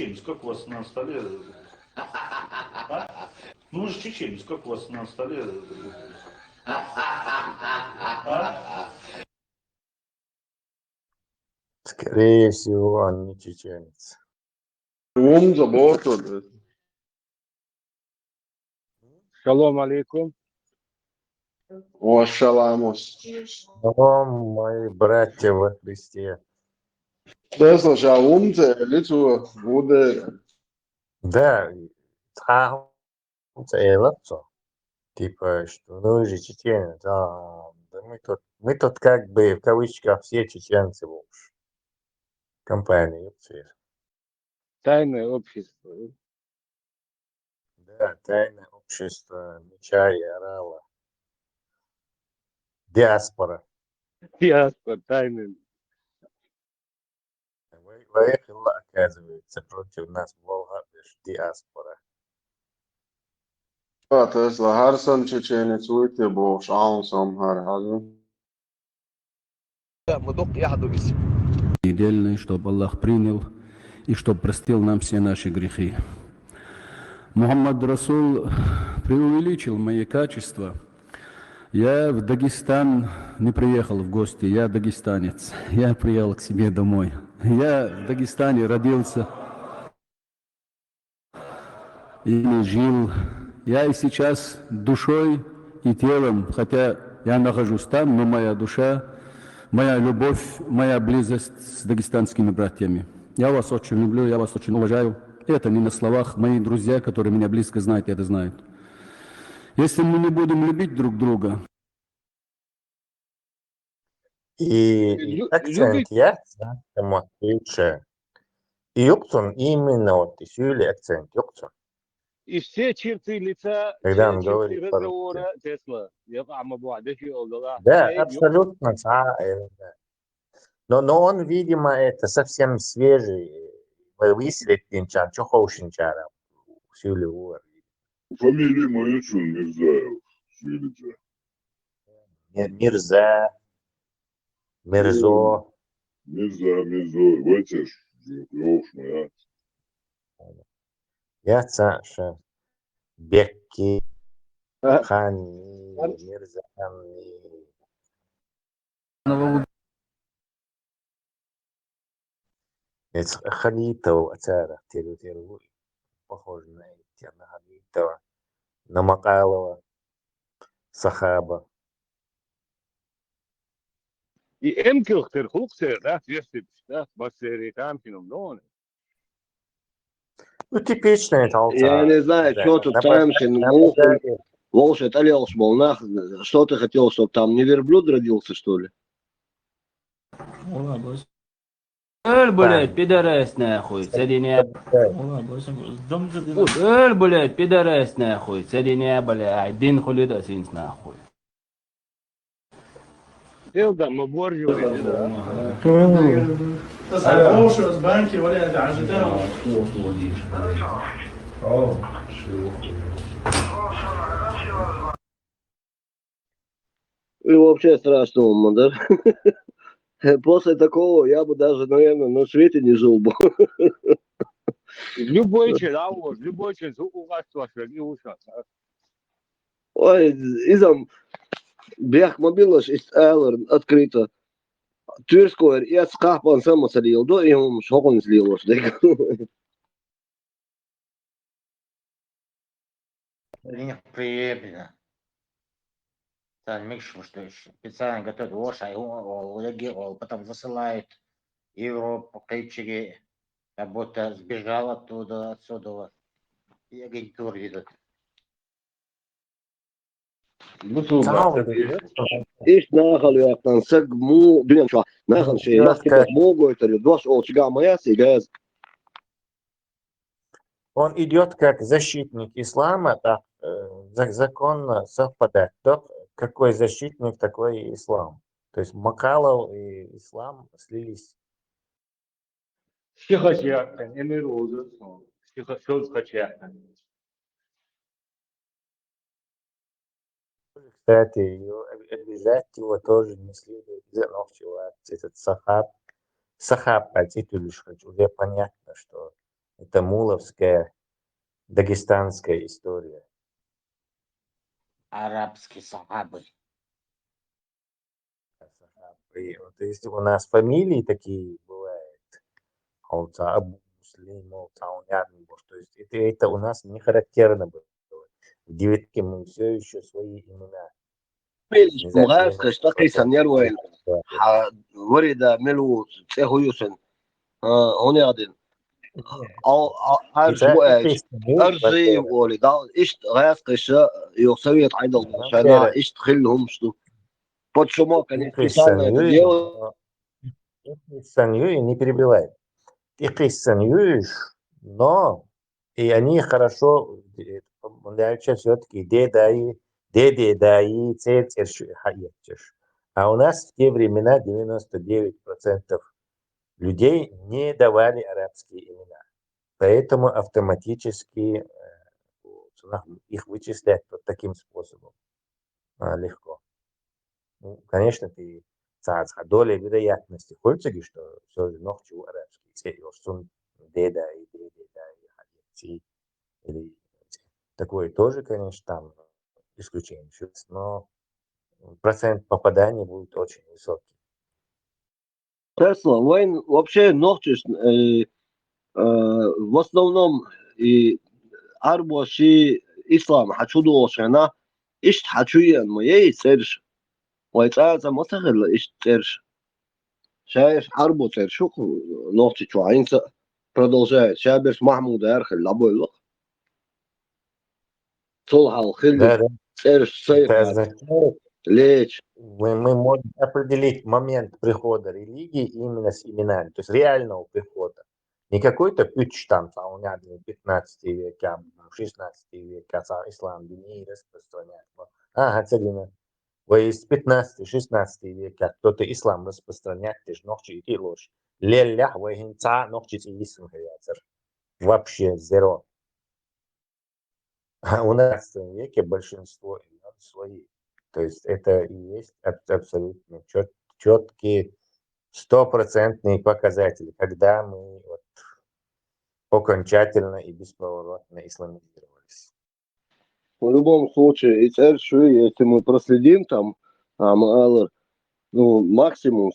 чеченец, как у вас на столе? А? Ну вы же чеченец, как у вас на столе? А? Скорее всего, он не чеченец. Шалом алейкум. Вашаламус. О, мои братья во Христе. Das ist ja лицо wurde Да, целаться. Типа, что ну же чеченец. Да мы тут как бы в кавычках все чеченцы в компании. Тайное общество. Да, тайное общество меча и орала. Диаспора. Диаспора, тайное. Выехала, оказывается, против нас Волга, диаспора. das war Harsan чеченец уйти был шансом хархазу. Недельный, чтобы Аллах принял и чтобы простил нам все наши грехи. Мухаммад Расул преувеличил мои качества. Я в Дагестан не приехал в гости, я дагестанец. Я приехал к себе домой. Я в Дагестане родился и жил. Я и сейчас душой и телом, хотя я нахожусь там, но моя душа, моя любовь, моя близость с дагестанскими братьями. Я вас очень люблю, я вас очень уважаю. Это не на словах. Мои друзья, которые меня близко знают, это знают. Если мы не будем любить друг друга... И акцент яhtsa, mutta yksi. Юптун именно вот и сюли акцент юптун. И все черты лица, Когда все он черты говорит по-русски. разговора Тесла. Да, абсолютно. Но он, видимо, это совсем свежий. Выслединчан, чохоушинчара. Сюли ур. Фамилия моя что, Мирзаев, Сюлица. Мирза. Мирзо. Мирзо, вайтеш, ёж моя. Яца, Бекки. Хани. Мирза. Это Халитова, Ацара, Теру, похоже на это, на Халитова, на Макалова, Сахаба. И эмкилхтер хуксер, да, если да, бассери там киномдоны. Ну, типичный толца. Я не знаю, что тут Таймшин, Мухин, Волши, Талиос Волнах. Что ты хотел, чтобы там не верблюд родился, что ли? Блядь, пидорас нахуй, соединяй. Блядь, пидорас нахуй, соединяй, блядь, дин хулида синс нахуй. Илда, мы боржу, да? Слушай, с банки валяют, ожидаем. И вообще страшно, да? После такого я бы даже, наверное, на свете не жил бы. Любой человек, у вас и ушат. Ой, изам бях мобилаш из Эллер открыто. Тюркское и от скапан сама садил, до и он шокон слилось. Неприемлемо. Там Микшу, что специально готовят лошадь, он потом засылает в Европу клипчики, как будто сбежал отсюда, и агентур ведут. Иш нахал яктан саг му дюйм шо нахал шей махтибет могу это дваш олчга моя сигаз. Он идет как защитник ислама, так законно совпадает. Тот, какой защитник, такой и ислам. То есть Макалов и ислам слились. Стихотяктан, эмироза, стихотяктан. Кстати, обижать его тоже не следует. Замолчивать. Этот Сахаб по титулу уже понятно, что Это муловская, дагестанская история. Арабские сахабы. И вот если у нас фамилии такие бывают, Алта, Абу Муслим, Алта, то есть это у нас не характерно было. В девятке мы все еще свои имена. Не за مغاز قشتقي 90%. سنيروين ورد ملو تسيخو يوسن هوني غادين او عارش واج ارزي ولي دا اشت غاز قشا يوسويت عيدل شانا اشت خلهم شتو почему они специально это делают Санью не перебивай. Их санюешь, но и они хорошо помогают все-таки дедаи, хаетиш. А у нас в те времена 99% людей не давали арабские имена. Поэтому автоматически их вычислять вот таким способом легко. Ну, конечно, ты доля вероятности хочется, что все ногти у арабских, все деда и хадиси или такое тоже, конечно, там исключение, но процент попадания будет очень высокий. Тесла, войн вообще ногтиш в основном и арбоши ислам хочу долшена ишт хочу ен моей церш ويتعازى متغل إيش ترش شايف حربه ترشوك نقطة شوعين продолжает شابرش محمود أرخل لابو الوقت طلع الخل Да, да. ترش Это صيفة означает, ليش мы можем определить момент прихода религии именно с именами, то есть реального прихода. Не какой-то путь там, в 15 веке, в 16 веке, ислам не распространяет. Целина. Из 15-16 века кто-то ислам распространяет, лишь ногти и ложь. Лелях, вайхинца, ногти и исм. Вообще зеро. А у нас в веке большинство имен свои. То есть это и есть абсолютно четкие, стопроцентные показатели, когда мы вот окончательно и бесповоротно исламизировались. в любом случае и церш если мы проследим там ну максимум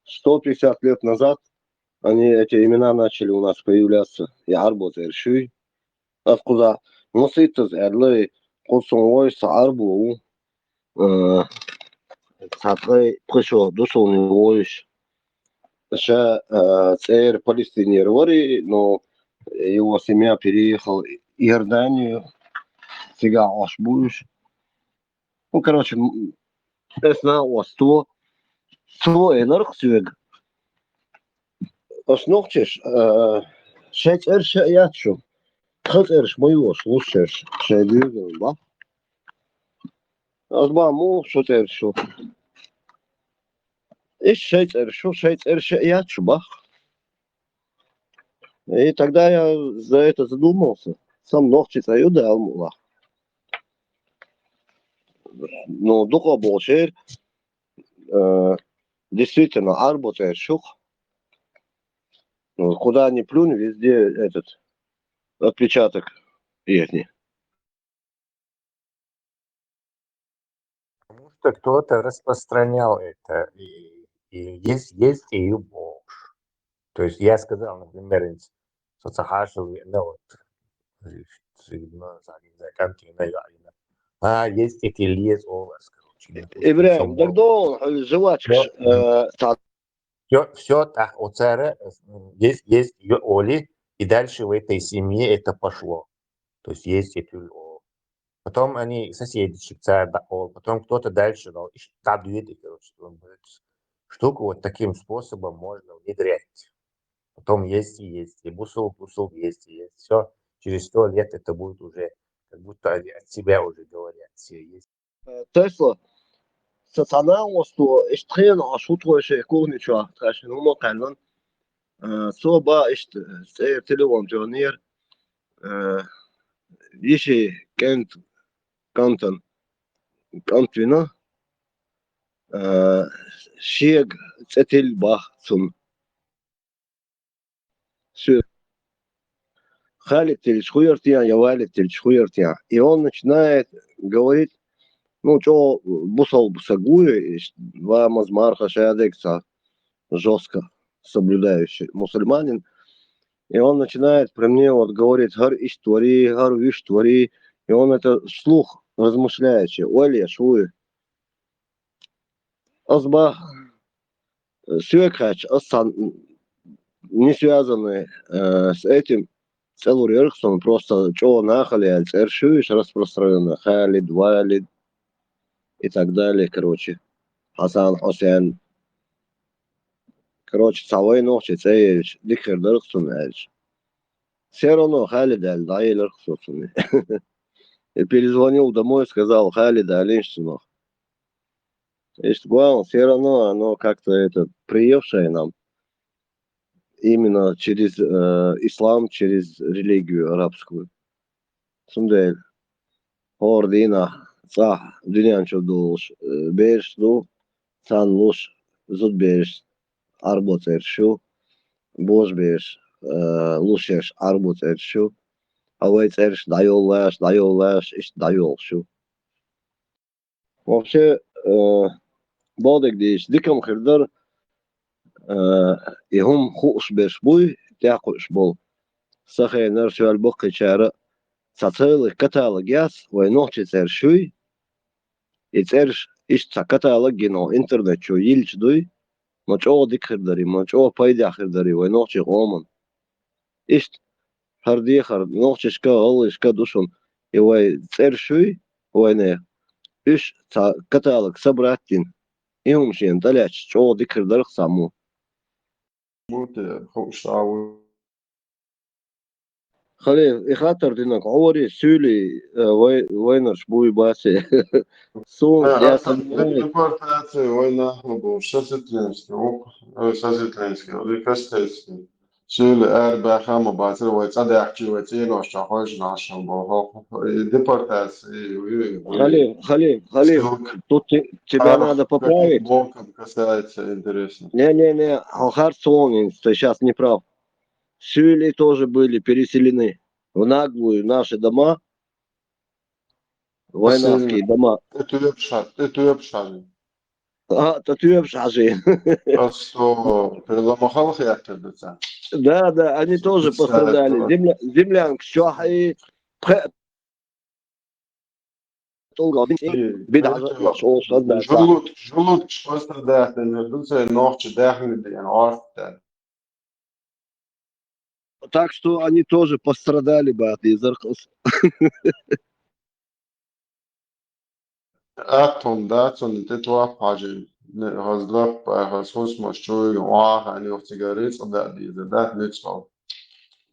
150 лет назад они эти имена начали у нас появляться и арбо цершуй откуда نصيت زعلي قصون ويس عربو ساتغي بخشو دوسوني ويش شا царь палестинер вори, но его семья переехала в Иорданию, сега ашбуш. Ну, короче, эсна уасто, энерг сюэг. Аш ногчеш, шесть эрша ячу. Хат эрш моего слушаешь, шайдюган, ба? Аш ба му шот эршу. Иш шесть эрша ячу, ба? И тогда я за это задумался. Сам ногти цаюда алмула. Но духа большер, действительно, арботает шух. Куда ни плюнь, везде этот отпечаток ихний. Потому что кто-то распространял это, и есть и любовь. То есть я сказал, например, соцахашев, есть эти лес овас, короче. Ибраим, дагдо жвачкш, Все так, у царя есть ее Оли, и дальше в этой семье это пошло. То есть есть эти потом они соседи царь дал, потом кто-то дальше дал, короче, штуку вот таким способом можно внедрять. Потом есть, и бусул, есть, и есть. Все, через 100 лет это будет уже, как будто от себя уже говорят, все есть. Тесла, сатана что эштхен ашутро шейкурнича, трашин умо канон. Соба эшт телевон пионер, виши кантон, кантвина, шег цетил бах сун. Халид Тельч хуертия, я Валид Тельч хуертия. И он начинает говорить, ну, что бусал бусагуи, два мазмарха шаядекса, жестко соблюдающий мусульманин. И он начинает при мне вот говорить, гар иш твори, гар виш твори. И он это вслух размышляющий. Оля, шуи. Азба свекач, асан не связаны с этим. Целый Рерхсон просто что нахали, цершуешь распространенно. Халид, Валид и так далее, короче. Хасан, Хусейн. Короче, целой ночи, цеевич, дикер Рерхсон, все равно Халид, Аль-Дай Рерхсон. И перезвонил домой, сказал, Халид, Алинштинов. И что, все равно оно как-то это приевшее нам. Именно через ислам, через религию арабскую. Сундель. Ордина. Сах. Дünyanчо дулш. Беш ду. Сан луш. Зуд беш. Арбот эршу. Бош беш. Лушеш арбот эршу. Авайц эрш дайолаш. Иш дайолшу. Вообще, бодек диш. Дикам хирдар. يهم خوش بشبوي تاقوش بول سخي نرشو البقي شارع تطيل كتالog ياس وينوحش ترشوي يترش إيش تكتالog جنو إنترنت شو يلش دوي مچو ديك خردري مچو بايدي خردري وينوحش قومن إيش هردي خرد نوحش شكا غل شكا دوشن يوي ترشوي وينه إيش كتالog سبراتين يهم شين تلاش شو ديك خردر خسامو خلي يخاطر دينك عوري سولي وينرش بوي باسي سون يا سمعي Депортация, война, шаситленский, шаситленский, рикостельский. Şöyle eğer bakama batır ve sadakçı ve tiyano şahaj naşal bu депортация. خلي тут тебя надо поправить. Блоком касается интересно. Не, Харсон, ты сейчас не прав. Сюли тоже были переселены в наглую наши дома, войнавские дома. Это обшали. Татуев шажи. А что, переломахал хятадца? Да, они тоже пострадали. Землянка, шахи, Желудок пострадает, наверное, ногти дыхали, орфтен. Так что они тоже пострадали бы от изархос. Атон, да, он это то пажи. Разлап, расхос мощой, они в сигарет, да, да, ничего.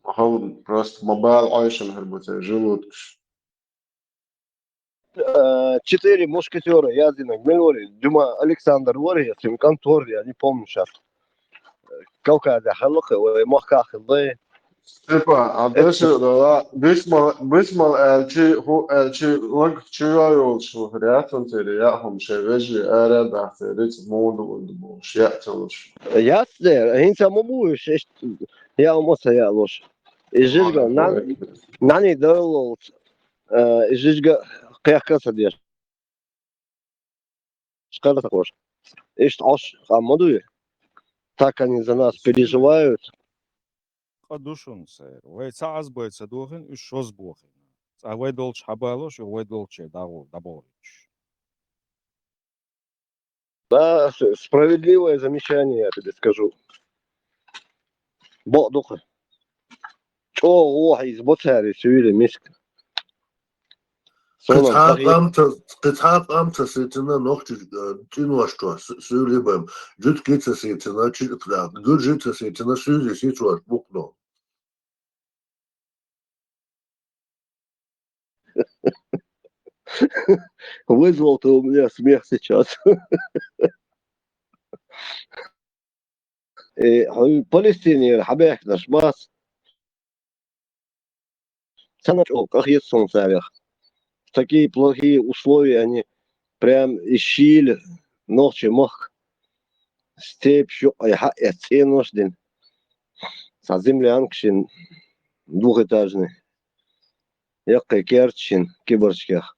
Махал просто мобайл айшен хербуте, желудок. 4 мушкетера, Язина, Гмелори, Дюма, Александр Вори, Симкантор, я не помню сейчас. Кавказа, Халуха, Махках, да. Степан, а дальше, да, бисмал элчи, ланг чуял, что рядом я хом шевежи, да, рец моду, шьятелш. Ясно, инца мобуешь, я умоса я лош. И жижга, нани дал, жижга, как садишь. Шкада також. И что, хамадуй. Так они за нас переживают. قدوشون سير ويتعز بيت سدوهن وشوز بوهن سأوي دولش حبالوش ووي دولش даболич. Да, справедливое замечание, я тебе скажу. Бодуха. Чо лохи из ботари сюили миск. قطعات أمتى سيتنا نقطة تنواشتوا سولي بام جد كيتsa سيتنا читла جد جيتsa سيتنا سولي سيتوا بوكنو Вызвал ты у меня смех сейчас. Палестине, حبايك نشباس. Сана как есть солнцевых. Такие плохие условия, они прям ищили ночи мох. Степь, что я ценошден. Со землянкшин. двухэтажный. Яккай керчин, киборчках.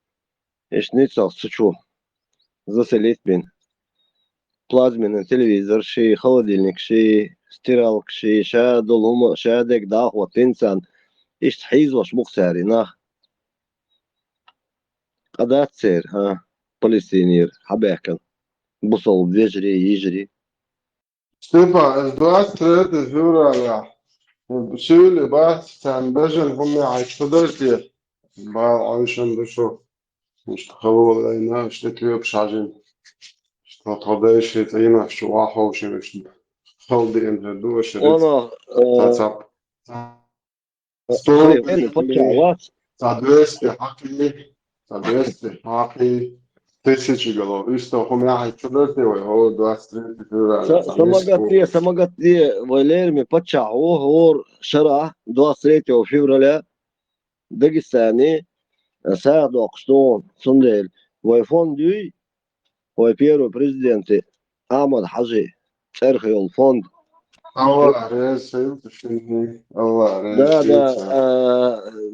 Ишницах сучу. Заселить бин. Плазменный телевизор, ши, холодильник, ши, стиралка, ши, ша долума, ша дек дах, вот инсан. Ишт حيزوش مقساري ناخ قدات سير ها فلسطينير حباكن بصل بيجري يجري Stepa, es du Jura, Schule, was, dann bisschen von mir als Student, weil auch schon das so, مش تخوّل علينا اشتكي بشعجين اشتغل شيء تينا شو واحد وشي مش خلدي إن هدوء شريت وانا تاتساب هاي وين فتشعوات Соответствие, хаки, тысячи голов. И что, у меня четвертый, о, 23 февраля, самогатли валерми فتشعوه هور شرع 23 فевраля داغستاني ساعد وقشتون صندل ويفون دوي ويبيرو بريزيدنتي أحمد حجي تاريخي الفوند الله رئيس سيد الله Да,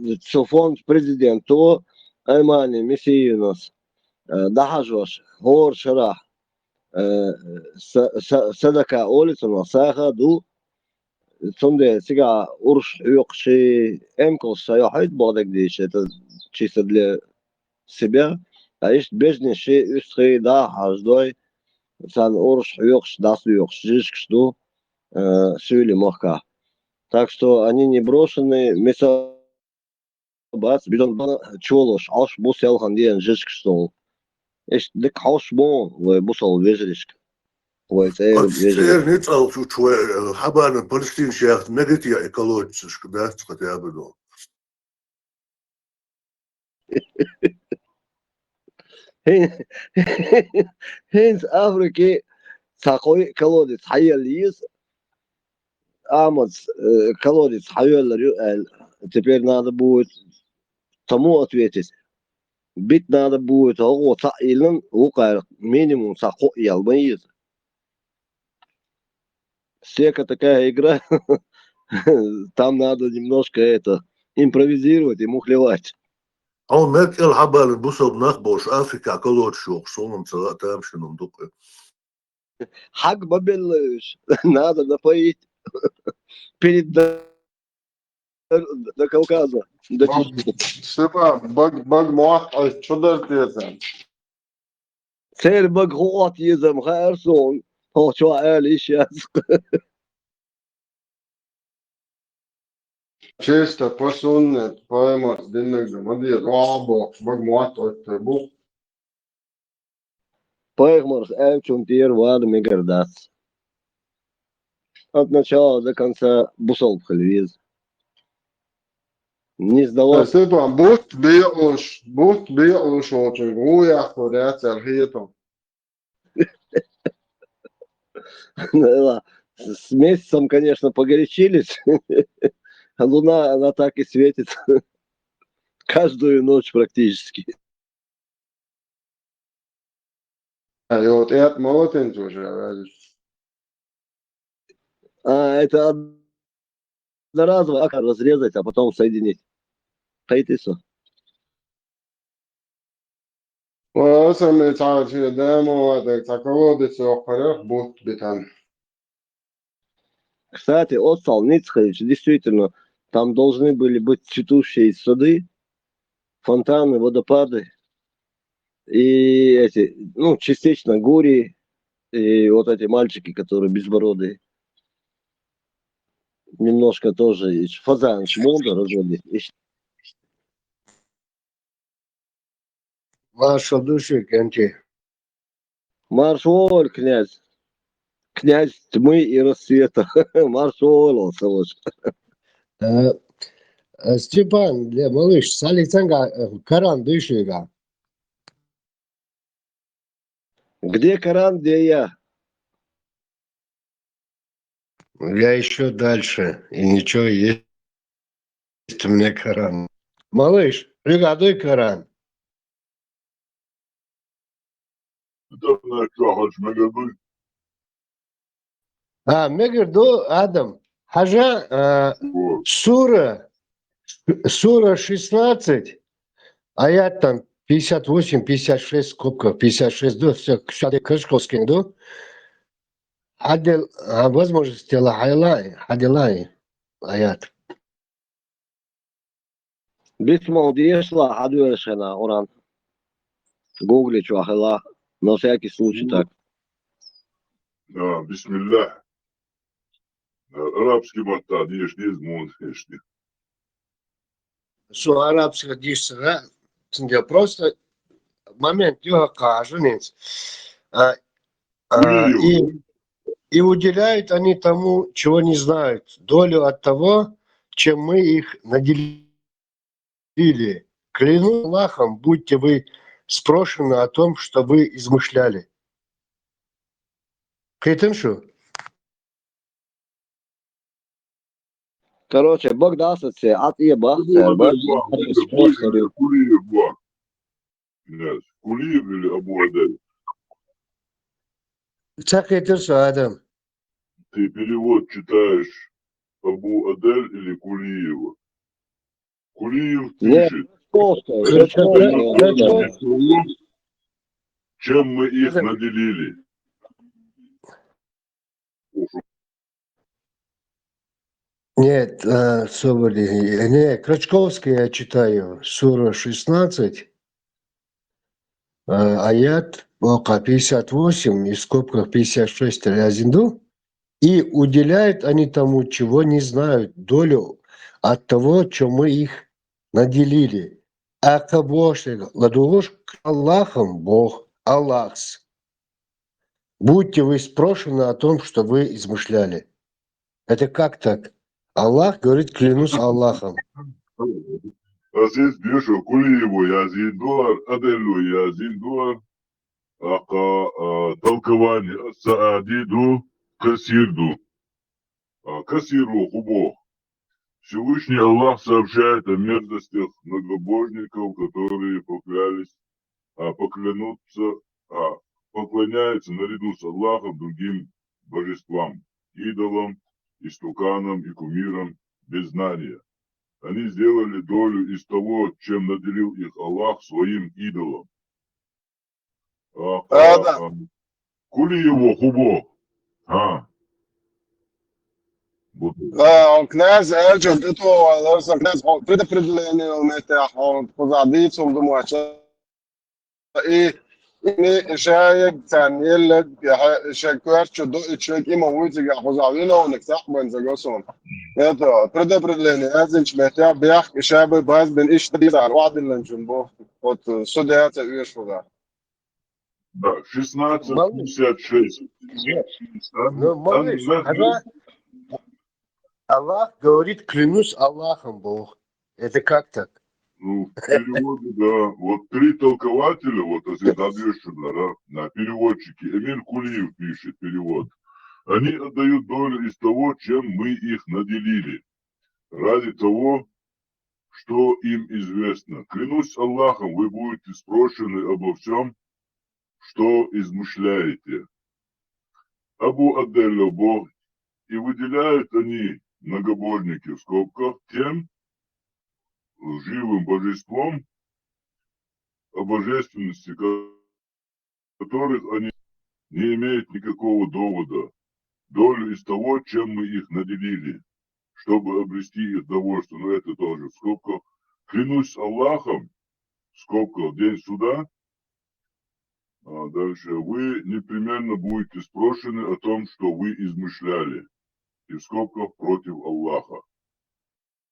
رئيس фонд президенту Аймани Мессиинос дахажваш гор шарах садака олицуна саха ду цунде сега урш юкши эмкос саяхайт бодак диш это чисто для себя а есть бежнеши устхи дахаждой сан урш юкш дас юкш жишкш ду сюли мохка. Так что они не брошены, место бац, бидон бана чолош, аш бусел хандиен жишкстол. Эш дек хаш бон, вы бусел вежришк. Вы цер سير نتعال شوي حبانا فلسطين شيخ نجتي إيكولوجيش كده تقطع بدو هينز أفريقي ساقوي كالوديس حيا ليس Амац колодец Хавеллер, теперь надо будет тому ответить. Бить надо будет о Саилен, лука минимум Сахо и Албаиз. Сека такая игра, там надо немножко это импровизировать и мухлевать. أو ماك الحبال بوصل نخبوش أفريقيا كلوت شوق صونم سواء تامشي نمدوك حق ببلش надо напоить перед до Кавказа. До Stepa, bug mocht als Student. سير بقوات يزم خيرسون هو شو قال ايش Чисто посунет, поймать, денег, мадир, рабо, bug mocht als Buch. Поймарс элчун тир вад мигардас. От начала до конца бусол в хальвиз. Не сдалось. Stepa, but беуш очень гуя, ходят архитом. С месяцем, конечно, погорячились. Луна, она так и светит. Каждую ночь практически. И вот это молотен тоже. Это одноразово разрезать, а потом соединить. Хайтисо. وأصلا تعال في دامو تاكلود سوقرف بوت بتان. Кстати, от Салницхович, действительно, там должны были быть цветущие сады, фонтаны, водопады и эти, ну, частично гури, и вот эти мальчики, которые безбородые. Немножко тоже фазан шмонда разводит. Ваша душа, Кенти. Маршал, князь. Князь тьмы и рассвета. Маршал, Салош. Степан, малыш, Салицанга, Коран дышига. Где Коран, где я? Я еще дальше. И ничего, есть у меня Коран. Малыш, приготовь Коран. Мегерду Адам. Хажа сура Сура 16, аят там 58, 56, скобка 56, да, все, кстати, Крышковский, да? Адел, возможности Аделай, аят. Бисмал Диешла, Адуэшена, Оран. Гуглич, Ахела. На всякий случай так. Бисмилля. Арабский мата, дишь, не змон, эшни. Su arapska dişsine şimdi просто момент yok кажется, и уделяют они тому, чего не знают, долю от того, чем мы их наделили. Клянусь Аллахом, будьте вы спрошены о том, что вы измышляли. Кайтеншу? Короче, Бог даст все, от еба, Кулиев или Абу Адель? Кайтеншу, Адам. Ты перевод читаешь Абу Адель или Кулиева? Кулиев пишет, чем мы их наделили. Нет, Соболев, не, Крачковский я читаю, сура 16, аят 58, и в скобках 56 Рязинду, и уделяют они тому, чего не знают, долю от того, чем мы их наделили. А кабошник, ладуш к Аллахом Бог, Аллахс. Будьте вы спрошены о том, что вы измышляли. Это как так? Аллах говорит, клянусь Аллахом. А здесь пишу Кулиеву Язидуар, Аделю Язидуар, толкование Саадиду, Касирду. Касиру Хубо. Всевышний Аллах сообщает о мерзостях многобожников, которые поклоняются наряду с Аллахом другим божествам, идолам, истуканам и кумирам без знания. Они сделали долю из того, чем наделил их Аллах своим идолам. Кули его хубо. Князь Эльчо, ты то, князь, предопределение у меня, он позадится, он думает, и شايق تانيل شكوات شدو اتشك إما ويتي حوزاوينا ونكتاح بين زجوسون هذا بردا برلين أزين شمتها بيح شابي باز بين إيش تدير على وعد اللي نجنبه وت صدقات إيش فضا. Да, 16:56. Ну, малыш, Аллах говорит, клянусь Аллахом, Бог. Это как так? Ну, в переводе, да. Вот три толкователя, вот Азиздадешина, на переводчике, Эмир Кулиев пишет перевод. Они отдают долю из того, чем мы их наделили, ради того, что им известно. Клянусь Аллахом, вы будете спрошены обо всем, что измышляете. Абу Адель Бог, и выделяют они, многобожники в скобках, тем живым божеством, о божественности которых они не имеют никакого довода, долю из того, чем мы их наделили, чтобы обрести их довольство. Но это тоже в скобках. Клянусь Аллахом, в скобках, день суда. А дальше вы непременно будете спрошены о том, что вы измышляли. И в скобках против Аллаха.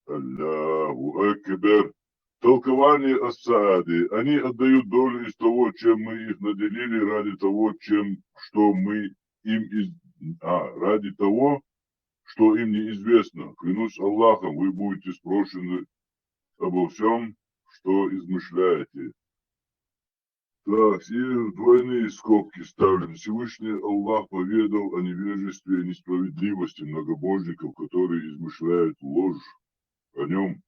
Аллаху Акбар. Толкование Ас-Саади. Они отдают долю из того, чем мы их наделили, ради того, ради того, что им неизвестно. Клянусь Аллахом, вы будете спрошены обо всем, что измышляете. Так, и двойные скобки ставлены. Всевышний Аллах поведал о невежестве и несправедливости многобожников, которые измышляют ложь о нем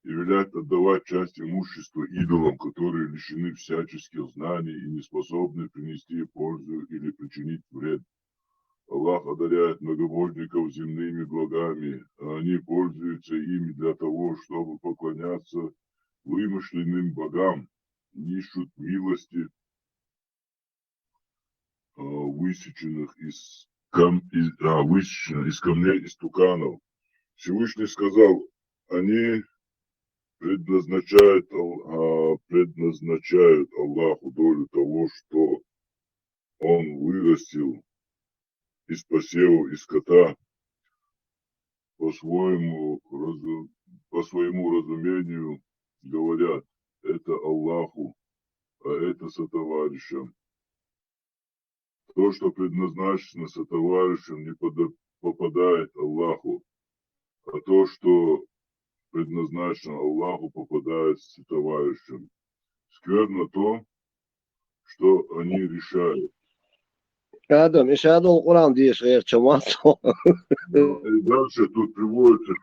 и велят отдавать часть имущества идолам, которые лишены всяческих знаний и не способны принести пользу или причинить вред. Аллах одаряет многобожников земными благами, а они пользуются ими для того, чтобы поклоняться вымышленным богам, ищут милости, высеченных высеченных из камней истуканов. Всевышний сказал, они предназначают Аллаху долю того, что Он вырастил из посевов и скота по своему разумению, говорят, это Аллаху, а это сотоварищам. То, что предназначено сотоварищам, не попадает Аллаху, а то, что предназначено Аллаху, попадает сотоварищам. Скверно то, что они решают. Adam, يشهدوا القرآن دي غير جماعة. И дальше тут приводится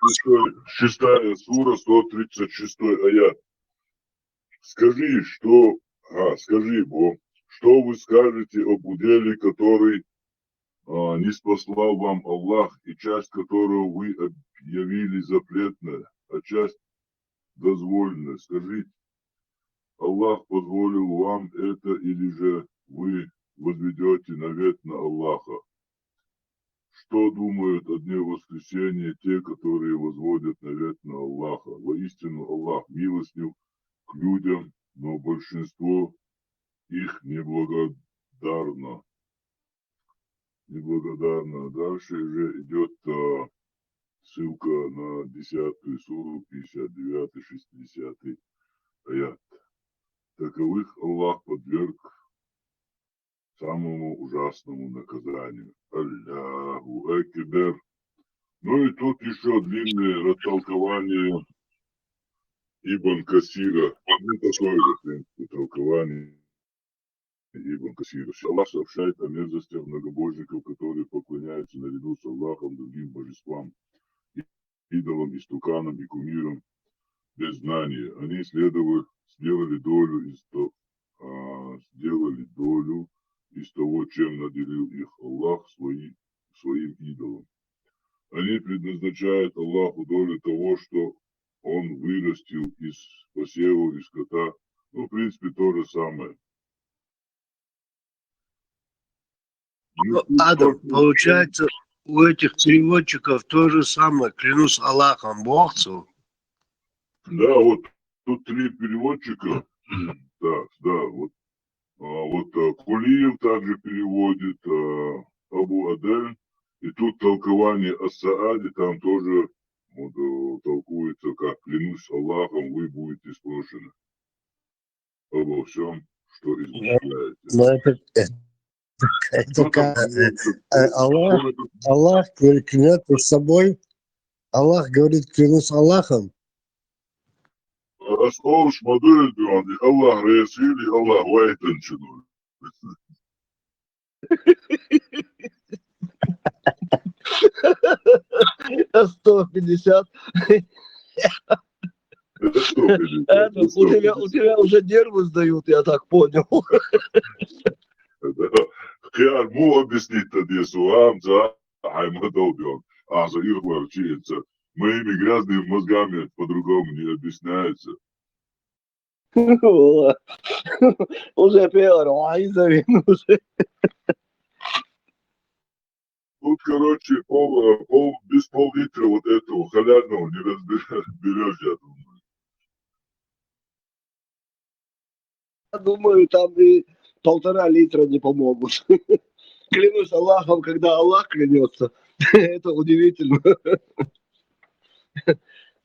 6 сура, 136 аят. Скажи, Бог, что вы скажете об уделе, который не спаслал вам Аллах, и часть которого вы объявили запретной, а часть дозволенной. Скажите, Аллах позволил вам это, или же вы возведете навет на Аллаха? Что думают о дне воскресения те, которые возводят навет на Аллаха? Воистину Аллах милостив к людям, но большинство их неблагодарно. Дальше уже идет ссылка на 10 суру, 59-60 аят. Таковых Аллах подверг самому ужасному наказанию. Аллаху Акбар. Ну и тут еще длинное растолкование Ибн Касира. Ну, такое же, в принципе, толкование Ибн Касира. Аллах сообщает о мерзостях многобожников, которые поклоняются наряду с Аллахом другим божествам, идолам, истуканам и кумирам без знания. Они сделали долю из того, чем наделил их Аллах своим идолам. Они предназначают Аллаху долю того, что Он вырастил из посевов и скота. Ну, в принципе, то же самое. Ну, Адам, получается, у этих переводчиков то же самое, клянусь Аллахом, Богцу. Да, вот тут 3 переводчика. Так, да, вот Кулиев также переводит, Абу Адель. И тут толкование о Сааде, там тоже толкуется, как клянусь Аллахом, вы будете спрошены обо всем, что измышляете. Но это как Аллах клянется собой. Аллах говорит, клянусь Аллахом. Asqoruş model diyor. Allah Resulü, Allah vayten çıkıyor. 150. Это что, Это, у тебя уже нервы сдают, я так понял. Kıyar mu объяснить-то Десуам за Аймадов diyor. За Ирвар чиется. Моими грязными мозгами по-другому не объясняется. Уже первый, уже. Тут, короче, без пол-литра вот этого халявного не разберешь, я думаю. Я думаю, там и 1,5 литра не помогут. Клянусь Аллахом, когда Аллах клянется. Это удивительно.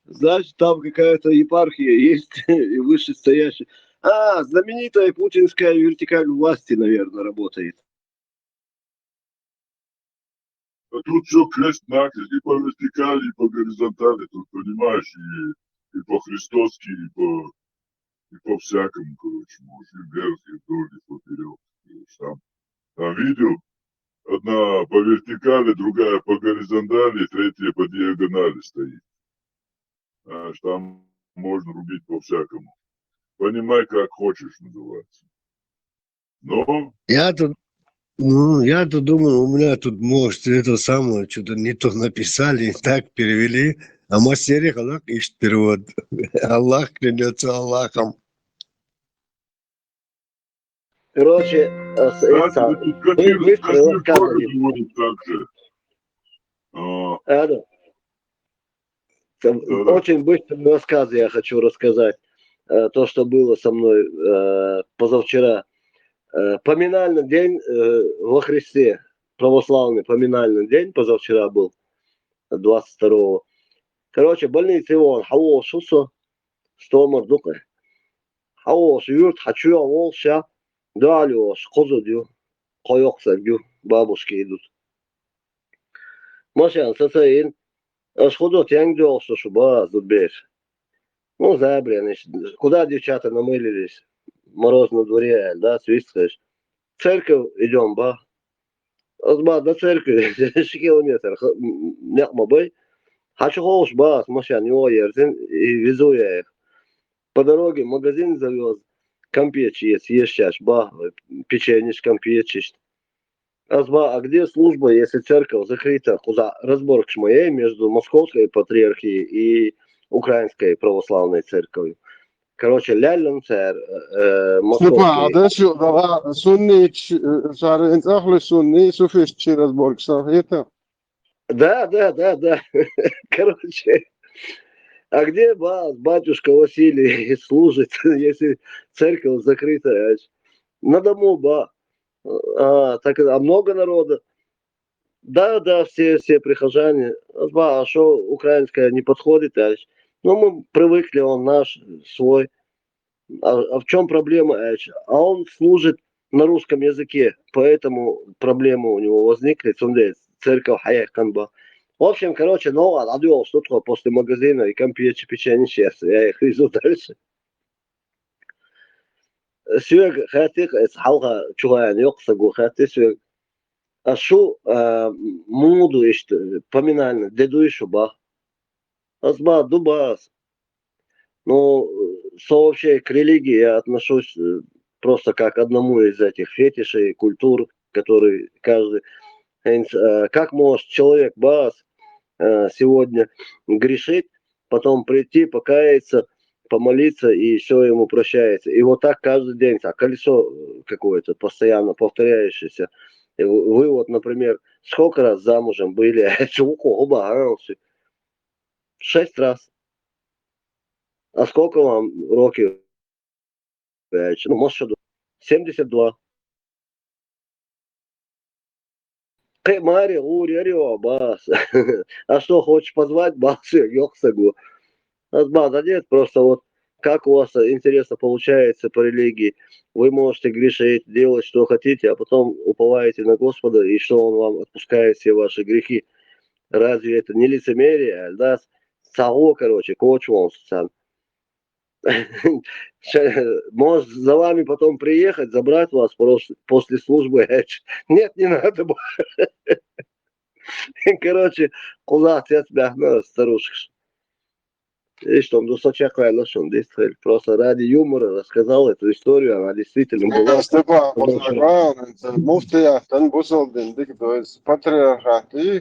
Значит, там какая-то епархия есть и вышестоящая. Знаменитая путинская вертикаль власти, наверное, работает. А тут все крест-накрест, и по вертикали, и по горизонтали, тут, понимаешь, и по-христовски, и по-всякому, короче, можешь, и вверх, и вдоль, и поперек. Там видел, одна по вертикали, другая по горизонтали, третья по диагонали стоит. Знаешь, там можно рубить по-всякому. Понимай, как хочешь, называется. Но... Я тут Ну, я-то думаю, у меня тут, может, это самое, что-то не то написали, не так перевели. А мастерик Аллах ищет перевод. Аллах клянется Аллахом. Короче, Кстати, значит, Кафир, быстрый Кафир рассказ тоже один. говорит так же. А, Да. да-да. Очень быстрый рассказ я хочу рассказать. То, что было со мной позавчера. Поминальный день во Христе. Православный поминальный день позавчера был, 22-го. Короче, больница Иван, хау шусо, стомар дукай. Хау юрт, хочу волша, далеж, козу дю, коёкса дю, бабушки идут. Машан, сацаин, аж ходот янг дёлша шуба, зубеш. Ну, забрен, куда девчата намылились? Мороз на дворе, да, свисткаешь. В церковь идем, ба. Ба, до церкви 6 километров. Някма бай. Хочу холш, ба, машан, его ерзин, и везу я их. По дороге в магазин завез. Компьеч есть, ешь, ба, печенье, компьеч. А где служба, если церковь закрыта? Куда? Разборка моей между Московской патриархией и Украинской православной церковью. Короче, ляльным царь Степа, а московский. да что, да, сунни, шары, инцахлы сунни, суфиш через Боргстав, это? Да. Короче, а где батюшка Василий служит, если церковь закрыта? На дому, ба. А много народа. Да, все прихожане. А что украинская не подходит? Ну, мы привыкли, он наш, свой. А в чем проблема? А он служит на русском языке, поэтому проблемы у него возникли. Церковь Хаяканба. В общем, короче, ну, отвел что-то после магазина и компьютер печенье сейчас. Я их везу дальше. Сюег, хатик, халха, чугаян, йоксагу, хатик, сюег. А шо муду işte поминально, деду еще ба. Азба, дубас. Но вообще к религии я отношусь просто как к одному из этих фетишей, культур, которые каждый... Как может человек бас сегодня грешить, потом прийти, покаяться, помолиться, и все ему прощается. И вот так каждый день, так, колесо какое-то постоянно повторяющееся. И вы вот, например, сколько раз замужем были? 6 раз. А сколько вам років? Ну, может, что 72. Мари, Урерио, бас. А что, хочешь позвать? Бас, Йоксагу. Да нет, просто вот как у вас интересно получается по религии. Вы можете грешить, делать, что хотите, а потом уповаете на Господа, и что Он вам отпускает все ваши грехи. Разве это не лицемерие? Да? Саго, короче, коч он сам. Может за вами потом приехать, забрать вас после службы. Нет, не надо. Короче, куда ты тебя, старушка. И что, он досочакая нашел, действительно. Просто ради юмора рассказал эту историю, она действительно была. Степа, муфтия, тан бусалдин, дик, то есть патриархаты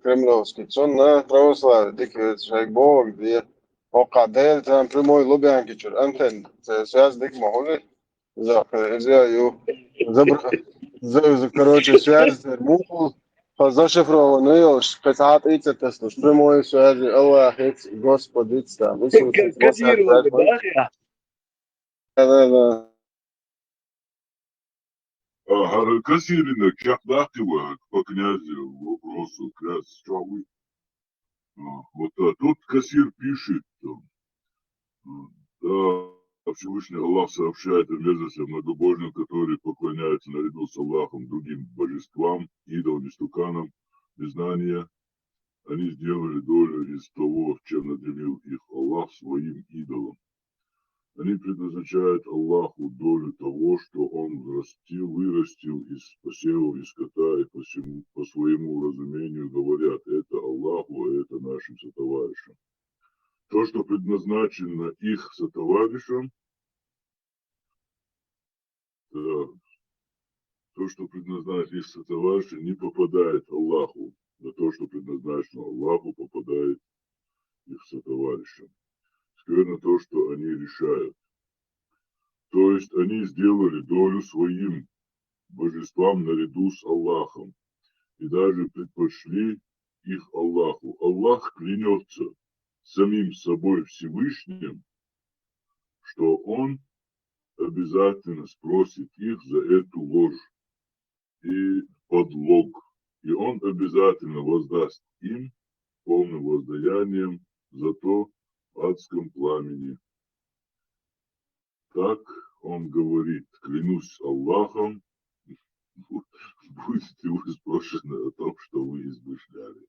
кремлевский, он на православие, дик, шайк Бог, где Окадель, там прямой Лубянки, чур, антенн, связь дик могли, короче, связь, муху, зашифрованную, пятьсот это прямой связи, Аллах, Господь, там, Иисус, Кодировали, да? да. Кассирина, Чахдахтева, по князю вопросу, князь Чавы. Вот тут кассир пишет, да, Всевышний Аллах сообщает о мерзости многобожным, которые поклоняются наряду с Аллахом другим божествам, идолам, истуканам, незнания. Они сделали долю из того, чем наделил их Аллах своим идолам. Они предназначают Аллаху долю того, что Он вырастил из посевов и скота, и по своему разумению говорят, это Аллаху, а это нашим сотоварищам. То, что предназначено их сотоварищам, то то, что предназначено их сотоварищу, не попадает Аллаху. Но то, что предназначено Аллаху, попадает их сотоварищам. Скверно то, что они решают. То есть они сделали долю своим божествам наряду с Аллахом и даже предпочли их Аллаху. Аллах клянется самим собой Всевышним, что Он обязательно спросит их за эту ложь и подлог, и Он обязательно воздаст им полным воздаянием за то в адском пламени. Так Он говорит: клянусь Аллахом, будете вы спрошены о том, что вы измышляли.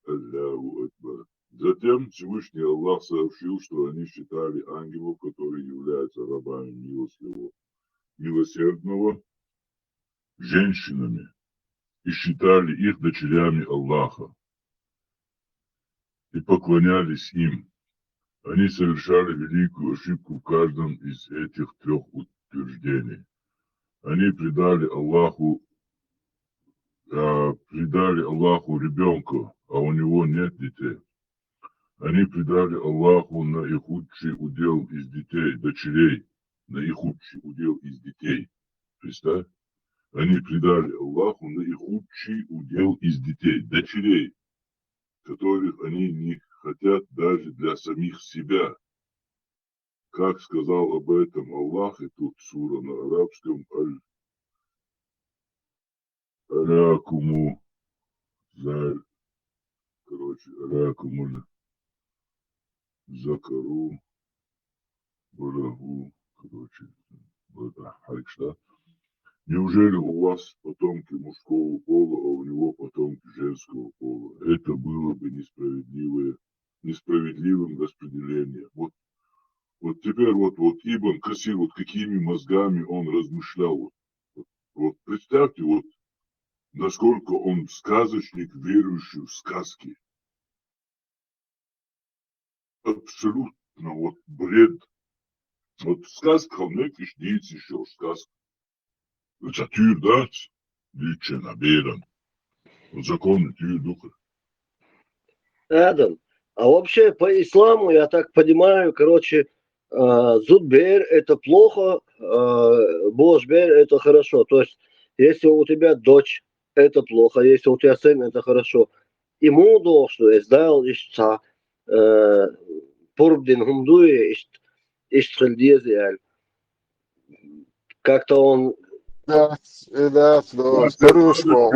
Аллаху Акбар. Затем Всевышний Аллах сообщил, что они считали ангелов, которые являются рабами милосердного, женщинами, и считали их дочерями Аллаха, и поклонялись им. Они совершали великую ошибку в каждом из этих трех утверждений. Они предали Аллаху ребенка, а у него нет детей. Они предали Аллаху наихудший удел из детей, дочерей, наихудший удел из детей. Представь? Они предали Аллаху наихудший удел из детей, дочерей, которых они не хотят даже для самих себя. Как сказал об этом Аллах, и тут сура на арабском, Алякуму Закару, Барагу, да? Неужели у вас потомки мужского пола, а у него потомки женского пола? Это было бы несправедливым распределением. Вот теперь вот Ибн Касир, вот какими мозгами он размышлял. Вот представьте, вот насколько он сказочник, верующий в сказки. Абсолютно вот бред. Вот сказка, он некиш дети еще сказка. Это тюр, да? Личен, оберан. Вот закон тюр духа. Адам, а вообще по исламу, я так понимаю, короче, зудбер это плохо, божбер это хорошо. То есть, если у тебя дочь, это плохо, если у тебя сын, это хорошо. Ему должно, издал, пурбдин хумдуе, иштрельдезиаль. Как-то он... Да, старушку,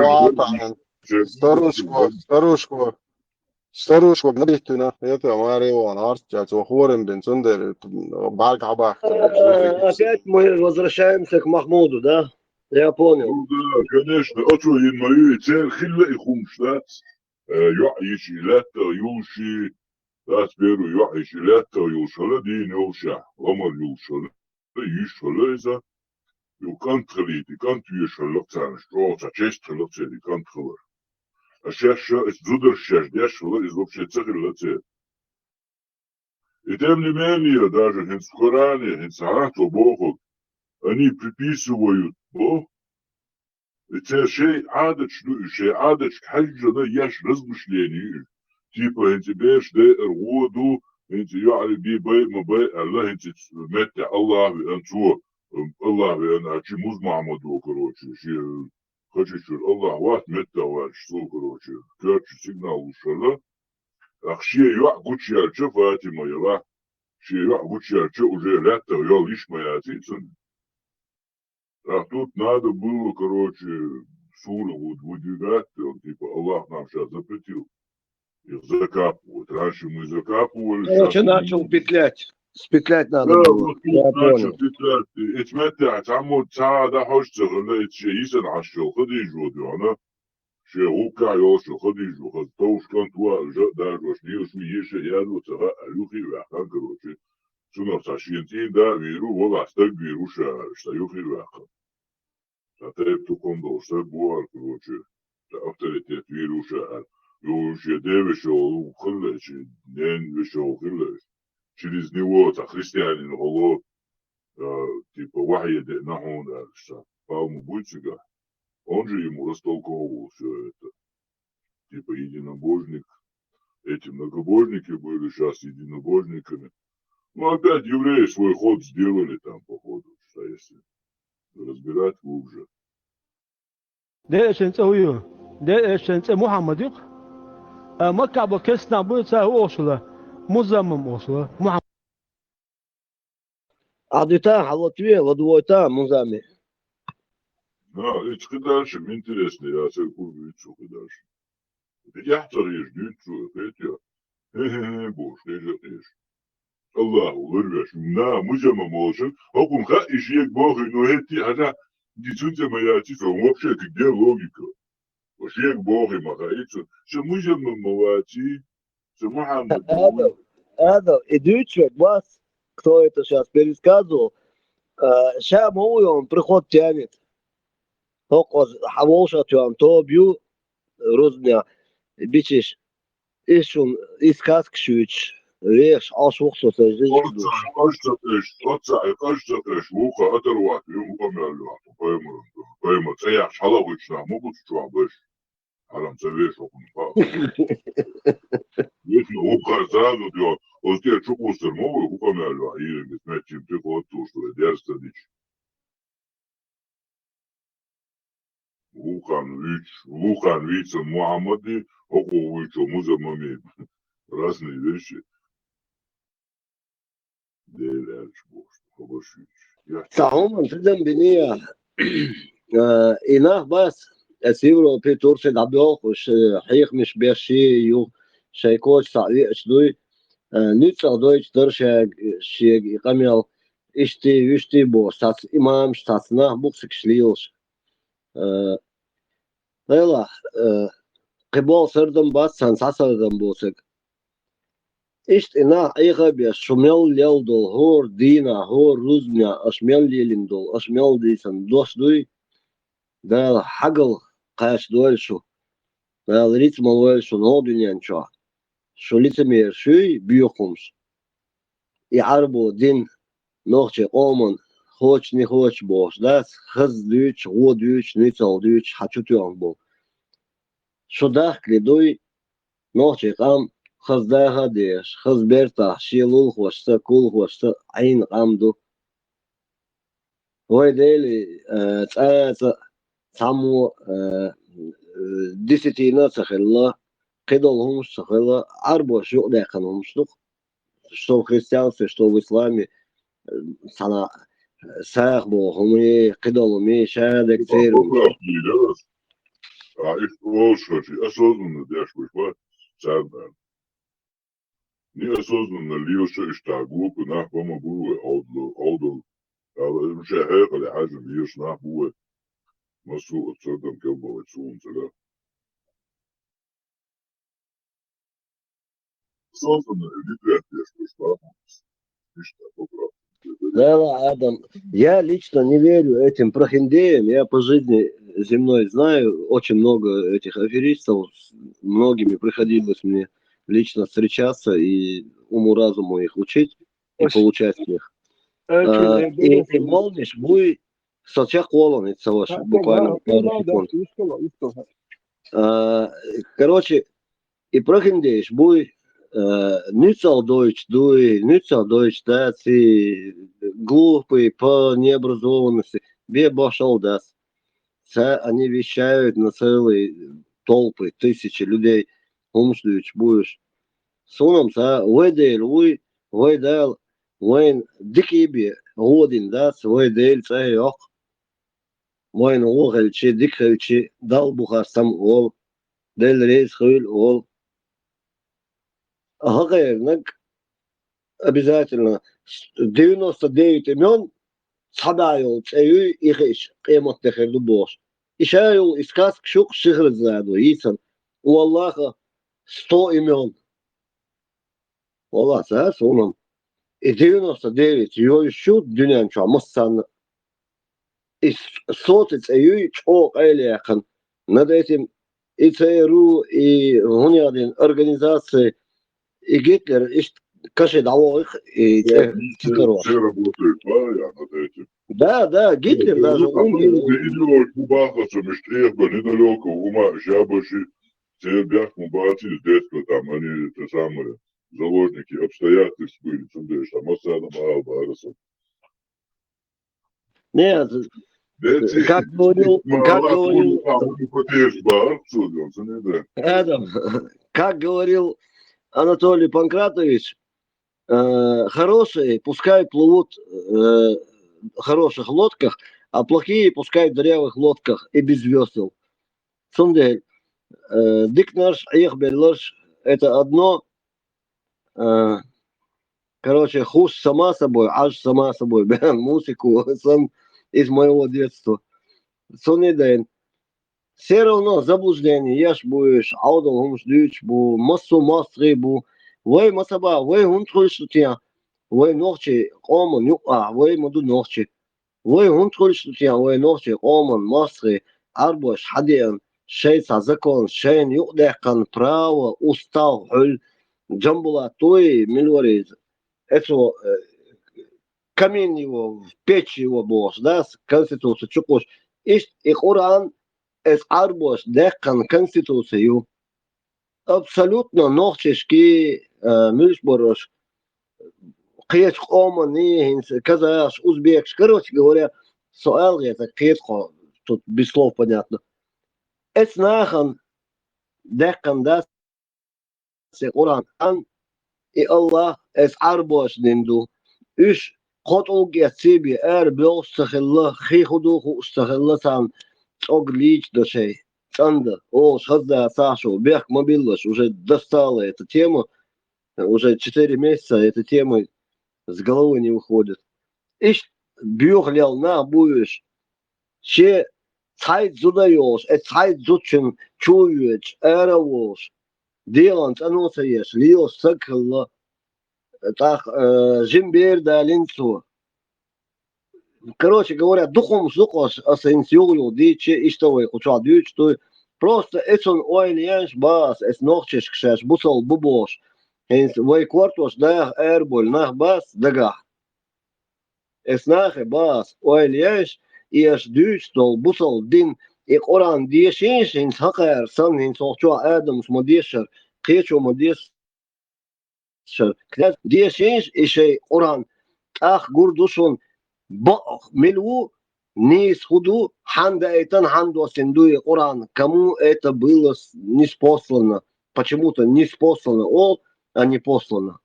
гнобительно, это Марион, Арстяц, Хорен, Бенцундер, Бальгабах. Опять мы возвращаемся к Махмуду, да? Я понял. Ну да, конечно. Отцу ин мою цель хилла и хумштат. Юаиш илатта юлши. Тасперу юаиш илатта юлшала дин юлша. Омар юлшала. Юшала иза. Юкант хлити, кант юшала цан. Что честь хлоцели, кант хлор. А сейчас зудер сейчас дешево из вообще цехлоцели. И тем не менее, даже в Коране, в Сахату Богу, они приписывают Бог. Это шей адыч хаджана яш размышлений. Типа, энти беш де эрводу, энти яали би бай мабай, Аллах энти метти Аллах энцу, Аллах эначи музмамаду, короче. Хочешь, Аллах ват метти Аллах, что, короче. Короче, сигнал ушала. Ах, шей юа гучьярча Фатима, яла. Шей юа гучьярча уже лето, я лишь моя цицун. А тут надо было, короче, суру вот выдвигать, он типа Аллах нам сейчас запретил их закапывать. Раньше мы закапывали. Короче, начал петлять. Спетлять надо да, было. вот Я тут начал понял. петлять. اتمتع تعمل ساعة حوشتغ اللي يسن على الشغل خديج ودي شيء وقع يوشو خديج وخد توش كانت واجه دار وشني وشمي يشي يادو تغا ألوخي ويحكان كروشي سنو ساشينتين دا ويرو ولا استق ويرو شتايوخي ويحكان تاتيب تكون دوشتاق بوار كروشي авторитет вируша, уже девишо ухлыч, день вишо ухлыч. Через него христианин голод, типа вахье нахуна, что по-моему будет Он же ему растолковывал все это. Типа единобожник. Эти многобожники были сейчас единобожниками. Ну, опять евреи свой ход сделали там, походу, что если разбирать глубже. ده شنسويه ده شنس محمد يق مكة بكسنا بيتها وصله مزمم وصله محمد عديتها حلطوية ودويتها مزامي. Иди дальше, мне интересно, я всякую виду дальше. Я царишь, дючу, это боже, лежишь. Аллаху вырвешь, на, мужема молчим, окун ха и шеек бог, но эти, хотя, дичунте моя тифа, вообще, ты где логика? Шеек бог и махаицу, что мужема молчи, что Мухаммад, هذا идучек вас, кто это сейчас пересказывал, сейчас мой он приход тянет. Только хавоша тюам, то бью, розня, бичиш, ишун, исказ кшуч, веш, ашухсо саждешь. кажется, трэш, муха, оторвать, муха мялюа, пойму, цея, шалавычна, могут что, бэш, арам цевеш, окун, если муха сразу, то, вот те чукустер, мовы, муха мялюа, и без мячим, ты вот то, что дерзко дичь. Лухан Вица Мухаммады, около музамами, разные вещи. صحهم تدم بنية إناه بس أسيرو في تورس دبيوخ وش حيخ مش بيشي يو شيكوش صعيق شدوي نيتسا دويش درش شيء قميل إشتي وشتي بو ساس إمام ساسنا بوكسك شليوش لا قبول سردم بس سنساسردم بوسك إشت إنا أيها بيش شمال ليلدول هور دينا هور روزميا أشمال ليلندول أشمال ديسن دوش دوي دا حقل قاش دويشو دا ريتم الويشو نو دنيان شو شو ليتمير شوي بيوخمش يعربو دين نوخشي قومن خوش ني خوش بوش داس خز دوش غو دوش نيتال دوش حچو تيون بو شو داخل دوي نوخشي قام خز داها ديش خز بيرتا شيلول خوشتا كول خوشتا عين قامدو وي ديلي تاتا تامو ديستينا تخلا قدلهم تخلا عربو شو داخلهم что в христианстве, что в исламе sana sahbo humi qidolumi shadek terum. А их лошади осознанно дашь вот садна. Неосознанно льешь что глупо на пома было алдл. А уже هيقل حاجة ليش نحبوه مسؤول تصدم كبر وتسون سلا. Осознанно ребят дашь что Да, Адам, я лично не верю этим прохиндеям, я по жизни земной знаю очень много этих аферистов, с многими приходилось мне лично встречаться и уму-разуму их учить и получать с них. И молниш, буй сочек колонец, буквально пару секунд. Короче, и прохиндеешь, буй Нюцал Дойч, да, ты глупый по необразованности, бе башал, да. Они вещают на целые толпы, тысячи людей, умствуешь, будешь. Сунам, уэдэль, уэдэл, уэн дикиби, годин, да, уэдэль, цайок. Уэн угэльчи, дикхэльчи, дал бухастам ол, дэл рейс хэл ол. Гагайрнак обязательно 99 имен схабаю цею ихиш قيمة تخيل бош. Ишаю исказ кшук шихр заду исан у Аллаха 100 имен. Аллах за сунам. И 99 ее ищут дюнян ча массан. И соты цею чок элехан. Над этим и ЦРУ, и гунядин организации и Гитлер, Каши давох и цифровых. Все работают, над этим. Да, Гитлер даже умер. Идешь у Бахаса, Мештрехба, недалеко, ума, Шабаши, все бяхму бати с детства, там они, те самые, заложники обстоятельств были, чудешь, там Асада Махал Бараса. Нет, как говорил Адам, как говорил Анатолий Панкратович, хорошие пускай плывут в хороших лодках, а плохие пускай в дырявых лодках и без весел. Сундель, дик наш, их белыш, это одно, короче, хуш сама собой, аж сама собой, музыку сам из моего детства. Сунеден. Все равно заблуждение, я ж будешь, аудал хумш дюч, бу, массу мастры, бу, вой масаба, вой хунтрульштутия, вой ногчи, оман, вой маду ногчи, вой хунтрульштутия, вой ногчи, оман, мастры, арбош, хадиан, шейца, закон, шейн, юхдехкан, право, устав, хуль, джамбула, той, милорез, это камень его, в печь его босс, да, конституцию, чукуш, и Коран, es arbos dekan конституцию абсолютно нохчешки мюшборош قيت قومني казаш узбек, короче говоря, суал это китко, тут без слов понятно. Es нахан dekan да се Коран ан и Аллах es arbos нинду үш قطعوا себе بيوستخلا خيخدو استخلا сам оглич до шеи. Санда, шазда, Сашу, бег мобилаш, уже достала эта тема, уже 4 месяца эта тема с головы не уходит. Иш бюхлял на будешь, че цайт зудаешь, цайт зучен чуешь, эравош, делант аносаешь, лиос сакла, так, жимбер да линцу. Короче говоря, духом сукос асенсиолу дичи иштовой куча дюч, то просто эсон ойлянш бас, эс нохчеш кшеш, бусал бубош, эс вой квартош да эрболь нах бас дага. Эс нахе бас ойлянш и аш дюч тол бусал дин и Коран дешинш инс хакер сан инс охчо Адамс модешер, кечо модешер, князь дешинш и шей Коран, ах гурдушон بق ملو نيس خدو ханда эйтан ханду сендуе Коран. Кому это было неспослано? Почему-то неспослано а не послано.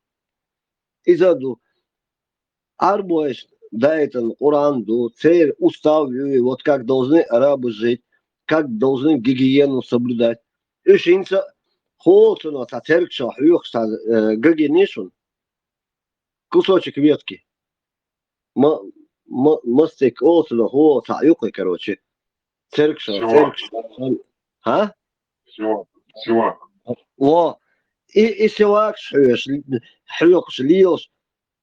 Изаду арбуэш да это Коран ду цель устав вот как должны арабы жить, как должны гигиену соблюдать. Ишинца холцуно та церкша хюхса гагенишун кусочек ветки. مستك اوصله هو تعيقي كروتشي تركشا ها سواك و اي سواك حيوش ليوش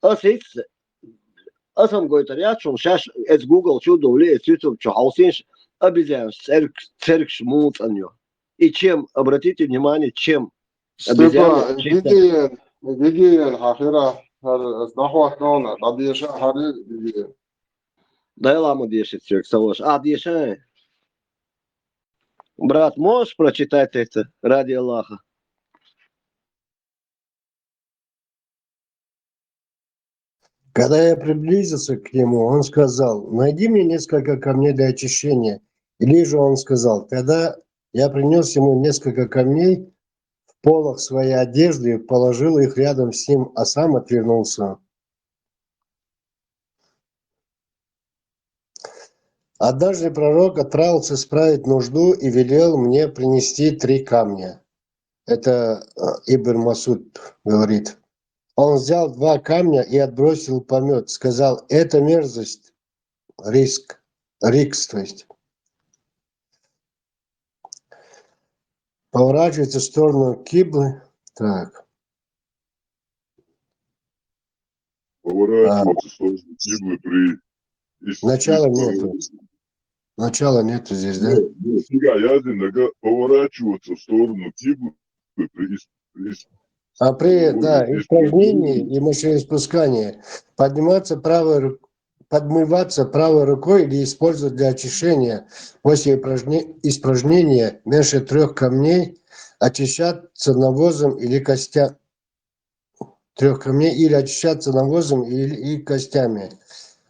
اسيس اسم قلت رياتشون شاش اس جوجل شو دولي اس يوتيوب شو حوسينش обязательно церкш мут аньо. И чем, обратите внимание, чем обезьяны гигиен хахира нахват нона дадиша хари гигиен. Дай ламу 10 человек, Савош. 10. Брат, можешь прочитать это ради Аллаха? Когда я приблизился к нему, он сказал: найди мне несколько камней для очищения. Или же он сказал: тогда я принес ему несколько камней в полах своей одежды и положил их рядом с ним, а сам отвернулся. Однажды пророк отправился справить нужду и велел мне принести 3 камня. Это Ибн Масуд говорит. Он взял 2 камня и отбросил помет. Сказал: это мерзость, рикс, то есть. Поворачивается в сторону киблы. Так. Поворачивается в сторону киблы при... Начала нету. Начала нету здесь, да? Сега, язин, поворачиваться в сторону киблы при А при Уже испражнении и мочеиспускании подниматься подмываться правой рукой или использовать для очищения после испражнения меньше 3 камней, очищаться навозом или костями. 3 камней или очищаться навозом и костями.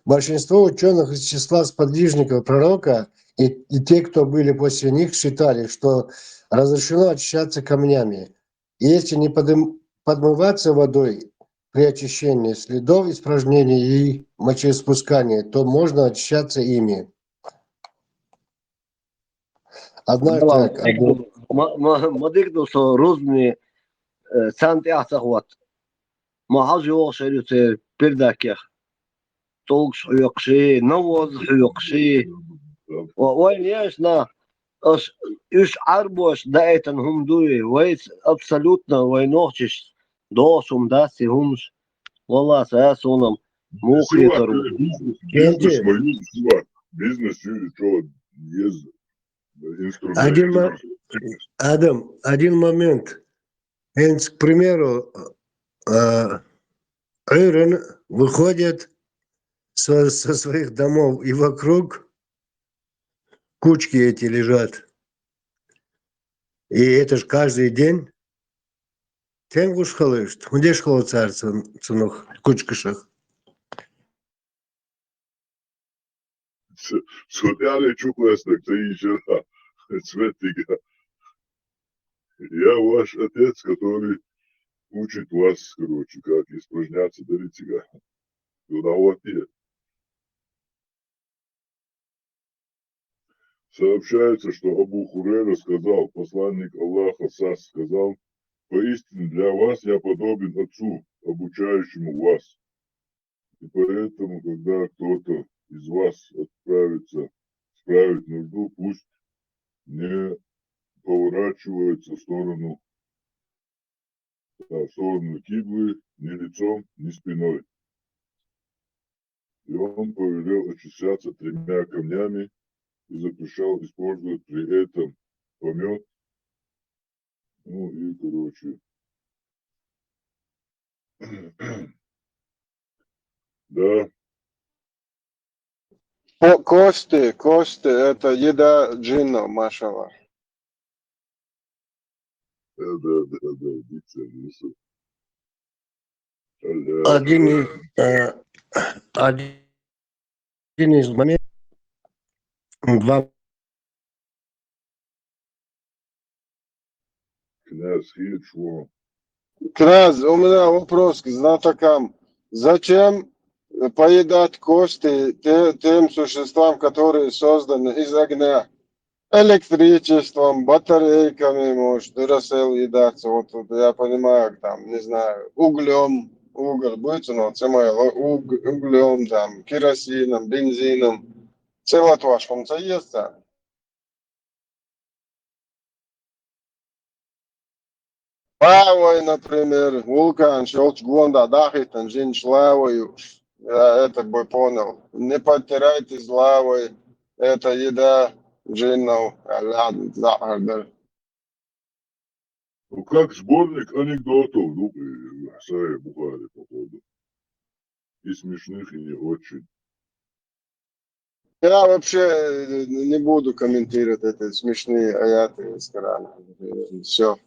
Большинство ученых из числа сподвижников пророка и те, кто были после них, считали, что разрешено очищаться камнями. И если не подмываться водой при очищении следов испражнений и мочеиспускания, то можно очищаться ими. Однажды так. Мадыгну со розные санты ахсахват. Махажио шерюте пердакех. Толк шуйокши, навоз шуйокши. Вайн яшна. Үш арбош даэтан хумдуи. Вайс абсолютно вайнохчиш. Дошум даси хумш. Вала саасунам. Мухлитару. Бизнес мою, бизнес, что есть инструмент. Адам, один момент. К примеру, Ирен выходит со своих домов, и вокруг кучки эти лежат. И это ж каждый день. Тенгуш халышт. Где ж царство цунух кучкашах? Соляли чуклесник, це еще цветига. Я ваш отец, который учит вас, короче, как испражняться до ритига. Туда. Сообщается, что Абу Хурейра сказал, посланник Аллаха Сас сказал: поистине для вас я подобен отцу, обучающему вас. И поэтому, когда кто-то из вас отправится справить нужду, пусть не поворачивается в сторону киблы ни лицом, ни спиной. И он повелел очищаться 3 камнями и запрещал использовать при этом помет. Ну и, короче, да. Кости, это еда джинна, машалла. Да, дикция несу. Один из моментов, два. Князь Хильчво. Князь, у меня вопрос к знатокам. Зачем поедать кости тем существам, которые созданы из огня? Электричеством, батарейками, может, Duracell едаться. Вот я понимаю, там, не знаю, углем, уголь будет, но углем, там, керосином, бензином. Целотвашком це їсться. Лавой, например, вулкан, щелч гонда, дахитан, жинч лавою. Я это бы понял. Не подтирайтесь лавой. Это еда джиннов. Ну, как сборник анекдотов, ну, Сая Бухари, походу. И смешных, и не очень. Я вообще не буду комментировать эти смешные аяты из Корана. Все.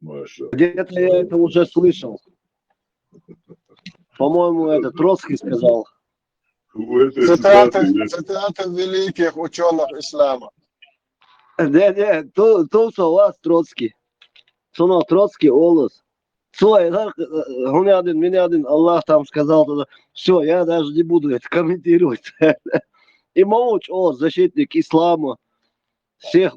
Маша. Где-то я это уже слышал. По-моему, это Троцкий сказал. Цитаты великих ученых ислама. Не, тут у вас Троцкий. Соно Троцкий олус. Меня один Аллах там сказал тогда. Все, я даже не буду это комментировать. И Мауч, защитник ислама. Всех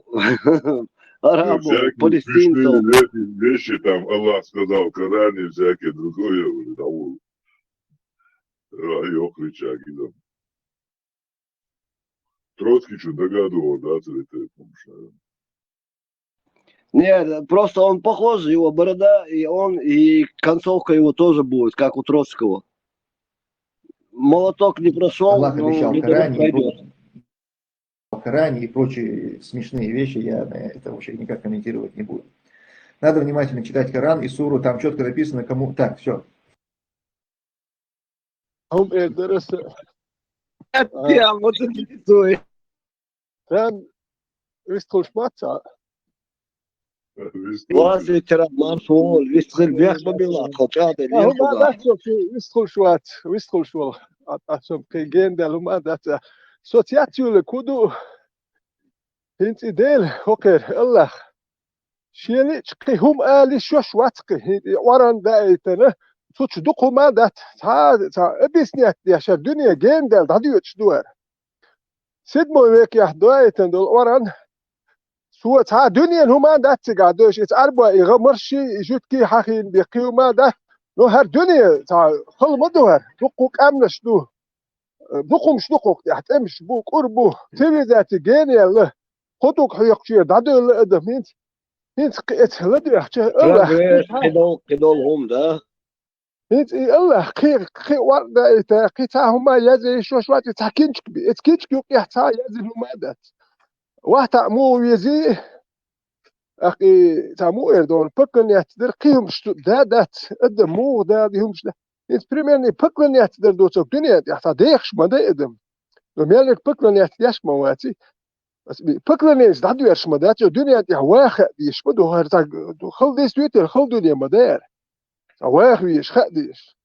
арабов, палестинцев. Вещи там Аллах сказал в Коране, всякие другое. Там, рычаги, да. Троцкий что догадывал, да, ты помнишь, наверное. Нет, просто он похож, его борода, и концовка его тоже будет, как у Троцкого. Молоток не прошел, Аллах обещал в Коране, пройдет. и прочие смешные вещи, я это вообще никак комментировать не буду. Надо внимательно читать Коран и суру, там четко написано, кому... Так, все. هم درس يا مدرسوي كان يدخل شماتة واسي ترى مرسول يشتغل بيخ ببيلا قطعات اللي هم ينقضى ما داتو يدخل شوات ويدخل شو عشان كي جندل هم دات سوتياتيو لكودو هنت ديل هوكر الله شيلي تشقي هم آلي شو شواتقي وران دايتنا توش دقو ما دات تا ابيسنيات يا شا الدنيا جندل داديو تشدوار سيدمو ويك يا دايتن دول وران سو تا دنيا هما دات تقعدوش اتعربوا يغمرشي يجوتكي حاخين بيقيو ما دات نو هر دنيا تا خل مدوهر دقوك امنش دو دقومش دقوك تحت امش بوك قربو تبي ذات جيني الله خطوك حيقشي دادو اللي ادم هنت قيت لدو يحكي الله قدول هم ده هنت الله قي ورده اتا قيتا هما يزي شو شوات اتحكينش بي اتكينش يوك يحتا يزي هما دات واحد مو يزي أخي تامو إردون بكن يتدر قيهم شتو دادات إدم مو دادهم شتو إنت بريميرني بكن يتدر دوتو بدنيا يحتا ديخش ما دي إدم وميالك بكن يتديش مواتي بس بكن يزدادو يرش ما داتو دنيا يح واخد ديش بدو هرتاق خل ديس دويتر خل دنيا ما دار واخد ديش خد ديش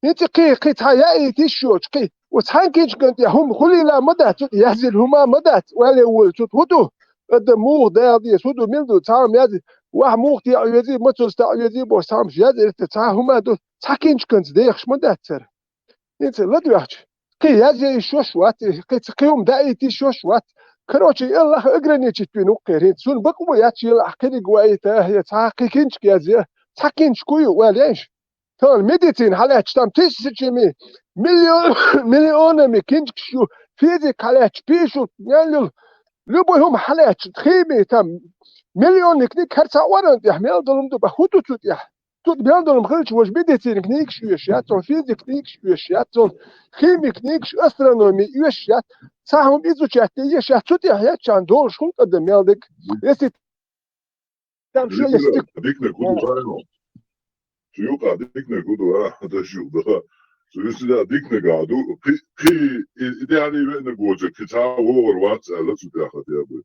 إنت قي تحيائي تيشو قي وتحنكيش كنت هم خلي لا مدات يهزل هما مدات ولا ولتو هدو الدموغ ده دي سودو ميلدو تعام يازي واحد موغ تي يازي متوس تاع يازي بوش تعام يازي تاع هما دو تاكينش كنت ديخش ما داتر انت لا دوحش كي يازي شوش وات كي تقيوم دايتي شوش وات كروتشي يلا اقرني تشتوينو قيرين سون بكو ياتشي لا حكيني قوايته هي تاكينش يازي تاكينش كويو واليش كان ميديتين حالات تام تسجمي مليون ميكينش شو فيزيك حالات بيشو يالو لبهم حالات تخيمي تام مليون نكنيك هرسا ورن يحمل دلهم دو بخوتو توت يح توت بيان دلهم خلش وش بديتي نكنيك شو يشياتون فيزيك نيك شو يشياتون خيمي كنيك شو استرونومي يشيات ساهم إزو شاتي يشيات توت يحيات شان دول شخون قدم يالدك يسي تام شو يستيك ديكنا كودو غاينو شيوقا ديكنا كودو هذا شو ده سويسرا ديكنا قادو قي إذا يعني بين جوجك كتاب وور واتس لا تتاخذ يا أبوي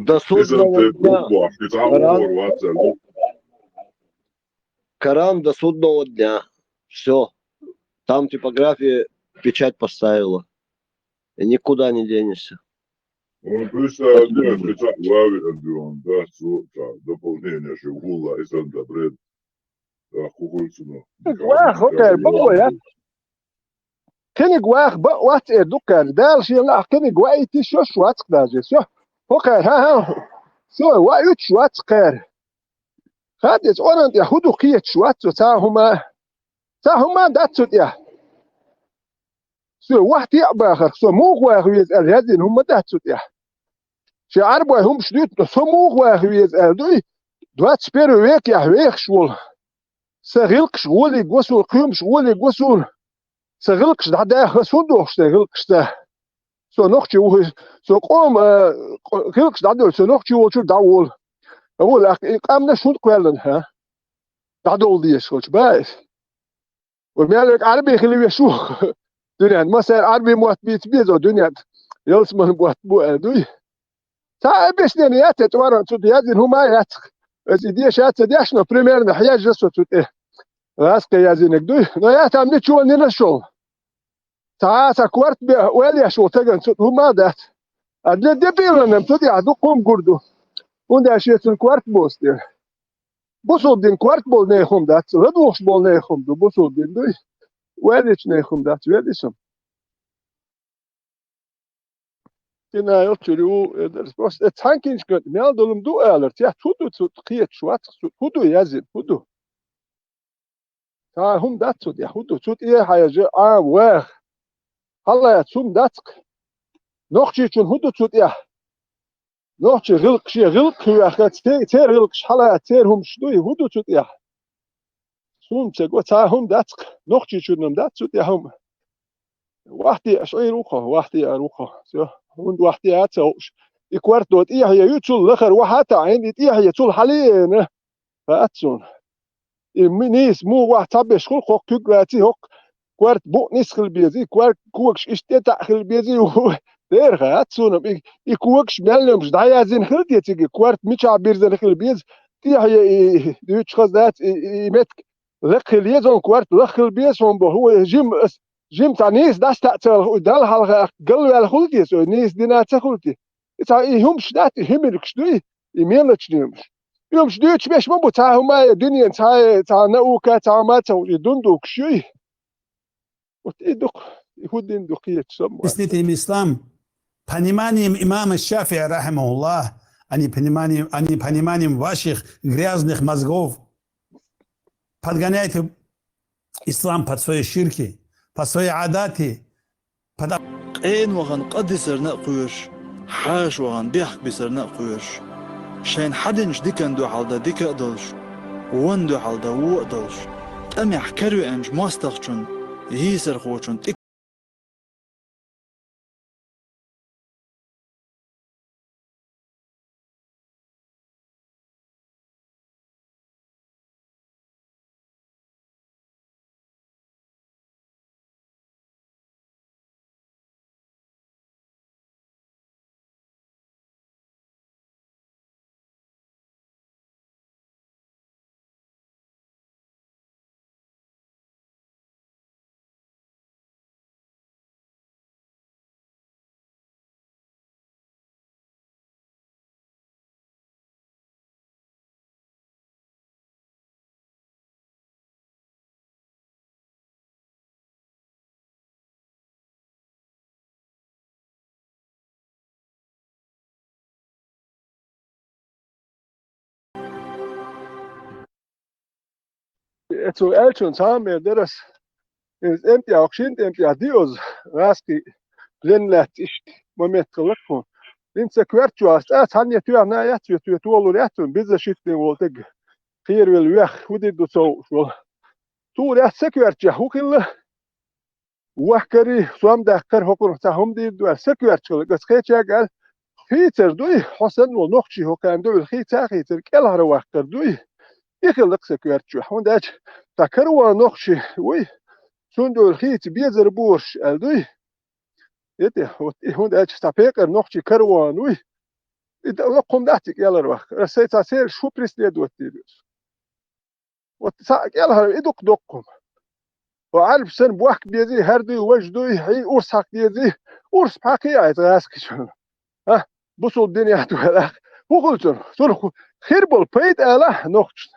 ده صوت Коран до судного дня. Все. Там типография печать поставила. И никуда не денешься. Он просто делает печать главе Альбион, да, дополнение, что гула и санта бред. Да, кукольцуно. اوكي بقوا كني جواخ وات دوكان دال شي لا كني جوايتي شو شوات داجي شو اوكي ها شو وايت شوات قير خادت اورنت يهودو قيت شوات تاهما داتو يا شو واحد يعباخر شو مو غواخ يزال هذين هم داتو يا شي عربوا هم شديت شو مو غواخ يزال دوات سبيرو ويك يا ويك شول سغلق شغولي قوسول قيم شغولي قوسول سغلقش دعدا خسودوش سغلقش ده سو نوختي و سو قوم غلقش دعدا سو نوختي و شو داول اقول قامنا شو قالن ها دعدول دي شوش بايس ومالك عربي خلي يشوخ دنيا ما صار عربي موت بيت بيزو دنيا يلسمن بوت بو دوي تا بسنيات توارن تو ديازن هما يات دي شات ديشنا بريمير نحياج جسو تو راسك يازينك دوي نيا تعمل شو نشول تا كوارت ويلي شو تجن هما دات ادل دبيرن نمتدي عدو قوم قردو وندا شيتن كوارت بوستي بوسو دين كوارت بول نيخم دات ردوش بول نيخم دو بوسو دين دوي ويليش نيخم دات ويليشم كنا يوتشريو درس بس تانكينش كنت ميال دولم دو الرت يا تودو تقيت شوات تودو يازن تودو تا هم دات تود يا تودو تود ايه حاجه واخ هلا يا تسوم داتك نوختي تشون هودو تود يا نوختي غلق شي غلق يا اخي تير غلق شحال تير هم شدوي هودو تود يا سوم تشغو تا هم داتك نوختي تشون دات تود يا هم واحد اشعير روخه واحد اروخه سو und wacht ja so يكوارتوت إيه هي يوتشول لخر وحتى عين إيه هي تول حاليا فأتسون نيس مو واحد تبش خل خوك تقرأتي هوك كوارت بو نسخل بيزي كوارت كوكش اشتتا خل بيزي دير أتسون يكوكش مالهم دعيا زين خلتي تيجي كوارت مش بيرزن خل بيز إيه هي يوتش خذات يمتك لخل يزون كوارت لخل بيز هو جيم تاع نيس داش تاع دال حلقة قلوا على خلتي سو نيس دينا تخلتي تاع يهم شدات يهمك شدوي يميلك شدومش يوم شدوش باش مو تاع هما الدنيا تاع نوكا تاع ما تاع يدندوك شوي وتدق يهودين دقية سموا Действительно, ислам, пониманием имама Шафия, рахимахуллах, а не пониманием ваших грязных мозгов, подгоняйте ислам под свои ширки, под свои адаты. قين وغن قدسر نقوش حاش وغن بيحك بسر نقوش شين حدنش ديكن دو حالدا ديكا دولش وان دو حالدا وو دولش تأمي حكرو امش ماستخشن يهيسر خوشن Zu Eltern haben wir das انت يا اخشنت انت يا ديوز راسكي لنلات ايش مومنت كلكم انت كوارتشو استات هانيا تو انا يا تو تولو رياتون بيزا شيفتين وولتك خير والويخ ودي دو سو شو تو ريات سكوارتشا هوكل وحكري سوام داخر هوكل تاهم دي دو سكوارتشا بس خيتشا قال خيتر دوي حسن ونخشي هو كان دو الخيتا خيتر كلها وحكر دوي يخلق سكوارتشو هونداج تاكروا نخشي وي سندو الخيت بيزر بورش الدوي يتي هونداج تابيكر نخشي كروان وي لقم داتك يلا روح رسيت سير شو بريسلي دوتيريوس وتساق يلا يدق دقكم وعارف سن بوحك بيزي هردي وجدوي هي أورساك بيزي أورس بحكي راسك شنو ها بصوا الدنيا تولى وقلت له خير بالبيت ألا نخش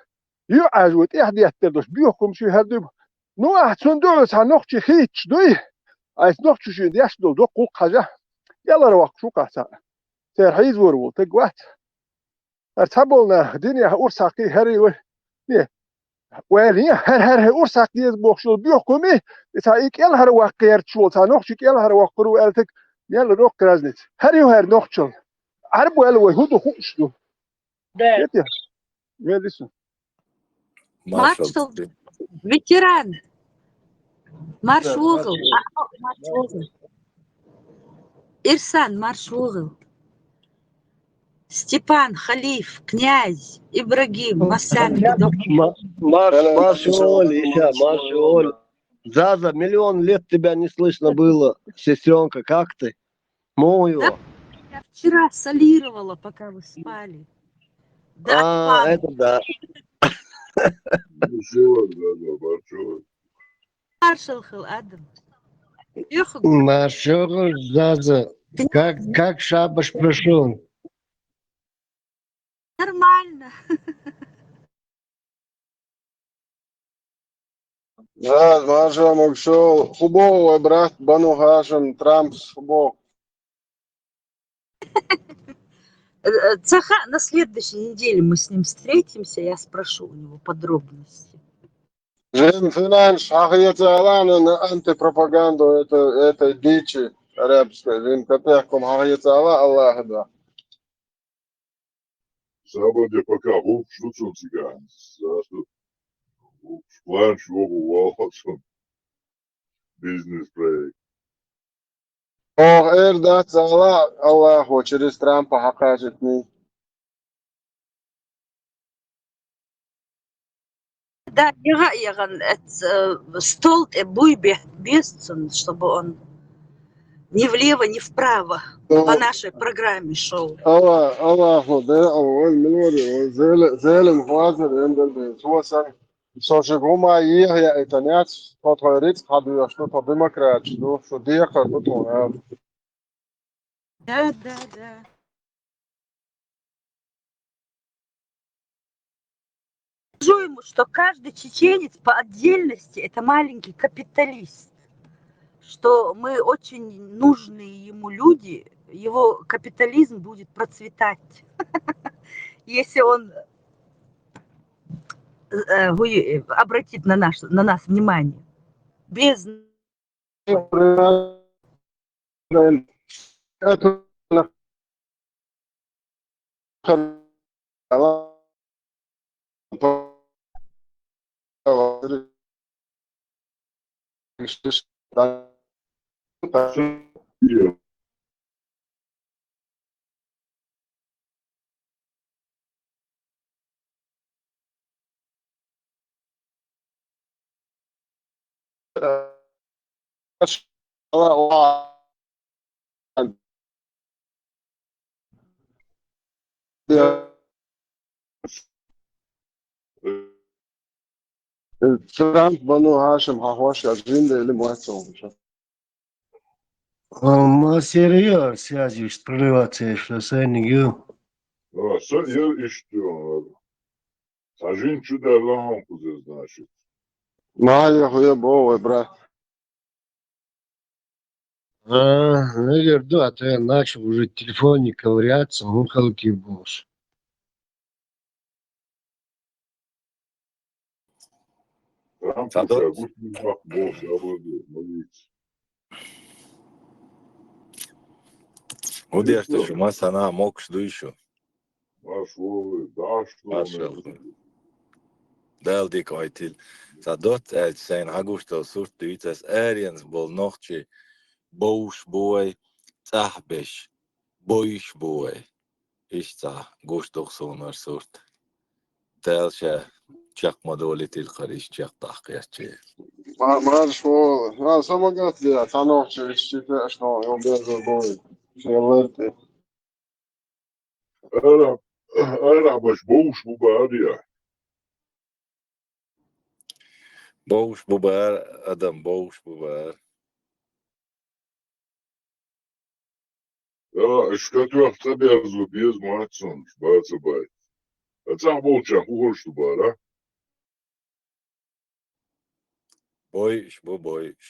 يعجوت إحدى يتردش بيحكم شو هردي نو أحسن دولس هنخش خيتش دوي عايز نخش شو دياش دول دق حاجة يلا روح شو قاسا سير حيز ورول تقوات ارتبولنا دنيا أورساكي هري وين هر أورساك ديز بوخشل بيحكمي إتايك يلا هر واقير شو تنخشك يلا هر واقرو ألتك يلا روح كرازنت هري وهر نخشل عربو ألوه هدو خوش دو يتي يلسون Маршал, ветеран, марш в угол, марш в угол. Ирсан, марш в угол. Степан, Халиф, князь, Ибрагим, Масами, Марш, Оля, Марш, Оля. Заза, миллион лет тебя не слышно было. Сестренка, как ты? Мою. Я вчера солировала, пока вы спали. Да, это да. Маршал Хил Адам. Маршал Заза, как шабаш прошел? Нормально. Да, Маша Макшол, Хубов, брат, Бану Хашем, Трамп, Хубов. Цаха, на следующей неделе мы с ним встретимся, я спрошу у него подробности. Жен финанс, ахияталана, антипропаганду этой дичи арабской. Жен капехком ахиятала, Аллах да. Sabah пока шутил цыган. План чего бывал, бизнес проект. Ох, эрдат зала Аллаху через Трампа хакажетни. Да, Яган, стол буй бесцен, чтобы он ни влево, ни вправо по нашей программе шел. Allahu de awal minori zelem huazer ender de suasa. So je goma hier ja internet kontrolliert habe ja что по демократии, ну что dia как то. Да. Скажу ему, что каждый чеченец по отдельности это маленький капиталист, что мы очень нужные ему люди, его капитализм будет процветать, если он обратит на нас внимание. Без Трамп бану Хашим хахваш аджинда или муацом. Мастерья связи с прорываться, что сайнигю. Я что? Сажин чудо лампу, значит. Майя хуя бовый, брат. Наверное, да, а то я начал уже в телефоне ковыряться, ну, халки босс. Трамп уже гусный бог, я буду молиться. ودي اشتشو مثلا موكش دويشو Машло, да, что? دال ديك ايتيل صدوت سين هاغوشتو صورت دويتس اريانز بول نوختشي بوش بوي صاحبش بويش بوي ايش صح غوشتو سونر صورت دالشا чак модолитил خريش чак تحقيقتشي Машло, сама гатли, таноохчи, ичтите, что он безо бой. Шелерте. Era baš būs bubādījā. بوش بوبار ادم بوش بوبار Es skatījos sabiezu bez mācums, bācabai. Cām būčām, kukuršu bārā? بويش بو بويش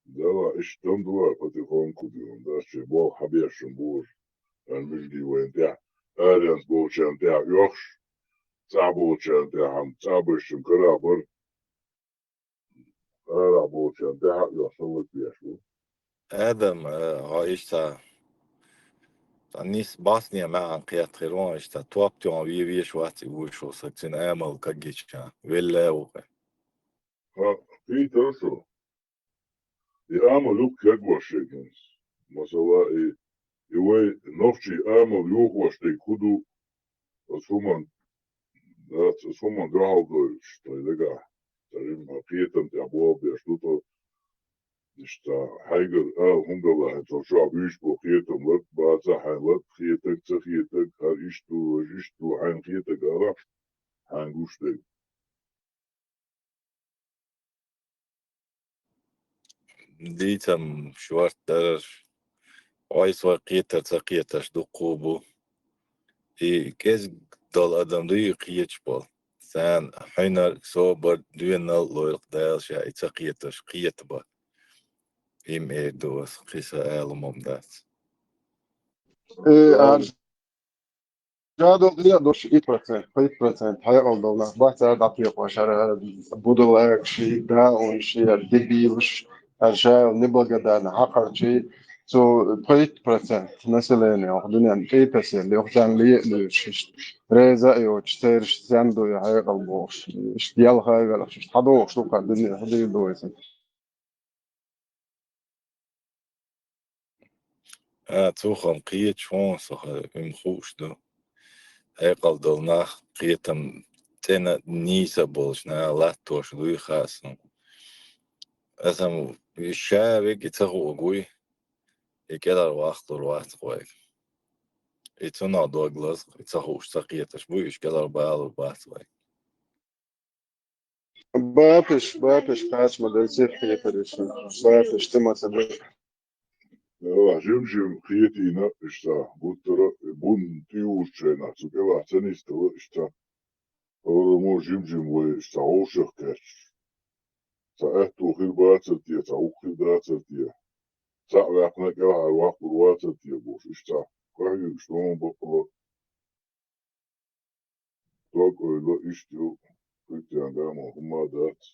Давай, еще там два потихоньку делаем, да, что был хабешем бур, между воентя, арианс булчан тя йохш, цабулчан тя хам цабышем карабар, ара булчан тя йохшалык яшу. ادم هايش تا نيس باسنيا مع قيات خيرون ايش تا توابتو عن ويش واتي وشو سكتين امل كجيش كان ولا وقع Ha, Peter šo. Ама люк кегвашегенс. Масала и вей новчи ама люхваште куду асуман асуман гаалдой, что лега. Тарим Петам тя блобе что-то что хайгер хунгала это шо биш по Петам лет баца хайлет Петак цахитак харишту хайн Петак ара хангуште. ديتم شوارت درش عايز وقيتا تقيتش دقوبو اي كيز دول ادم دوي قيتش بول سان حينا صوبر دوين نال دال شا تقيتش قيت با ام اي دوس قيسا آلمم دات جادو غير دوش 8% هيقل دولار بس هذا عطيق وشر بدو شيء ده وشيء دبيلش الشيء نبغى ده نحقر شيء So 3% населения وحدنا 3% اللي وحدان ليه ريزا يوش سيرش زندو يا هاي قلبوش اشتيال هاي ولا شو حدوش لو كان دنيا هدي دويسن توخم قيت شون صح مخوش دو هيقل دولنا قيتم تنا نيسا بولشنا لا توش دوي خاصم أسم الشابك يتخو قوي يكدر واخطر واحد قوي يتنا دوغلاس يتخوش تقيتش بوي يشكدر بالو باحت قوي بابش قاش مدل سيحي فريشن بابش تما سبب جمجم قيتينا اشتا بوترا بون تيوشينا سوكلا تنستو اشتا مو جمجم واشتا عوشق كاش ساعتو خير باترتيا تعوق خير باترتيا ساعة احنا كلا الواقع باترتيا بوش اشتا قاعد شلون بطلو توق لا اشتو قلت عندما هما دات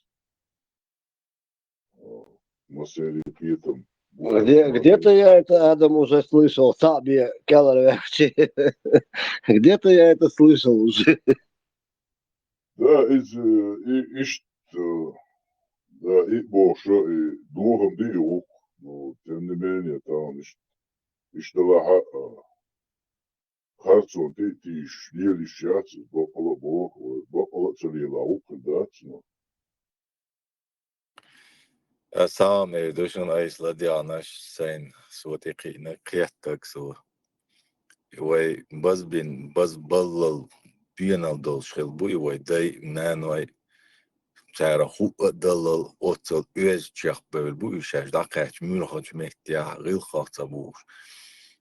مسيري قيتم Где-то я это, Адам, уже слышал. Саби Келлер. Где-то я это слышал уже. Да, ишт, да, и больше, и другом диук, но тем не менее, там, иштала харцон, ты шнели щац, бокола бог, бокола целила ук, да, ну. سامي دوشن ايسلا دياناش سين سوتي قينا قيتك سو وي بس بين بس بلل بينال دول شخل بوي وي داي نانوي سارة هو دلل اوتل اوز جاق بول بوي شاش داقات مولخج مهتيا غيل خاطا بوش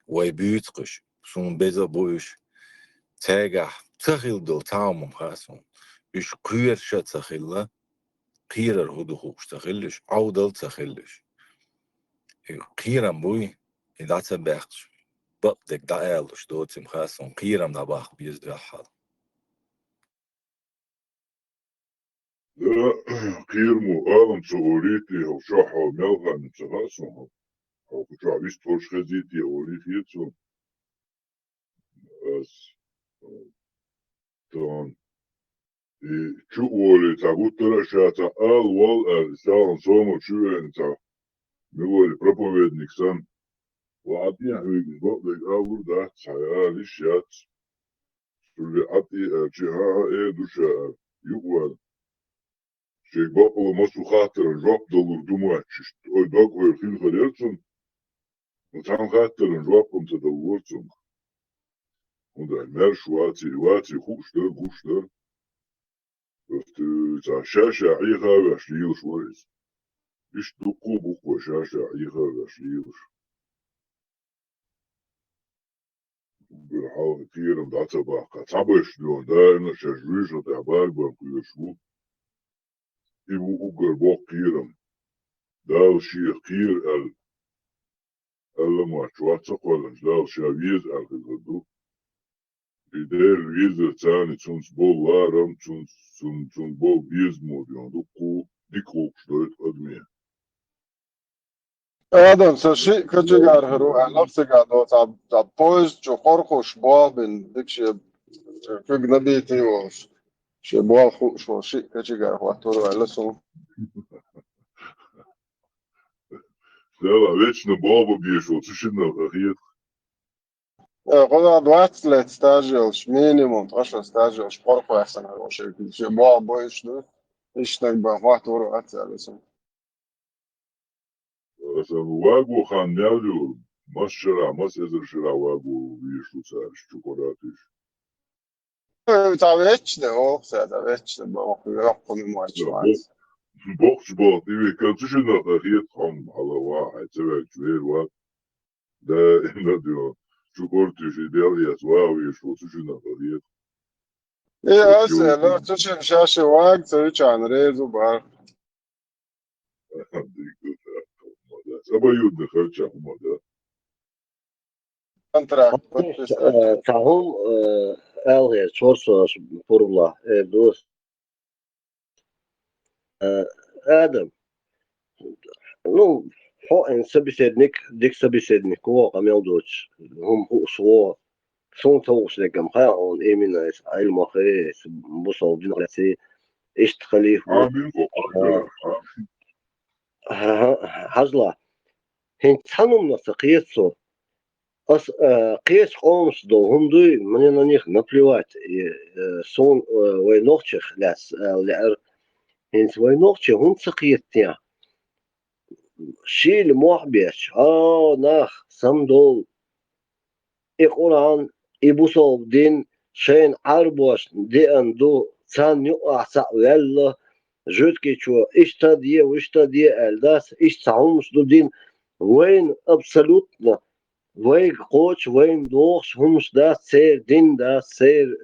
وي بيوتقش سون بيزا بوش تاقع تخيل دول تامم خاسون بيش كوير شا تخيلا قيرر هدو خوش تخيلش عودل تخيلش قيرم بوي إذا تبعتش بقدك دعالش دوتي مخاسون قيرم دباخ بيزدع حال لا قيرمو آلم صغوريتي هو شاحو ملغا نتغاسون هو كتوع بيست فوش خزيتي أوريتي يتسون بس طبعا شو ولي تابوت ترى شاتا وال سالن صومو شو انت مولي проповедник сам وعطيه هيك بقدر أقول ده حيالي شات اللي عطي جها إيه دوشة يقول شيء بقول مسو خاطر الجواب دولار دموعش أو دقوا في الخليلتهم وتعم خاطر الجواب كنت دورتهم وده مارش واتي خوش ده بس شاشة عيها وشليل شويس إيش دقوا بقوا شاشة عيها وشليل بالحاول كتير مدعسة بقى تعبش دون دائما شجويش وتعباك بقى شو يبقوا أقر بوك كيرم داو شي كير لما شواتسق ولا داو شاويز الغدو إدير ويزر تاني تونس بول لارم تون بول بيزمو ديون دقو ديكوك شدويت قدمية آدم سشي كجيجار هرو نفسي قاعدو تعب بويز جو خورخوش بابن ديكشي فيق نبيتي وش شي بوال خوش وشي كجيجار واتورو علسو لا وечно بابا بيشو تشينا غير قضا دوات لت ستاجيلش مينيموم 10 ستاجيلش خورخو أحسن هرو شي بوال بويش دو إشتاق بقى واتورو أتسا علسو مثلا واجو خان ناليو مس شرع مس إزر شرع واجو بيشو تسارش شوكولاتيش تعبتش ده هو تعبتش ده بقى يحكم المواجهات بوكس بول تيوي كان تشينا غير هم على واحد سبع شوير واحد ده إنه ديو شوكولاتيش إيديالي أسواوي يشو تشينا غير إيه أسا لو تشوف شاشة واق تريش عن ريزو بار سبا يود دخلت هم ده كونتراكت Tahum Elhe sorsos purla dus Adam. Ну, حو إن سبيسيدنيك ديك سبيسيدنيك هو قميل دوتش هم هو سوا سون توش لكم خاون إيمينا علم خير بوصل دين على اشتغلي هزلا هن تحنم نسقيتسو أس قيس قومس دو هم دوي مننا نيخ نبليوات سون وينوخشخ لاس لعر هن وينوخش هم سقيتيا شيل موحبيش ناخ سمدول إقران إبوسو دين شين عربوش دي أندو تان يقع سأويلا جوتكي شو إشتا دي وإشتا دي ألداس إشتا عمس دو دين وين أبسلوتنا وين قوش وين دوخش همش داس سير دين داس سير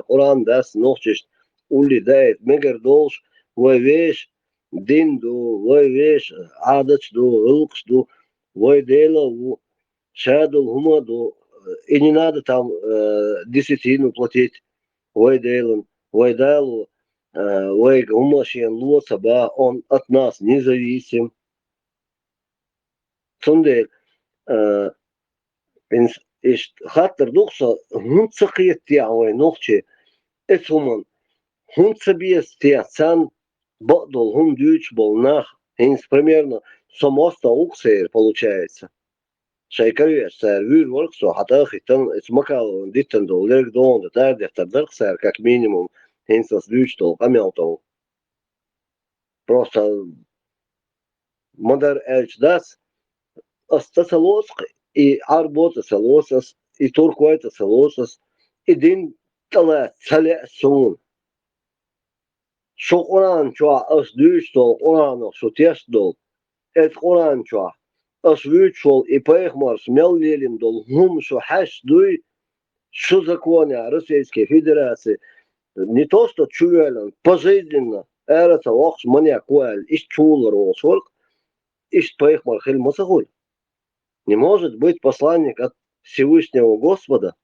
قرآن داس نوخشش قولي دايت مجر دوش ويش دين دو ويش عادش دو غلقش دو ويديلا شادو هما دو إني نادى там десятину платить ويديلن ويدالو ويг هما شيء лоца ба он от нас независим сондел إيش خاطر دوخسا هم تسقيت تاعوي نوخشي اسهم هم تسبيس تاعسان بقدل هم дюч болнах инс примерно самоста уксер получается شيكري سيرفير وركسو حتى ختم اسمكال ديتن دولار دون ده دفتر درق سير كاك مينيموم هنسس ديجيتال قميلتو просто مدر الش داس استسلوسق и арбота салосас и туркуайта салосас и дин тала сале сун шо Qur'an чуа ас дيجيتال Qur'an шо тест дол эт Qur'an чуа أسويتشول إبايخمار سميل ليلين دول هم شو حش دوي شو законы Российской Федерации не то что чуялен пожизненно это вахш мания куал иш чулар олсолк иш паихмар хель масагуль не может быть посланник от Всевышнего Господа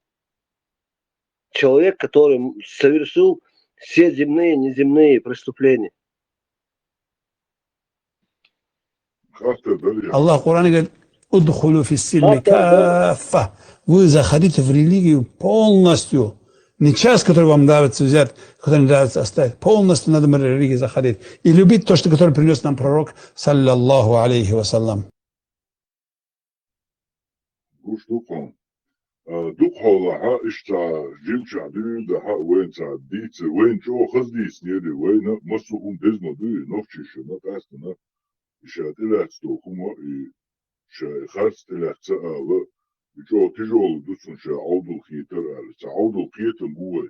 человек который совершил все земные и неземные преступления. الله قرآن قال ادخلوا في السلم كافة. Вы заходите в религию полностью. Не часть, которую вам нравится взять, которую не нравится оставить. Полностью надо в религию заходить. И любить то, что которое принес нам пророк, саллаллаху алейхи вассалям. دخولها اشتا جيمشا دو ده وين تا ديت وين جو خزديس نيري وين مسو دزنا دو نوفشي نوت استنا شاتلات ستوكما خاص تلات سأل جو تجول دوسن شا عودو خيتر عودو خيتر بوي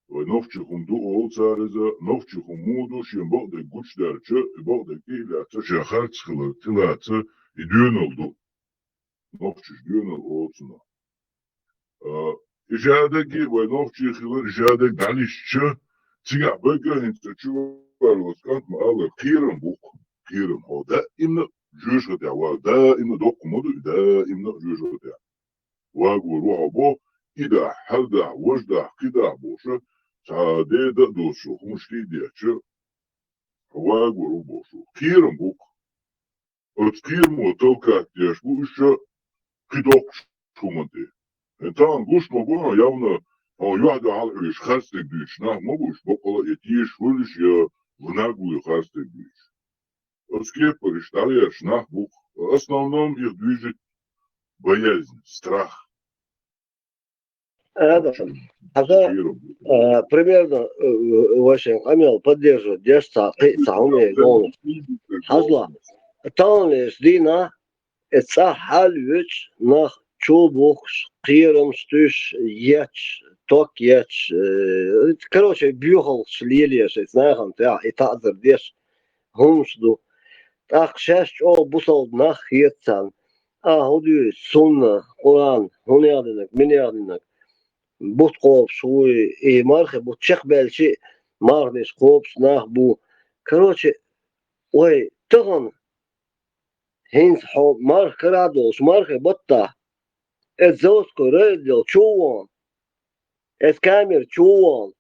ونوفشي خم دو أول سارزا نوفشي خم مودو شين بعد الجوش دارتش بعد الكيلات شا خاص خلق تلات يدينل دو نوفشي دينل أول سنة إجادة ونوفشي خلق إجادة دانيش تيجا بقى هنت تشوف الوسكانت مقالة كيرن بوك كيرن هو دائما جوش غتاع دائما دوق مدو دائما جوش غتاع واقو روح بو إذا حدا وجدا كدا بوشة سعادة دوشو مشكي ديتش واقو رو بوشو كيرن بوك اتكير مو توكا ديش بوشة كدوق شو منتي انتان قوش مبونا يونا او يوعد على ايش خاستك ديش نه مبوش بقلا يتيش ولش يا وناقو يخاستك ديش Скепа решали шнахбух. В основном их движет боязнь, страх. Примерно очень Амел поддерживает дешца самые головы. Хазла. Там лишь дина это халвич на чубух киром стуш яч ток яч. Короче бюхал шлилиеш, знаем, да, и тазер деш хумсду. Так шесть о бусал нахиетсан. Худи сунна Qur'an хунядинак минядинак. Бут қоп шуй и мархе бут чех белчи марниш қоп снах бу. Короче, ой, таган хинс хо марх крадос мархе ботта. Эзоско редел чуон. Эскамер чуон.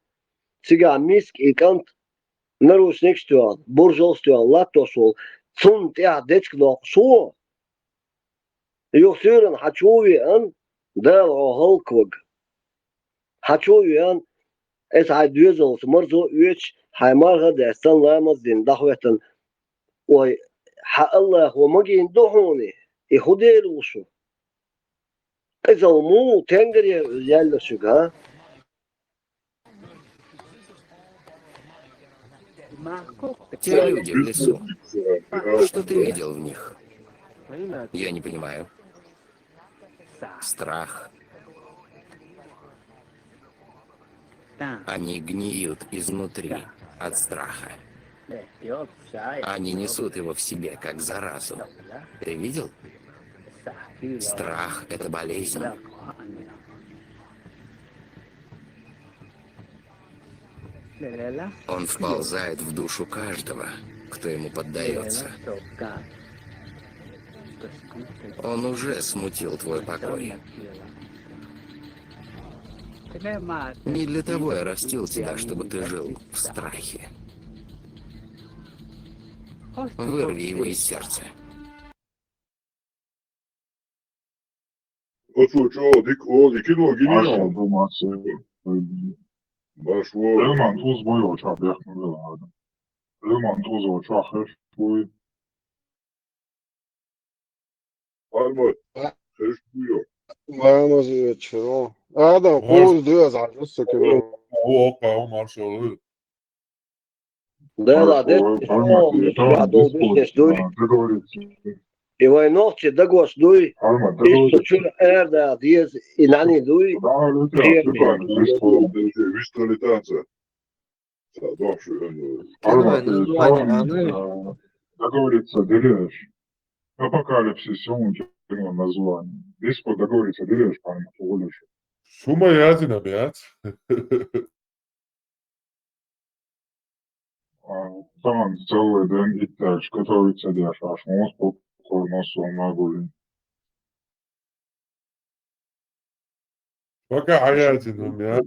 Сига миск и кант нарушник стюан. Буржол стюан латошол. Цун тя дечкнок шо. يخسرن حتشوي أن دال هالكوج حتشوي أن اسعد يوزل مرزو يوش حيمارها دستان لامز دين دخوتن و حق الله ومجين دهوني يخدير وشو إذا مو تنجري يلا شجع Те люди в лесу. Что ты видел в них? Я не понимаю. Страх. Они гниют изнутри от страха. Они несут его в себе, как заразу. Ты видел? Страх — это болезнь. Он вползает в душу каждого, кто ему поддается. Он уже смутил твой покой. Не для того я растил тебя, чтобы ты жил в страхе. Вырви его из сердца. Elman tuz boyu uçak yakmıyor adam. Elman tuz uçak her boyu. Armut, her boyu. Vamos вечером. Adam kuz diyor zaten söküyor. O kavu marşalı. Да, да, и войновцы да гош дуй, и чур эрда диез и нани дуй. Как говорится, делишь. Апокалипсис, он название. Здесь договориться, делишь, по-моему, Шума язина, блядь. Tamam, целый день и так, готовится дешь, аж мозг попкорн нагулин. Пока гаятином, я.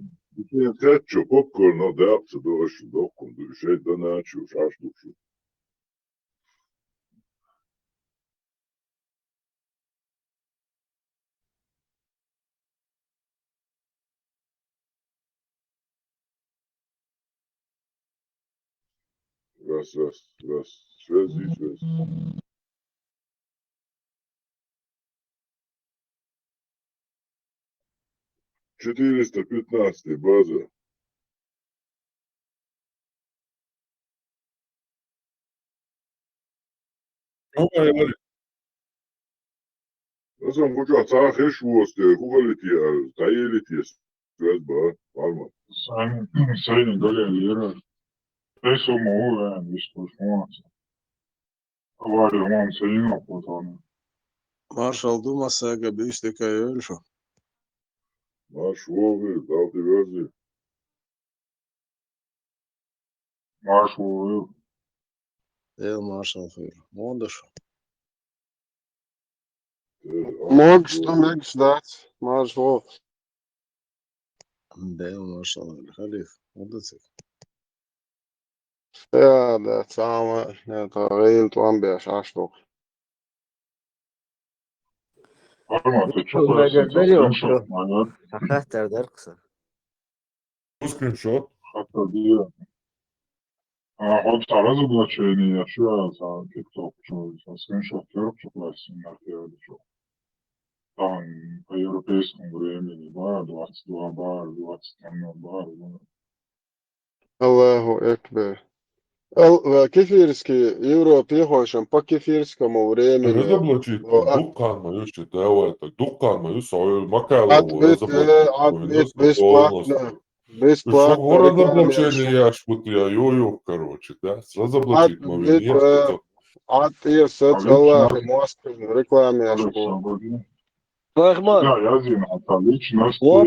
Кетчуп, попкорн, да, дальше, докон, душей, да начал, шашлык. Раз. Связи. 415 база. Nasıl hoca sağ heş vuoste, huvaliti, tayeliti, svesba, palma. Sayın galeriyere. Eso mogu, yani, isto šmonaca. Var man sayın apotanu. Maršal Dumasa, ka bijusi tikai ölšu. Marš vovi, dalti verzi. Marš vovi. Maršal ir modašu. Mogs tam ekstāts, marš vovi. Maršal ir halif, modacik. Ja, det samma, это рейнт ламбеш, а что? Хахтар даркса. Скриншот. Хахтар. Вот разоблачение, что за TikTok, что скриншот классе на что. Там по европейскому времени, бар, 22 бар, 21 бар. Аллаху Экбер. Кефирский Европе ехошем по кефирскому времени. Разоблачить Дукан мою считаю, это Дукан мою свою Макайлову разоблачить. Бесплатно. Что разоблачение я шпут я йо короче, да? Разоблачить мою место. Отъезд Аллах Москвы рекламе я шпут. Пахмар. Да, я один, это личность. О,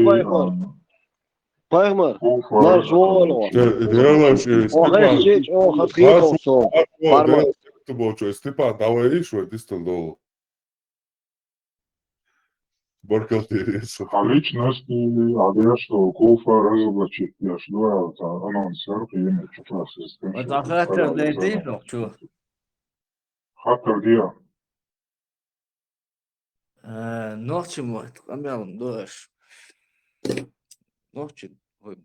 Пахмар. Наш воно. Степан, давай решай, ты стол. Баркалтерец. А личность, а что, кофе разоблачить, я что, это анонсер, и имя, что раз есть. Это хаттер для идеев, что? Хаттер где? Ночи мой, камерон, дождь. Ночи, ой,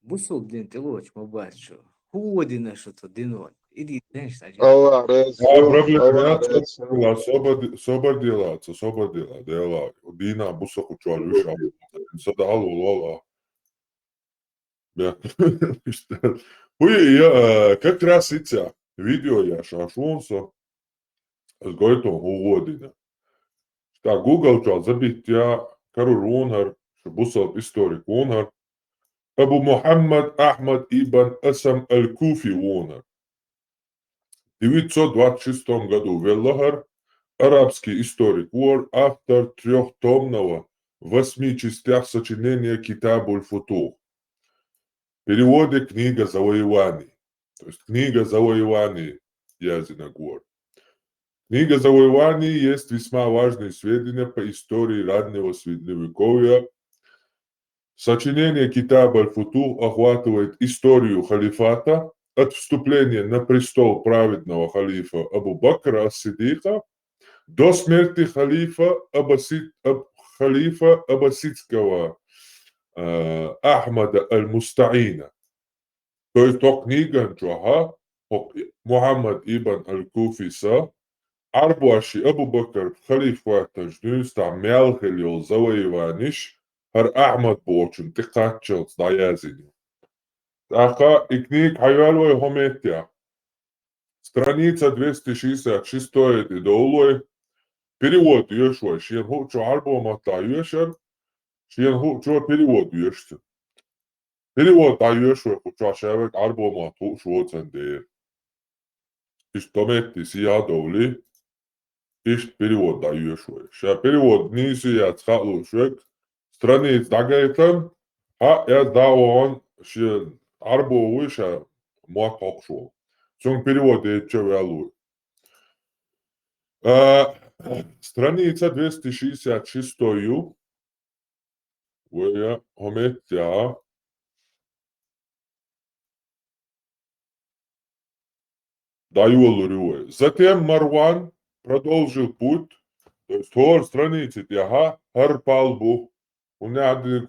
бусул день ты лоч, мабачу. Ходина что-то динон. Иди, знаешь, Allah razı Ja, olsun. problem Allah ja razı olsun. soba dela, dela. Dina busa kučar više. Sada alo lola. Ja. Huj, как раз ица видео я шашунса с гойтом угодина. Šta Google čal zabit ja karu runhar, što busal историк runhar. Abu Muhammad Ahmad ibn Asam al-Kufi runhar. В 926 году Веллахар, арабский историк, вор, автор трехтомного в 8 частях сочинения Китабуль Футух. В переводе книга завоеваний. То есть книга завоеваний Язина Гор. Книга завоеваний есть весьма важные сведения по истории раннего Средневековья. Сочинение Китабуль Футух охватывает историю халифата от вступления на престол праведного халифа Абу Бакра ас-Сиддика до смерти халифа аббасидского Ахмада аль-Мустаина. То есть то книга Джоха Мухаммад ибн аль-Куфиса Арбуаши Абу Бакр халифата ждюста мялхелил завоеваниш хар Ахмад Бочун тикатчел сдаязини. Аха и книг Хайвалой Хометия. Страница 266 и долой. Перевод Йошуа. Шиен хучу альбома та Йошер. Шиен хучу перевод Йошер. Перевод та Йошуа хучу шевек альбома хучу оцендеер. Ишт тометти сия доли. Ишт перевод та Йошуа. Ша перевод ниси я цхалу швек. Страниц дагайтам. А я даон шиен арбо выша мак хокшо. Сон перевод Эчевалу. Страница 266. Уя Хометя. Даюлурюэ. Затем Марван продолжил путь. То есть хор страницы тяга Харпалбу. Он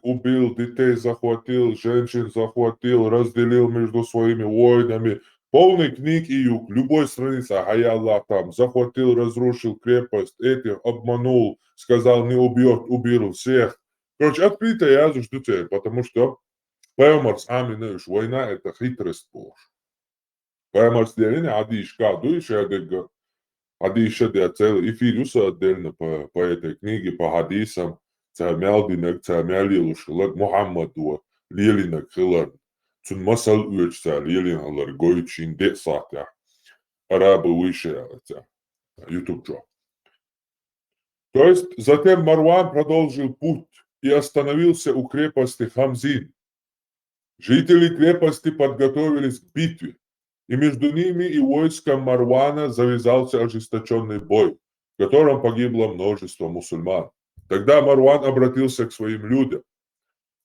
убил детей, захватил, женщин захватил, разделил между своими воинами. Полный книг и юг, любой страница, Хаялла там, захватил, разрушил крепость, этих обманул, сказал, не убьет, убил всех. Короче, открытая я жду тебя, потому что Пэмарс Аминеш, война это хитрость Божья. Пэмарс деление, адиш каду, адиш целый эфир отдельно по этой книге, по хадисам. Мялдинек, Мялилушилак, Мухаммаду, Лилинек, Хилар, Цун Масал Уечца, Лилин, Алар, Гойчин, Десатя, Арабы выше, YouTube Джо. То есть, затем Марван продолжил путь и остановился у крепости Хамзин. Жители крепости подготовились к битве, и между ними и войском Марвана завязался ожесточенный бой, в котором погибло множество мусульман. Тогда Марван обратился к своим людям.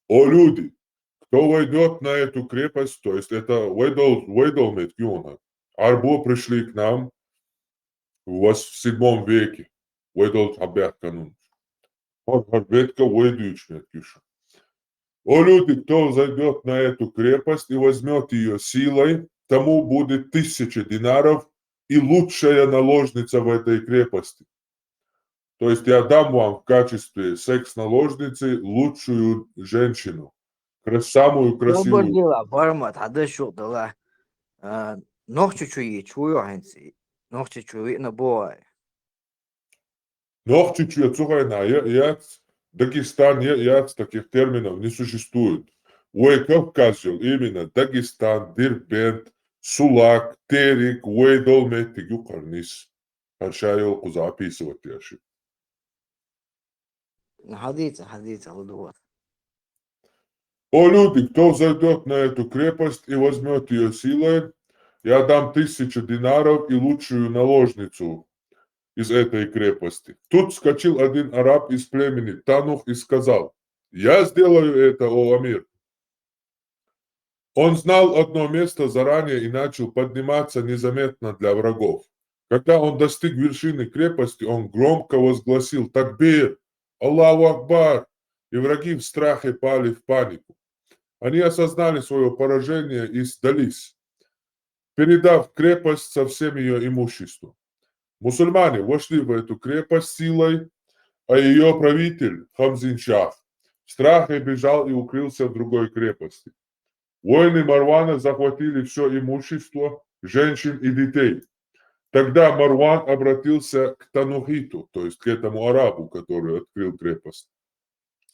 О люди, кто войдет на эту крепость, то есть это Вейдол Меткюна, Арбо пришли к нам в 7 веке. Вейдол Хабят Канун. Харбетка Вейдуич Меткюша. О люди, кто зайдет на эту крепость и возьмет ее силой, тому будет 1000 динаров и лучшая наложница в этой крепости. То есть я дам вам в качестве секс-наложницы лучшую женщину. Самую красивую. Добрдела, бармат, хада шутала. Ночью чую, хенси. Ночью чую на бой. Ночью чую, слухай, Дагестан, таких терминов не существует. Ой, Кавказ, именно Дагестан, Дербент, Сулак, Терик, Уэйдол, Метик, Юкарнис. Харшайол, куза описывать яши. Хадица, лудуат. О люди, кто зайдет на эту крепость и возьмет ее силой, я дам 1000 динаров и лучшую наложницу из этой крепости. Тут вскочил один араб из племени Танух и сказал: я сделаю это, о Амир. Он знал одно место заранее и начал подниматься незаметно для врагов. Когда он достиг вершины крепости, он громко возгласил «Такбир! Аллаху Акбар!» И враги в страхе пали в панику. Они осознали свое поражение и сдались, передав крепость со всем ее имуществом. Мусульмане вошли в эту крепость силой, а ее правитель Хамзин Шах в страхе бежал и укрылся в другой крепости. Воины Марвана захватили все имущество, женщин и детей. Тогда Марван обратился к Танухиту, то есть к этому арабу, который открыл крепость,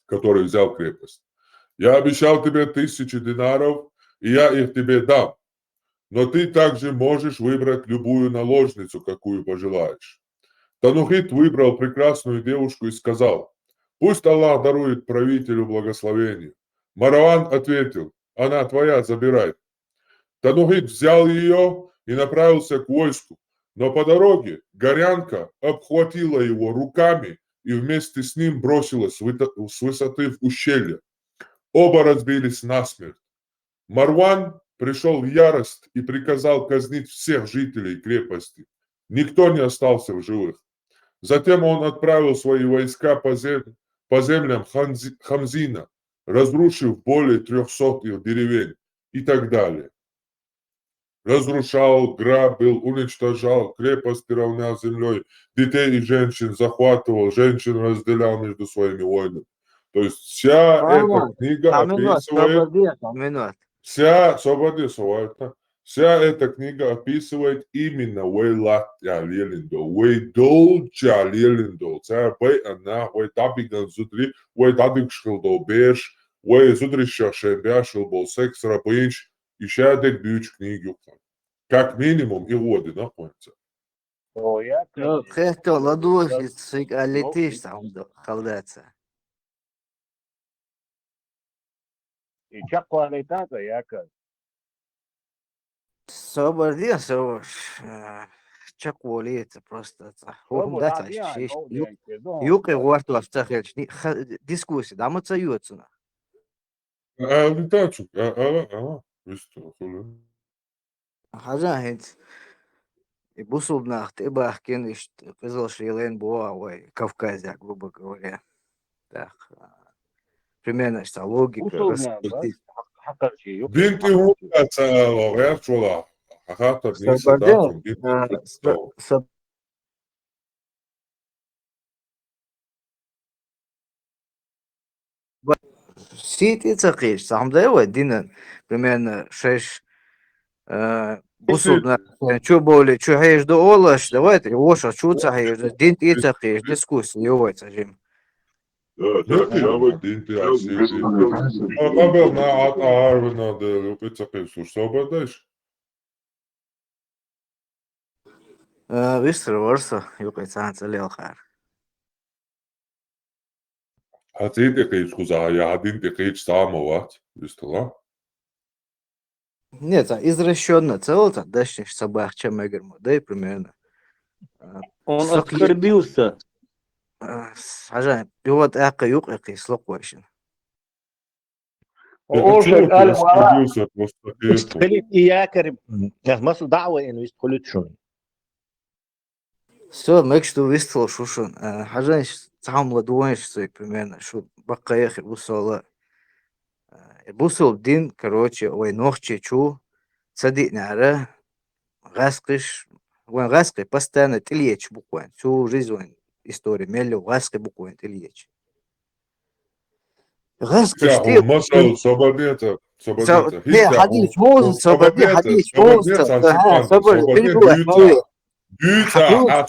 который взял крепость. «Я обещал тебе 1000 динаров, и я их тебе дам. Но ты также можешь выбрать любую наложницу, какую пожелаешь». Танухит выбрал прекрасную девушку и сказал: «Пусть Аллах дарует правителю благословение». Марван ответил: «Она твоя, забирай». Танухит взял ее и направился к войску, но по дороге горянка обхватила его руками и вместе с ним бросилась с высоты в ущелье. Оба разбились насмерть. Марван пришел в ярость и приказал казнить всех жителей крепости. Никто не остался в живых. Затем он отправил свои войска по землям Хамзина, разрушив более 300 их деревень и так далее. Разрушал, грабил, уничтожал, крепости равнял с землей, детей и женщин захватывал, женщин разделял между своими воинами. То есть вся эта книга описывает... Вся эта книга описывает именно Вейлат Ялелиндо, Вейдолча Ялелиндо, царь Бейана, Вейдабиган Зудри, Вейдабигшилдо Беш, Вейзудрища Шембяшилбол, Секс Рабинч, и шадек бьюч книги. Как минимум и воды находятся. Хто ладошит сик алетиш там халдаться. И чак квалитата, яка. Соборди, чак волит просто. Хумдата, юк и варту авцахельч. Дискуссия, да мы цаюцуна. Летачу, Хазахит. И бусулнах, ты бахкин, и сказал, что Елен Буа, ой, Кавказе, грубо говоря. Так, примерно, что логика. Бинты гуляться, верчула. Хахата, ниса, датум, бинты. Сити цахиш, сам да его, дина, примерно 6 бусулнах. Что более, что хаешь до олаш, давайте, воша, что цахиш, дин и цахиш, дискуссия, его цахим. Бинты, асити. Абел на ат арвна, да, лупицахиш, что обладаешь? Вистер ворса, юкайцан целелхар. Хатите кайч хузая, один ты кайч самоват, вистала? Нет, извращенно целото, дальше собак, чем игру, да и примерно. Он оскорбился. Сажай, пилот эка юк, эка и слоквашин. Оскорбился просто. يستخلف إياك مصر دعوة إنه يستخلف شون. Все, мэг что выстрел шушун. Хажан сам ладуанш свой примерно, что бакаях и бусола. Бусол дин, короче, ой нохче чу, цадик нара, гаскиш, вон гаскай постоянно тельеч буквально. Всю жизнь он история мелю гаскай буквально тельеч. Гаскиш ты. Масал, сободета, сободета. Не, хадич мозг, сободи, хадич мозг. Ага, сободи, перебивай. Düta,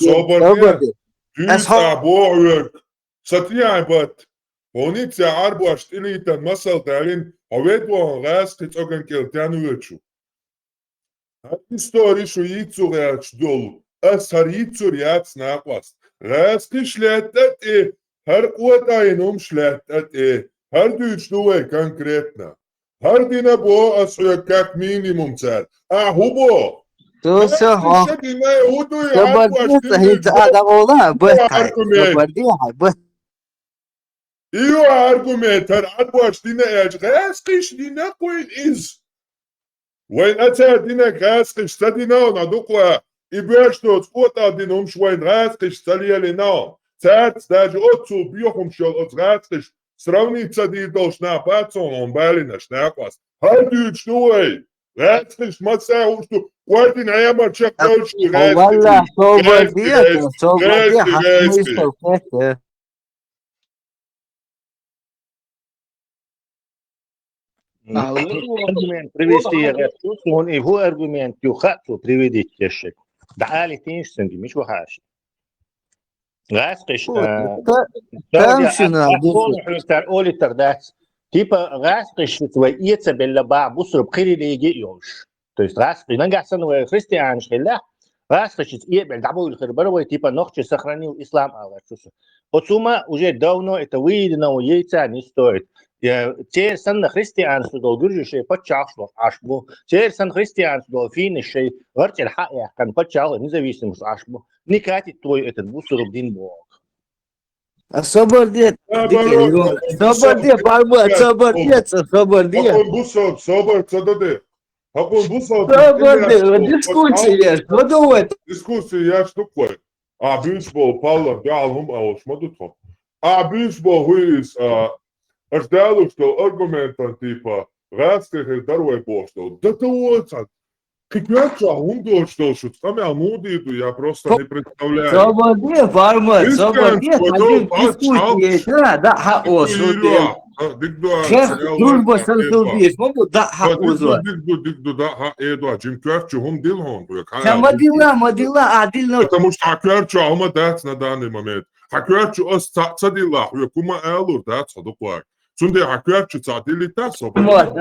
Düta boğuk. Satya bat. Onitsa arboş tilitan masal dalin. Avet bu gas kıçogan keltan uçu. Histori şu yitsu reaç dolu. Asar yitsu reaç naqwas. Gas kışletet her kuatayın şletet her düçlüğe konkretna. Her dine bu asya kak minimum çar. Hubo. То все, Io argumentar adwash dina gas dina coin is. When ata dina gas stadina na dukwa и бешнот вот один умшвайн растыш цалиели нао. Цац даже отцу бьёхом шел от растыш сравниться ди должна пацон он балина шнаквас. Хайдуч штуэй. Растыш маса ушту. Квартин аяма чак дольше والله صوبر ديته صوبر دي растыш. حق يستوقفه Аргумент привести, он его аргумент юхату приведить еще. Да, али тинш сенди, миш вахаши. Гастыш, оли тогда, типа гастыш, твой яйца белла ба бусур бхирилиги ёж. То есть гастыш, нагасан вы христиан шхилля, гастыш, ебель дабуил хирбаровой, типа ногче сохранил ислам аллахуса. Вот сумма уже давно это выеденного яйца не стоит. Теперь сан христианство долгуржи подчашло ашбу. Теперь сан христианство финишей вертел хая кан подчало независимость ашбу. Не катит твой этот бусурубдин бог. صوبر دي صوبر دي فارما صوبر دي صوبر دي Хакун собор цададе. Хакун бусов. صوبر دي дискуссия что думает Дискуссия я штукой. А бюджбол Павла Галхум Аушмадутхо. А бюджбол хуис ждал, что аргументом типа растых и здоровый бошто. Да то вот. Как он что там амудиду, я просто не представляю. صوبر دي فارما صوبر دي حديث дискуссия да хаос شيخ дружба сантылдиш могу да хаос Дигду да ха эдуа Джим Кварчу хум дилхон. мадила адильно Потому что Кварчу алма дат на данный момент. Кварчу ос цадила, кума элур дат садуклак. Цунде Кварчу цадили так собор. Вот,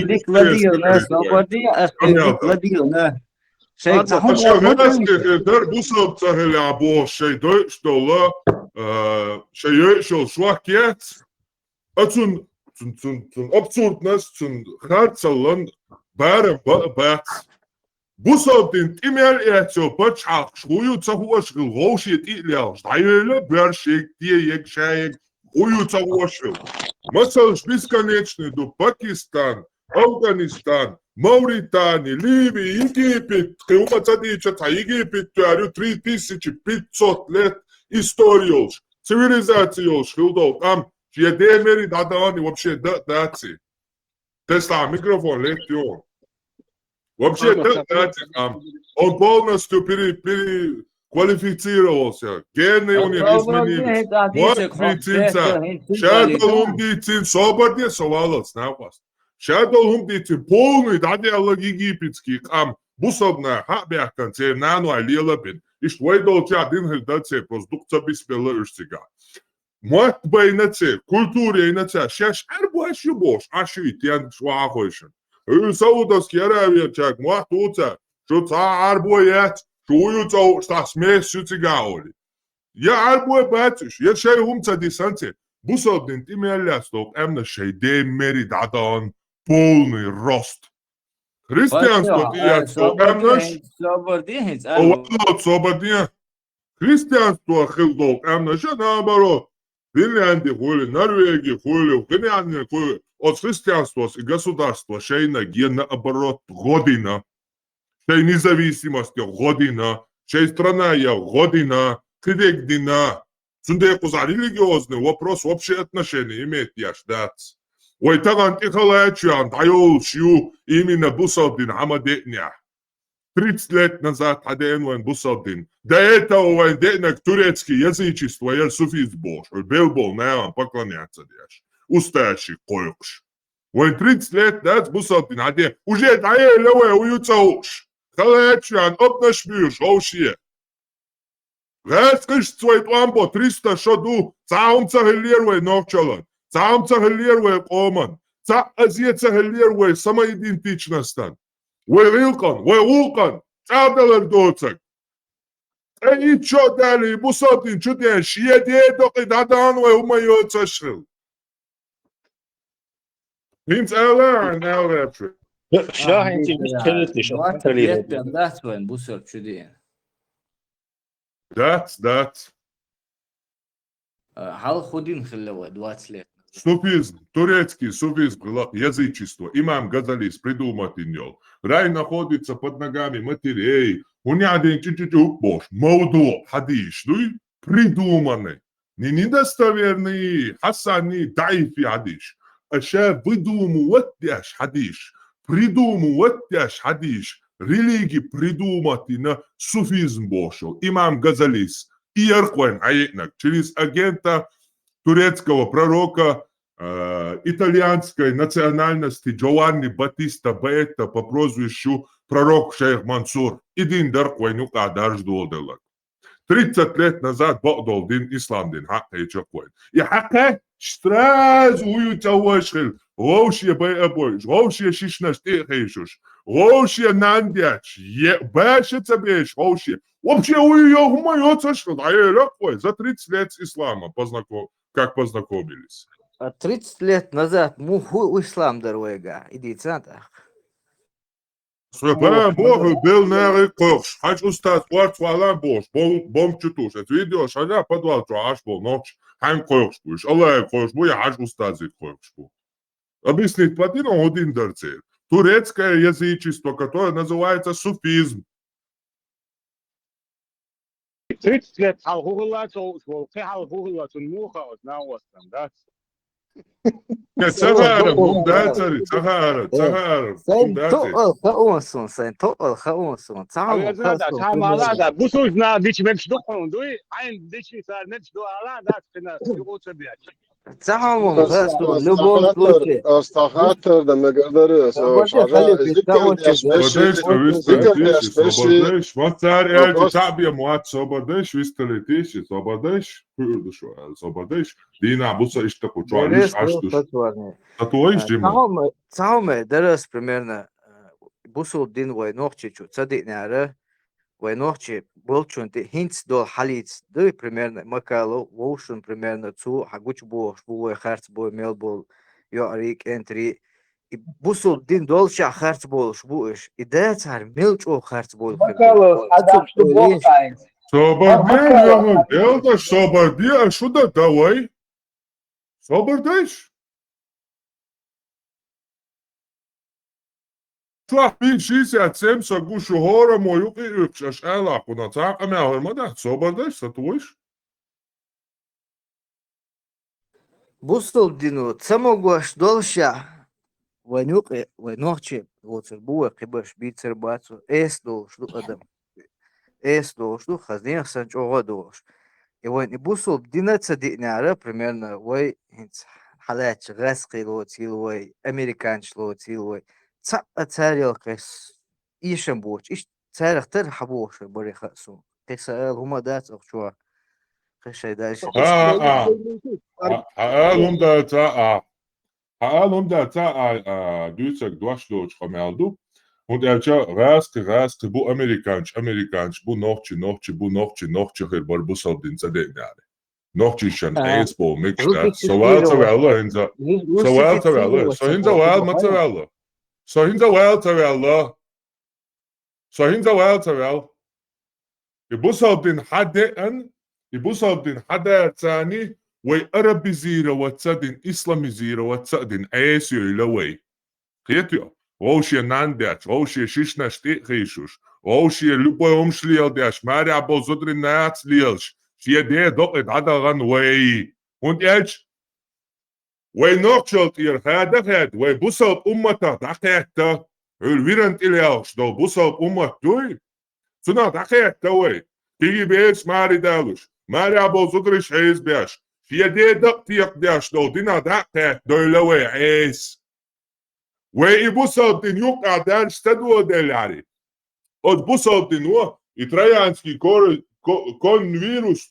дик ладилна صوبر دي дик ладилна شيء در بوسب تهل عبو شيء دوش دولا شيء شو شواكيت أتون absurdness تون خارتسلن بارم بات بوسب دين تيميل إيتو بتشعق شويو تهوش الغوشي تيلياش دايلا برشيك ديك شايك شويو تهوش مثلا бесконечный до Пакистан, Афганистан, Мавритания, Ливия, Египет. Египет 3500 лет историю, цивилизацию. Там едемери дадани вообще дати. Тесла микрофон летел. Вообще дати там. Он полностью переквалифицировался. Гены у них изменились. Вот медицинца. Шадолум дицин соборде совалос на вас. Шадолум дицин полный дадиалог египетский. Там бусобная хабяхкан це нану алилабин. И что долча один хилдаце продукция беспела урсига. Мот байнаце культуре инаце. Шаш арбуаш юбош. Ашу итян швахойшен. Саудовский Аравия чак мот уца. Что ца арбуят. Шуюцо стасмес сюцигаули. Я арбуе батуш. Я шай умца дисанце. Бусобдин тимялясток эмна шей демери дадан полный рост. Христианство диятство эмнаш. Собордия. Христианство хилдок эмнаш. Наоборот. Финляндия хули, Норвегия хули, Финляндия хули. От христианства и государства шейна ген наоборот година. Шей независимость година. Шей страна я година. Кредитдина. Цундеку за религиозный вопрос вообще отношения имеет яшдать. Ой, таган тихалачан, дайол шью именно Бусалдин Хамадетня. 30 лет назад Аденван Бусалдин. До этого войденок турецкий язычество, я суфист бож. Белбол, наяван, поклоняться дяш. Устающий койкш. Ой, 30 лет, дать Бусалдин, Аден. Уже даелеве уются уж. Халачан, обнашмюш, оушье. Рэскаш свой ламбо 300 шоду, цаумца хелерве новчалан. Цаумца хелерве коман. Ца азиеца хелерве самоидентичностан. Вой вилкан, вой улкан. Цадалар доцак. И чё дали, Бусалдин, чё дешь? Еде доки дадан вой умайоца шил. Пинц элэр, нэлэпши. Шахинти бискелети, шахинти. Дат. Хал ходин хиллева 20 лет. Суфизм, турецкий суфизм, язычество. Имам Газалис придумал иньол. Рай находится под ногами матерей, Они один чуть-чуть бош. Моудо, хадиш, дуй, придуманный. Не недостоверный, хасани, дайфи хадиш. Аша выдумывать хадиш. Придумывать хадиш. Религии придумати на суфизм бошел. Имам Газалис. И Арквен аятнак через агента турецкого пророка итальянской национальности Джованни Батиста Бетта по прозвищу пророк Шейх Мансур. Идин Дарквен указар ждолделак. 30 лет назад Богдол дин ислам дин хакка чаквен. И хакка сразу уютавашил. Вообще боебойш, вообще шишнаш техешуш. Вообще нандяч, ебашится беш, вообще. Вообще уюгумается, что да, за 30 лет с ислама как познакомились. 30 лет назад муху ислам дорога. Иди центр. Святая Богу был на кош. Хочу стать кварт валан бош. Бом чутуш. Это видео, шаля подвал, что аж был ночь. Хайн кош будешь. Аллах кош бу, я аж устазит кош бу. Объяснить плотину один дарцель. Турецкое язычество, которое называется суфизм. 30 лет халгугла, то халгугла, то муха, на остров, да? Цагара, бумдацари, цагара. Sen to'ol xaonsun, sen to'ol xaonsun. Tamam, bu söz na biçmek şu kondu. Aynı dişi sar ne şu ala da kına yoksa bir. Tamam, в любом случае. Астахатор, да мы говорили, Сободеш, мацар эльти табия муат сободеш, висталетиш, сободеш, сободеш, дина буса ишта кучуалиш аштуш. Татуиш дима. Цауме, дерес примерно бусул дин войнохчичу, цадикняре, войнохчи болчунти хинц дол халиц, да примерно макало, воушун примерно цу, хагуч бош, буе харц бой мелбол, йорик энтри, и бусул дин долша харц болш буеш, и да цар мелч о харц бол. Макало, адапшу болтайн. Собордеш, яга, делда соборди, а шуда давай? Собордеш? Tlapin 67 sagušu hora moju ykšas ēlāku no cāka mēl madā sobardais satuiš. Бусул дину, цамогош долша, войнуки, войнохчи, воцер буе, кибаш бицер бацу, долш, ду адам. Долш, ду хазнех санч ого долш. И войни бусул дина цадикняра, примерно, вой, халач, гасқи лоцил, вой, американч лоцил, вой. царил кэс ишем буч, иш царих тер хабуш бори хасу. Кэсаэл хума дац охчуа. Кэшай дальше. Хаалум да ца дюцек дуашлоч хамелду. Und raske bu Amerikansch, bu nochtje her bar busal din zadegare. Nochtje shan eesbo mixta. So wel terwelle. So hinza wel materwelle. So hinza wel terwelle. I busal din hada tani way Arabizira wat zadin Islamizira wat zadin eesyo ilaway. Khetyo. Вообще нандяч, вообще шишна штихишуш, вообще любой умшлил дяш, маря бозудрин нацлилш, шеде докет адаган вей. Und jetzt, вей нохчолт ihr хадахет, вей бусал уммата дахета, вирент илялш, до бусал уммат дуй, цуна дахета вей, тиги беш мари далуш, маря бозудриш эйс бяш, шеде доктиак дяш, до дина дахет, дойлавей эйс. Way busaldin yuka dan stadwo delari. Od busaldinu и троянский конвирус,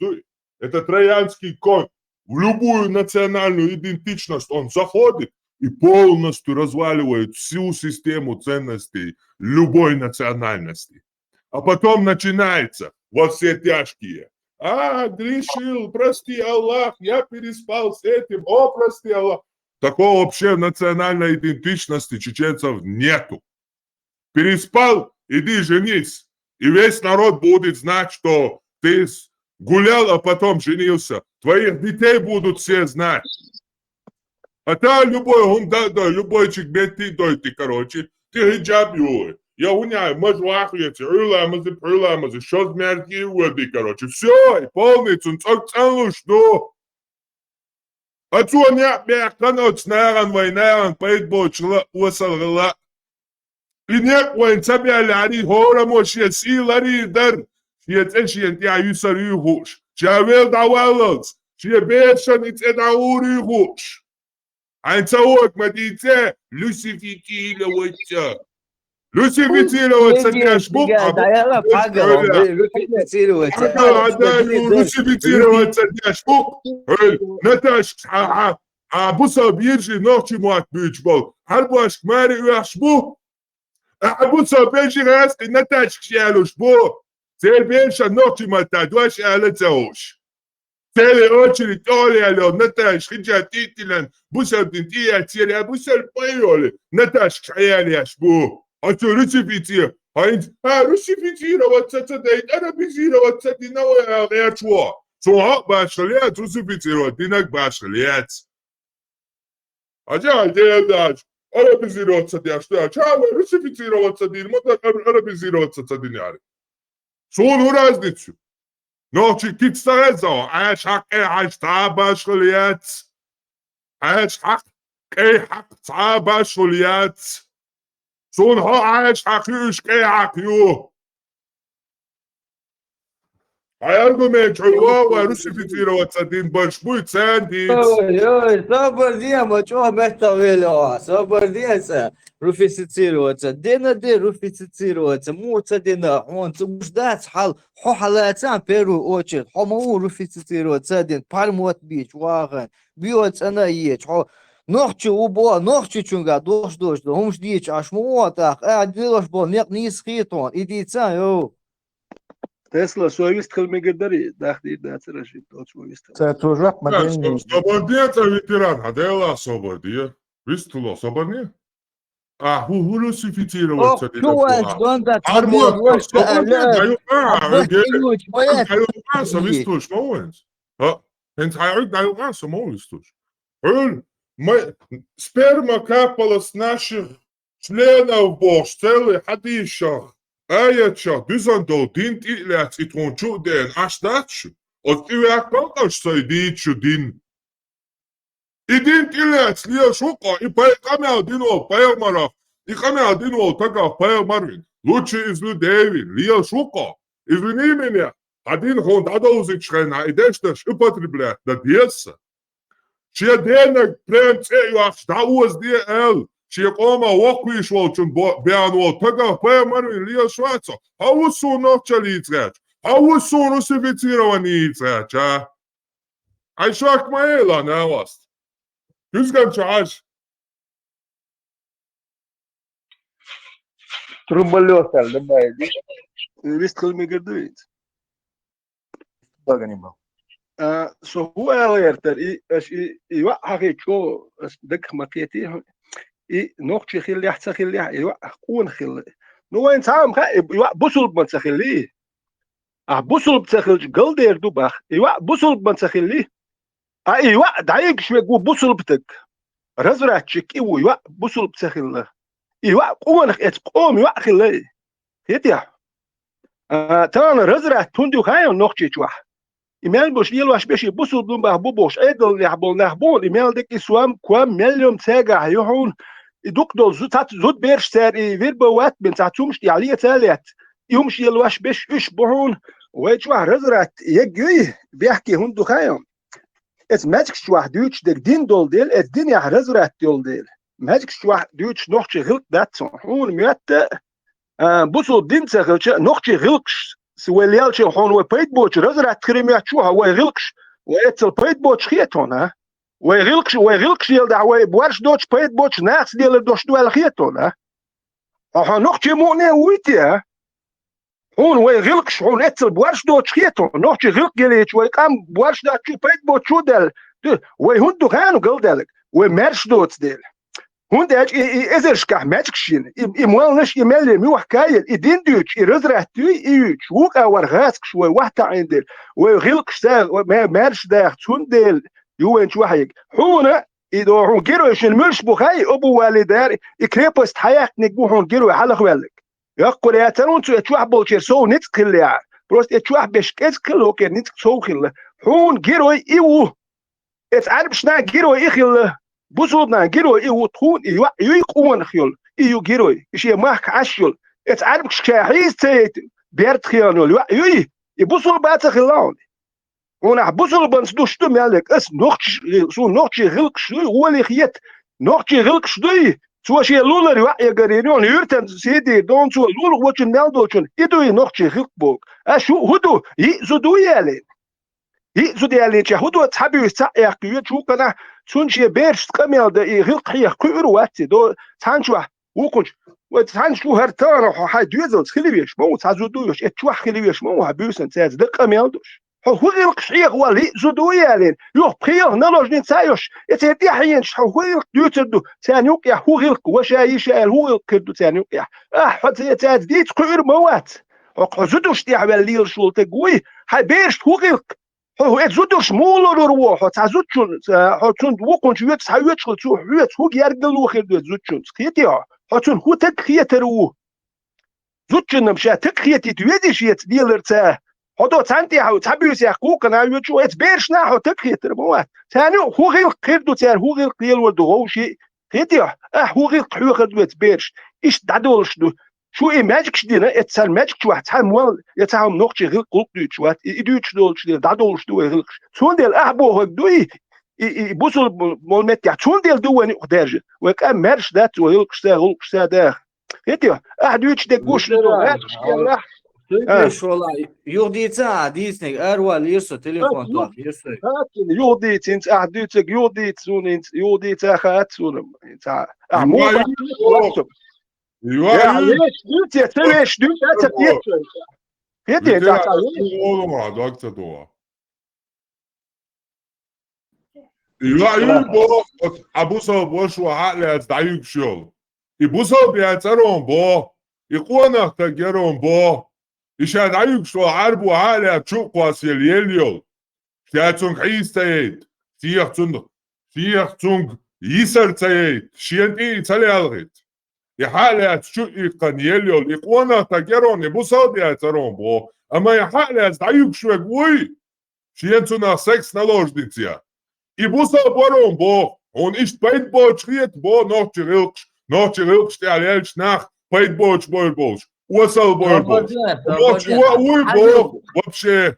это троянский конь, в любую национальную идентичность он заходит и полностью разваливает всю систему ценностей любой национальности. А потом начинается во все тяжкие. Грешил, прости Аллах, я переспал с этим, прости Аллах. Такого вообще национальной идентичности чеченцев нету. Переспал, иди женись. И весь народ будет знать, что ты гулял, а потом женился. Твоих детей будут все знать. А та любой любой чикбети дойти, короче, ты хиджаб юй. Я уняю, может, лахуете, рыламазы, что смерти воды, короче. Все, и полный цунцок целую, что? А что не бехтаноч наран войнаран, поэтбочла, усалгала. И нет воин тебя ляри, хора мощи, силари дар. Шиетен я юсари хуш. Чавел давалос. Шиебешан ицедаури хуш. Айцаок мадите, люсификиловаться. Люсифицироваться дашбук, люсифицироваться дашбук. Наташ, абуса биржи ночи мат бичбол. Харбаш мари уашбук. Абуса биржи раз наташ кшалушбук. Цель биржа ночи мата дуаш алацауш. Цель очередь олиало Наташ хиджатителен. Буса бинтия тире абуса пайоли. Наташ кшаяляшбук. А что, русифицироваться, арабизироваться, ты новое речо. Что, башалец, русифицировать, ты нак башалец. А что, делаешь? Арабизироваться, ты что? Чего русифицироваться, ты арабизироваться, ты не. Что разницу? Но чикит старезо, аж хак, аж та башалец. Аж хак, та башалец. Son har jeg hakiu. Аргумент, что русифицироваться один больше будет цендить. Ой, собордема, что метавело, собордеться, русифицироваться, дена русифицироваться, муца дена, он ждать хал, хохалаться в первую очередь, хомау русифицироваться один, пармот бич, ваган, бьется на ечь, نحكي وبا نحكي شنقا دوش همش ديش عش مواتاق قاعد ديش بول نيس خيطون إدي تايو Tesla soyistkel megerdari дахди дацраши точвоистkel. Это тоже модель. Собордия ветеран, адела собордия. Вистуло собордия? А, русифицироваться. Кто это донда табор ваш даю сперма капала с наших членов Божь, целый хадишах, аячах, дюзандо, дин тиляц и тончу ден, аж дальше. От тебя как сайдичу дин. И дин тиляц, лия шука, и каме один ол, паямарах, и каме один ол, такав паямарвин. Лучше из людей, лия шука. Извини меня, один хон дадоузит члена, и дешташ употреблять, да деса. Че денег прям цею ахштауз ДЛ. Че кома воквиш волчун бианвол. Тага пэмарвин лия шваца. Хаусу ночали ицгач. Хаусу русифицированный ицгач, а? Айшак маэла на вас. Юзган чаш. Трумбалётал, добавить. Вистkel megerdari. Долго не был. Så hur är det i vad har jag ju det marketer i nog till jag till jag i vad kon till nu en sam i vad busul man till busul till galder duba i vad busul man till i vad daig شوي busul بتك رزراتك i vad busul till i vad kon قوم i vad خلي هتيا ترى رزرات تندو هاي nog تشوا إيميل بوش يلواش بيشي بوسو بلومبا بوبوش إيدل نحبول نحبول إيميل ديك إسوام كوام مليون تاجع يهون يدوك دول زود بيرش ساري فيربوات بين ساعتومش دي عليه تاليات يومش يلواش بيش إيش بهون ويتشوح رزرات يجي بيحكي هون دخايم إت ماجك شوح دوتش ديك دين دول ديل إت دين يح رزرات دول ديل ماجك شوح دوتش نوحش غلط داتسون هون ميات بوسو دين تاخلش نوحش غلقش سواليال شو هون وبيت بوش رزرات كريميات شو هو يغلقش ويتل بيت بوش خيتون ها ويغلقش يلدع ويبوارش دوش بيت بوش ناس ديال دوش دوال خيتون ها هون نوحش موني ويتي ها هون ويغلقش هون اتل بوارش دوش خيتون نوحش غلق يليش ويقام بوارش دوش بيت بوش شو دل ويهندو خانو قل دالك ومارش دوش ديل هون داج إزرش كه ماجكشين إموالنش إمالي مي وحكاية إدين دوش إرزرات دوي إيوش ووك أور غاسك شوي وحتا عندل ويغلقش ساغ مارش داخ تون ديل يوين شو حيك هون إدو هون جيرو يشن ملش بخاي أبو والدار إكريبوست حياك نكبو هون جيرو حلق والك يقول يا تنون سو اتشوح بولشير سو نتكل يا بروست اتشوح بشكت كل هو كان نتك سو خل حون جيروي ايو اتعرف شنا جيروي اخل بوزودنا جيروي ايو تخون ايو يقوم خيول ايو جيروي شي ماك عشول اتعرف شاحيس تيت بيرت خيانول ايو يبوصل بات خلاون هنا بوصل بنسدوش تم يالك اس نوختش سو نوختش غلق شوي هو اللي خيت نوختش غلق شوي سو شي لولر يا غارينون يرتن سيدي دون سو لول واتش نالدوچن يدو نوختش غلق بوك اشو هدو يزدو يالين يزدو يالين چه هدو تحبي يسعق يچو كنا سونشي بيرش قميل ده غلق هي كيرو وات دو تانشوا وكوج وتانشو هرتان حي دوزل خليبيش مو تازودوش اتشوا خليبيش مو هبيوسن تاز دقميل دوش هو غير قشيق والي زودويا لين يو بخير نلوج نتايوش يتيدي حينش هو غير دوتدو ثانيوك يا هو غير وشايش هو غير كدو ثانيوك يا حط يتاد ديت قير موات هو زودوش تاع بالليل شول تقوي هاي بيرش هو غير هو اتزودوش مولر روح تازوتشون هاتون وكون شويه تساويت شو حوت هو يرجلو خير زوتشون سكيتيا هاتون هو تكخيترو زوتشن مشى تكخيتي تويدي شيت ديلر تا هدو تانتي هاو تابيوس يحقوق أنا يوتشو إتبيرش ناحو تبخي تربوات ثاني هو غير قردو تار هو غير قيل ودو هو شيء هيتيا هو غير قحو قردو إتبيرش إيش دادولش دو شو ماجيك شدينا إتسال ماجيك شو تحمل يتعام نوختي غير قلق دوتشوات إدوتش دولش ديل دادولش دو غير شون ديل أحبو هكدو بوصل مولمت يا شون ديل دو واني قدرج وكأن مارش دات وغلقش دا غلقش دا داخل هيتيا أحدوتش دقوش دو ماجيك شدينا Слышь, والله يوديتا ديسني أروى يرسو تليفون طاق يرسو يوديت انت احديتك يوديت سون انت يوديت اخات سون انت مو يا ليش دوت يا تليش دوت اتيت هدي انت ما دكتور دوا يا بو ابوسو بوشو عقل دايق شول يبوسو بيعترون بو يقونا تجرون بو يشاد عيوك شو عربو عالي تشوق واسيل يليول تياتونغ عيس تايد تيخ تونغ يسر تايد شينتي تالي الغيت يحالي تشوق يقن يليول يقوانا تاقيرون يبوصو بياترون بو اما يحالي عيوك شو يقوي شينتونا سكس نالوج ديتيا يبوصو بورون بو هون إيش بايد بوش خيت بو نوتش غيلقش تياليلش ناخ بايد بوش بوش وصل بوربو وش ويبو вообще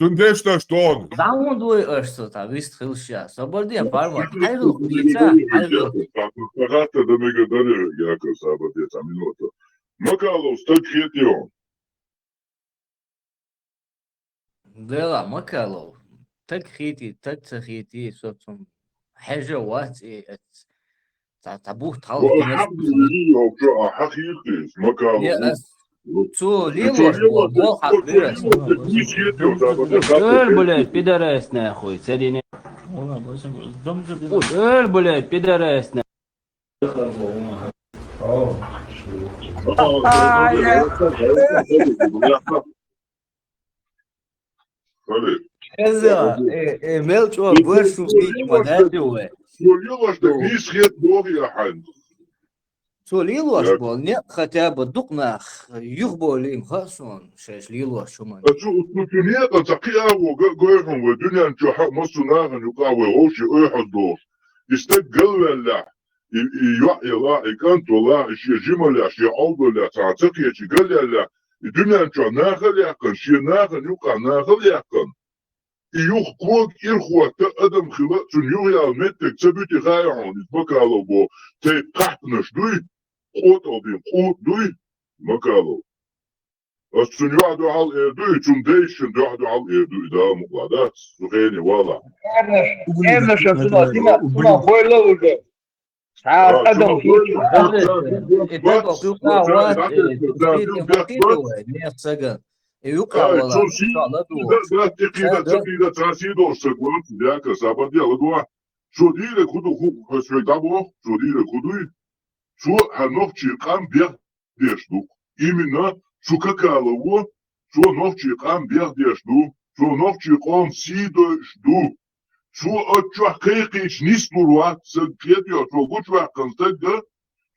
Sundesh da ston. Zaun du erst da bist hilsha. Soboldi farma. Hayır diyeta. Pagata da me gadare jako sabat je minuto. Makalo stak hitio. لا ما كالو تكخيتي تكخيتي صوتهم حاجة واتي تعبوه تعوض حقيقي مكالو يا تو ليلو بو حقيقي блядь, пидорас нахуй, царine. Блядь, пидорас нахуй. Eza, Melchior больше видимо, да, делает. Солилош, так не схед бог я хан. Солилош был, нет, хотя бы дукнах, юхболим, хасон, шеш лилош, шуман. السلطونيات تقيا وقويهم ودنيا نجحوا مصنعا يقاوي وشي احدو يستقل ولا يوحي الله يكنت الله شي جمل شي عوض لا تعتقي شي قال لا الدنيا نجح ناخل يقن شي ناخل يقع ناخل يقن يوخ كوك إرخوة تقدم خلاص يوغيا متك تبتي غايعون يتبكالو بو تي قحت نشدوي قوت أو بين قوت دوي مكالو السن يعدو على الإردو تنديشن يعدو على الإردو إذا مقلادات سخيني والله إذا شفتنا دينا بويلة وجه تعال قدم فيك يوقع والله تقيدة تراسيدو سكوان دياك سابا ديالا دوا شو ديري كدو خو سوي دابو شو ديري كدوي شو هنوخشي قام بيغ ديشدو именно شو كاكالو شو نوخشي قام بيغ ديشدو شو نوخشي قام سيدو شدو شو اتشو حقيقيش نيستو روات سكيديو شو قوشو حقنستك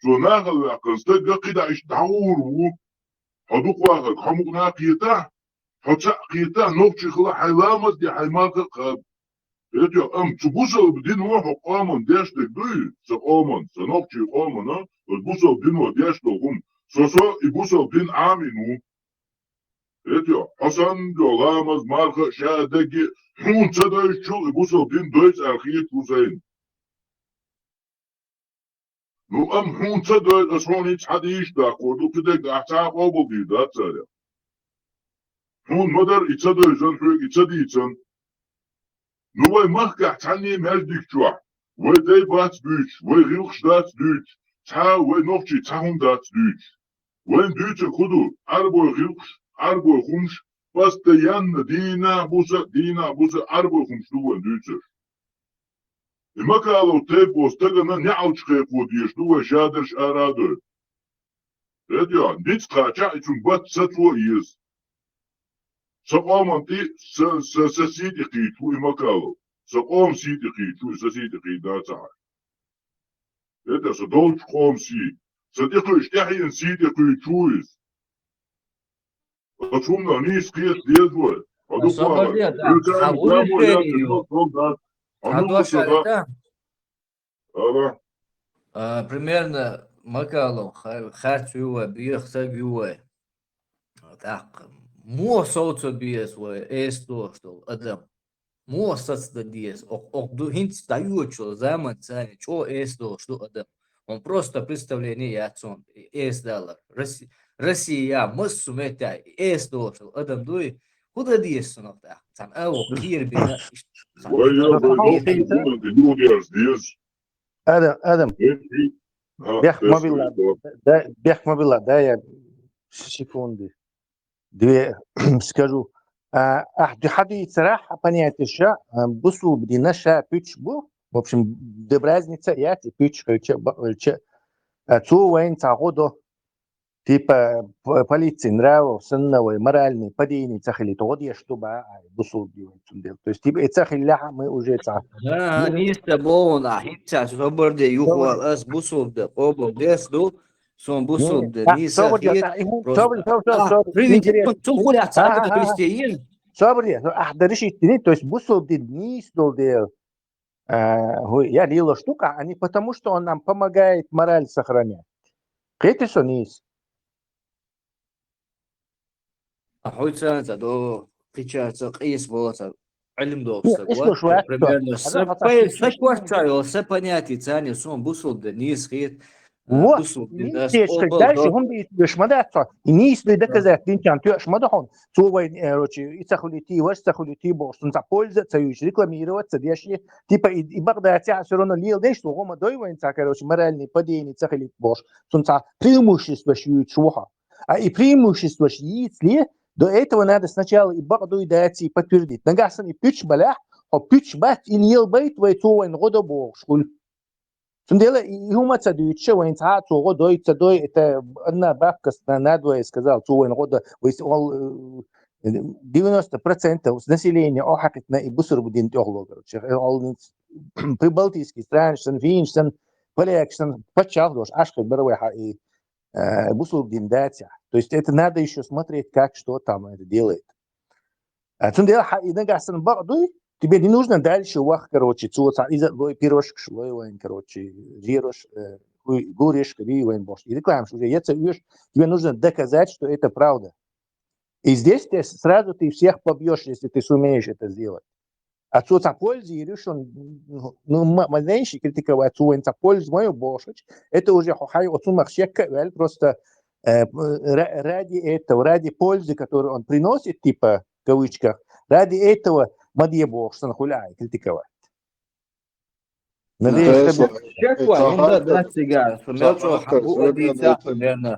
سو ناقل وقصة قيدا إيش دعورو هدوك واحد حمق ناقيته حتى قيته نوبشي خلا حيلامت دي حيمات قاب يتيو تبوسل بدين واحد قامن ديش تقدوي سقامن سنوبشي قامن ها تبوسل بدين وديش تقوم سوسو يبوسل بدين آمنو يتيو حسن جولامز مارخ شادقي حون تدايش شو يبوسل بدين دويس أرخيت وزين نو حون تدايش أسروني تحديش دا قردو كده قاعتاب أبو دي دا تساريا حون مدر يتدايشن حوك يتديشن نوای مخکح تانی مردیک جوا و دی بات بیش و ریخش دات دیش تا و نوچی تاهم دات دیش و این دیش خودو اربو ریخش اربو خمش بس دیان دینا بوسه اربو خمش دو و دیشش اما کالو تی بوستگنا نیعوچ خیقو دیش دو و شادرش آرادو ردیا نیت قاچا ایچون بات ستو ایز سقام دي سسيدي قيتو إمكالو سقام سيدي قيتو سسيدي قيدا تعال هذا سدولش قام سي صديقي اشتحي سيدي قيتويس أشوفنا نيس قيت ديزول هذوك واحد примерно Макалу харчуя бьёхтагюя так мо соуцо биес вой эсто что адам мо соцда диес ду хинт стаючо заман цани чо эсто что адам он просто представление яцон $1 Россия массумета эсто что адам дуй куда диес нота сам аво кир бина Адам бех мобила да я секунды две скажу. Хадить صراحة понятие ша бусу бдина ша пич бу. В общем, без разницы я ти пич че цу вайн цагодо типа полиции нравов сынновой моральный падение цахили то я что ба бусу дивен цундел. То есть типа цахили мы уже цах. Ниста бона хитца соборде юхвал ас бусу да обо десду сон бусу да ниса Собри, ахдаришь идти, то есть бусу да нис долдел. Я лила штука, а не потому, что он нам помогает мораль сохранять. Это что низ. Ахуйца до печатца қиыс болса علم دو примерно все понятие цани сон бусул да нис хит вот дальше هم بيشمدات نيس ده доказать динчан тёшмадахон цовай короче ицахулити вастахулити бостун за польза цаюш рекламировать цадеши типа и багдати все равно лил деш что гома дойвайн ца короче моральный падение цахалит бош сунца преимущество шуха а и преимущество если до этого надо сначала и баду дать и подтвердить нагасан и пич балах а пич бат и лил бейт вай цовайн года бош Сундела и хума цадуюча вайн ца цого дой цадой это одна бабка надвое сказал цовайн года весь all 90% населения охакетна и бусур будин тёгло короче all прибалтийский стран финштен полякстен почалдош ашхи бервеха и бусур будин датя. То есть это надо еще смотреть как что там это делает. Сундела и нагасан баду тебе не нужно дальше вах, короче, цуца из пирожек шлоевайн, короче, жирош, гуриш, ривайн бош. И рекламишь уже, тебе нужно доказать, что это правда. И здесь сразу ты всех побьешь, если ты сумеешь это сделать. А цуца пользы, и решил, маленький критиковать цуца пользу мою бошич, это уже хохай отсумах щекка, просто ради этого, ради пользы, которую он приносит, типа, в кавычках, ради этого مدي بوخشن خلاعي كريتيكوات надеюсь شكوى من ده سيجار فملتو حبو ادي تاع لان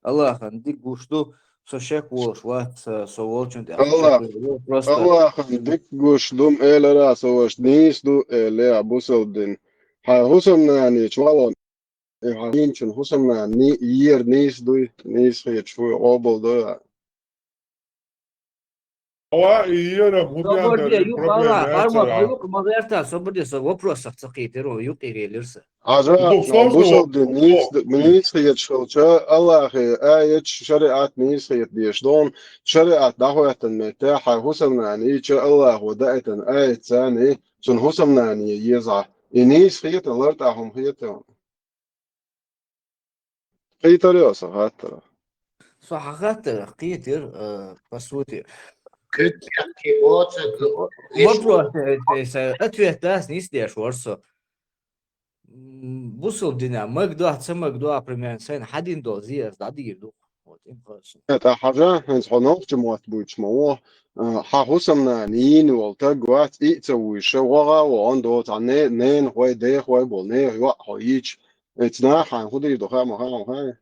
الله عندك غوشتو سشكو شوات سوولچن الله عندك غوشدوم الى راسوش نيسدو الى ابوسودين حسن يعني شوالون حينچن حسن ني ير نيسدو نيس هي شو اوبل دو Иера Соборде, мудяда юк проблема ала, арма, яцера. юк мазерта, соборде, со вопросах цакитеро, юк ирелирсе. عجاء Сложный بوصل вопрос. منيس خيط شلشة الله آية شريعة منيس خيط بيشلون شريعة دعوة المتاحة حسمنا يعني الله ودعت آية ثانية شن حسمنا يعني يزع ينيس خيط الله تعهم خيط خيط رياسة هاترا صح خاطر قيتر بسوتي Критики очень вопрос ответ даст не сдешь ورسو بوصل دينا مقدوع تسمقدوع примерно سين حدين دو زير دادير دو вот им хорошо تا حاجة هنس حنوف جموات بوش موه حسمنا نين والتقوات إيتسوي شوغا وعندو تعني نين هواي دي هواي بول نين هواي هوايش اتنا حان خدي دخا مخا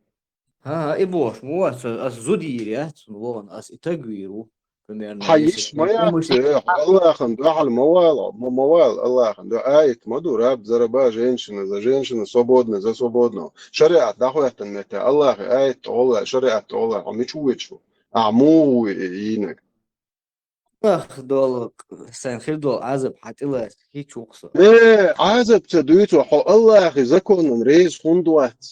ها إبوش مو أس زودير يا تنوون أس إتقويرو примерно حيش ما يعطي الله يخن على موال الله يخن آية مدورة بزربا женщина за женщину свободно за свободно شريعة دخوات النتا الله آية الله شريعة الله عم يشوفوا عمو ينك أخ دول سين خير دول عزب حتى الله هيك وقصة إيه عازب تدويتو حو الله أخي زكون ريز خندوات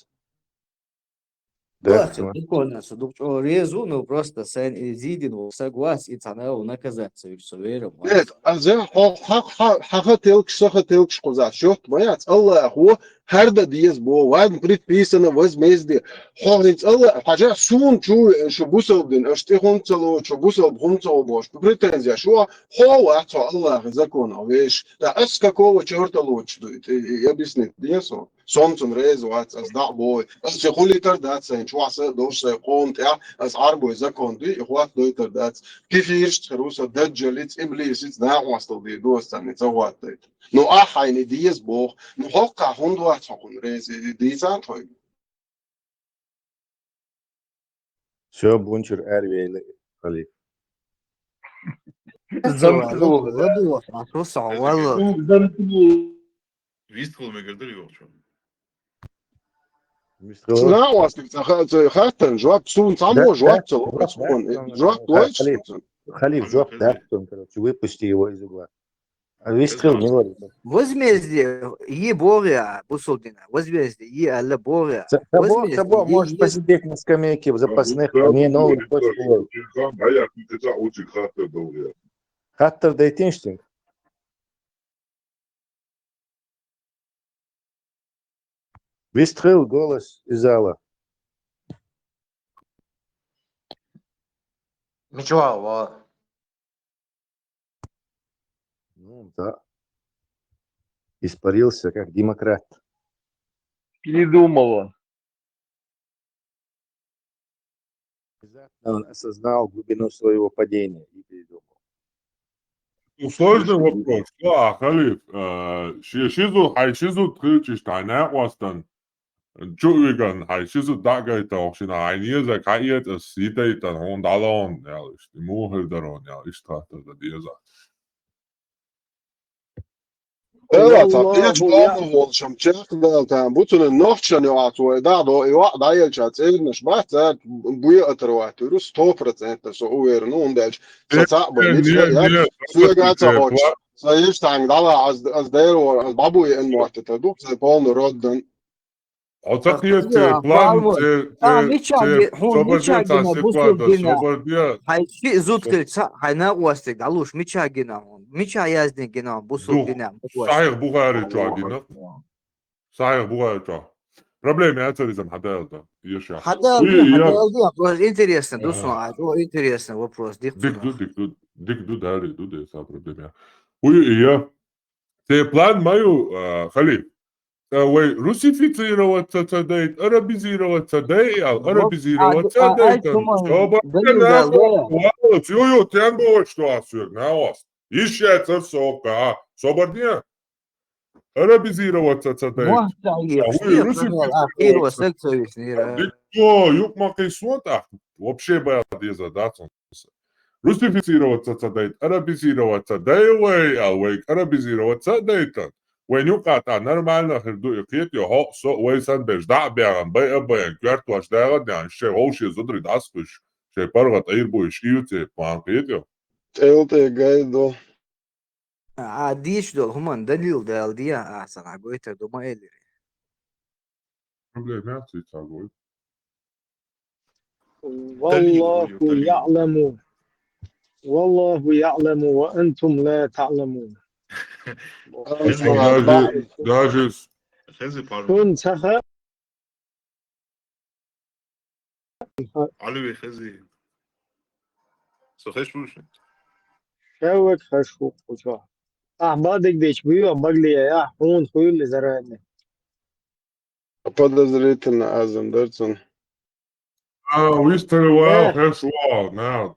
Да, прикольно, что доктор резу, но просто сын изидин, согласен, и цена наказаться, и все верим. нет أزا حق تلك صخ تلك شقزا شوت ما يعت الله هو هردا ديز بو واد بريت بيسنا وز ميزدي حوريت الله حاجة سون شو بوسل دين اشتيهم تلو شو بوسل بهم تلو باش بريتنزيا شو هو أتو الله زكون أويش لا أسكا كوا شهرتلو تشدويت يبسنت ديسو سومتون ريز وات أز دع بوي أز شغولي تردات سين شو عسى دوش سيقوم تاع أز عربو زكون دي إخوات دوي تردات كيف يرشت خروسة دجلت إبليس نا واسطل دي دوست أني توات ديت نو أحيني ديز بوخ نو حقا هندو أتحقون ريز ديزان طيب Все, бунчер Эрвей Халиф. Замкнул. А то сауал. Вистхол мегардер йокчу. لا واصل خاتن جواب سون صامو جواب سون جواب دويتش Халиф, жоп, да, короче, выпусти его из угла. А выстрел не вроде. Возмездие, Еборя, Бусулдина, возмездие, Алла Боря. Того может посидеть на скамейке в запасных, а не новый точку. Хаттер дейтинштинг. Выстрел, голос из зала. Ничего, Ну да. Испарился как демократ. Передумала. Он осознал глубину своего падения и передумал. Сложный вопрос. Да, Халиф. Шизу ткичиш тайна остан. Чувиган, шизу дагайта ошина айниза кайет сидейтан он далон, ялиш. Мухердарон, ялиш тата да диеза. لا تعطيش بابو شم تشخل تام بوتون نوخشن يعطوا دادو يوع دايل شات إيه نشبعت بويا أتروات روس توفرت أنت سوير نون داش ستعب نيجي سويا تعوش سيش تاني دالا از دير و بابو إنه تدوب زي بون ردن أعتقد بلان هاي شيء زود كل هاي ناقوستي قالوش ميشاجنا ميشايازني جنا بوسو جنا صحيح بوغاري جاجنا صحيح بوغاري جا проблема أتريزم حدا يشا حدا вопрос интересный досма интересный вопрос дик дали дуде са проблема уя те план маю Халиф Ой, русифицировать цадейт, арабизировать цадей, арабизировать цадейт. Чтобы не было, все, тянго, что асур, на вас. Ищет сока, соборне. Арабизировать цадейт. Никто, юг макай сонта, вообще бы задаться. Русифицировать цадейт, арабизировать цадей, арабизировать цадейт. When you got a normal hırdu ikiyet yo ho so waysan bejda beyan bay kvart was daga dan şey o şey zodri daspış şey pargat ayır bu iş iyute puan kıyet yo. تيلتي قايدو عاديش دول هم دليل دال دي أحسن عقويته دو ما إلي Problematic tabii. والله يعلم والله يعلم وأنتم لا تعلمون. Даже خزي pardon. كن سخا علوي خزي. سخش بوش. شوك خشوق وشو أحبادك ديش بيو بقلي يا حون خيول زراني. Подозрительно азам дерцун. ويستر واو خش واو نعم.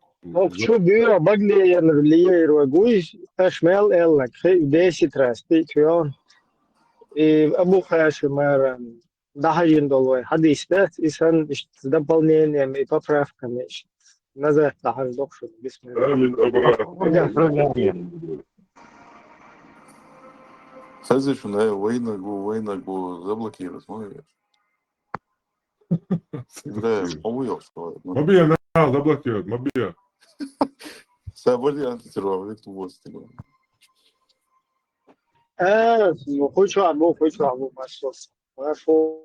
شو بيو بقلي اللي يروجوش تشمل إلك خي ديشي تراستي تيون. أبو خاش مرة دهين دولار حديث ده إنسان استدبلني يعني بفرح كميش نزل تحت دكتور بسم الله. خزي شو هاي وينك заблокировать ما لا قوي أصلا ما بيا نعم заблокировать ما بيا. سابولي أنت تروح لك توصل خوش عبو ماشوس ماشو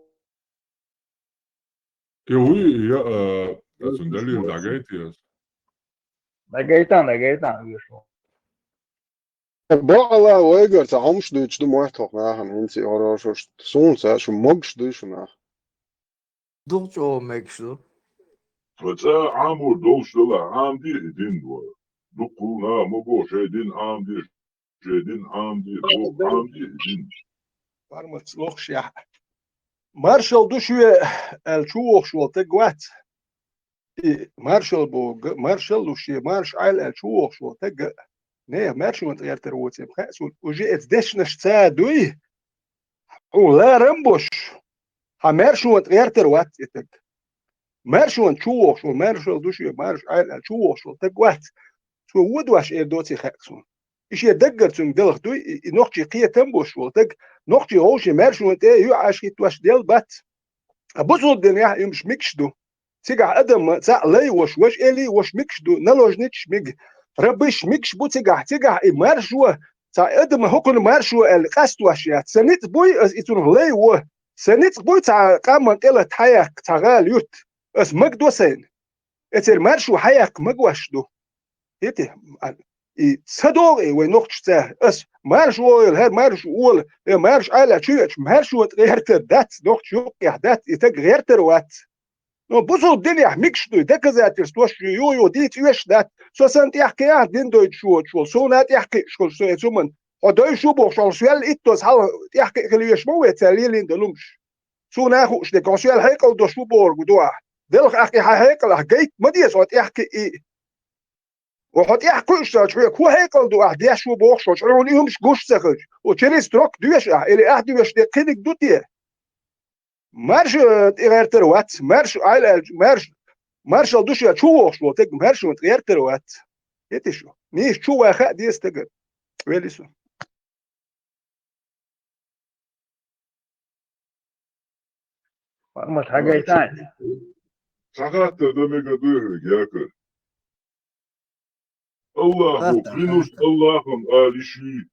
يوي يا أسندلي دعيتي. Dagaitan يشو. Bala ويجر تعمش دوتش دو محتوى ناهن هنسي أراش سونسا شو مقش دوش ناه. دوش أو مكشو فتا عامو دوش دلا عام دي دين دوا دقونا مبو شايدين عام دي شايدين عام دي بو عام دي دين فارمت لوخش يا مارشال دوشوي الشوخ شو تقوات مارشال بو مارشال دوشي مارش عيل الشوخ شو تق نه مارشال انت غير تروتي بخاس وجي اتدشنش تسادوي ولا رمبوش مارشال انت غير تروات تق مارشال شوخ شو مارشال دوشي مارش عيل الشوخ شو تقوات شو ودواش دوتي خاكسون إيش يدقرتون دلخ دوي نوختي قية تنبوش والتق نوختي هوشي مارشو انت يو عاشي تواش ديال بات أبوزو الدنيا يمش مكشدو تيقع أدم تاع لي وش إلي وش مكشدو نلوج نتش ميق ربش مكش بو تيقع مارشو تاع أدم هكون مارشو القاست واشيات سنيت بوي إتون لي و سنيت بوي تاع قام إلا تحياك تاع غاليوت اس مقدو سين إتر مارشو حياك مقواشدو يتي صدوقي ونوختش تاه اس مارش ويل هاد مارش وول مارش على تشيتش مارش وات غيرتر دات نوختش يوقع دات يتق غيرتر وات نو بوزو الدنيا ميكش دو دكزاتر ستوش يو ديت يوش دات سو سنت يحكي دين دويت شو سو نات يحكي شكل سو يتسمن ودوي شو بوخ شو سوال إتوس حال يحكي كليش مو يتساليلين دلومش سو ناخوش دي كونسيال هيكل دو شو بورغ دوا دلخ أحكي هيكل حكيت ما دي صوت يحكي وحط يحكوا شوية هو هيكل دو أحد شو بوخشوا شعرون يوم مش جوش سخج وتشريس تروك دوش إلى أحد دوش دقيق دوتيه مارش غير تروات مارش على مارش دوش شو بوخشوا تك مارش غير تروات يتشو نيش شو واخد دي استقر ويلسو فارمت حاجة تاني. شغلت دمك ديرك ياكل الله كلينوش اللهم آلشي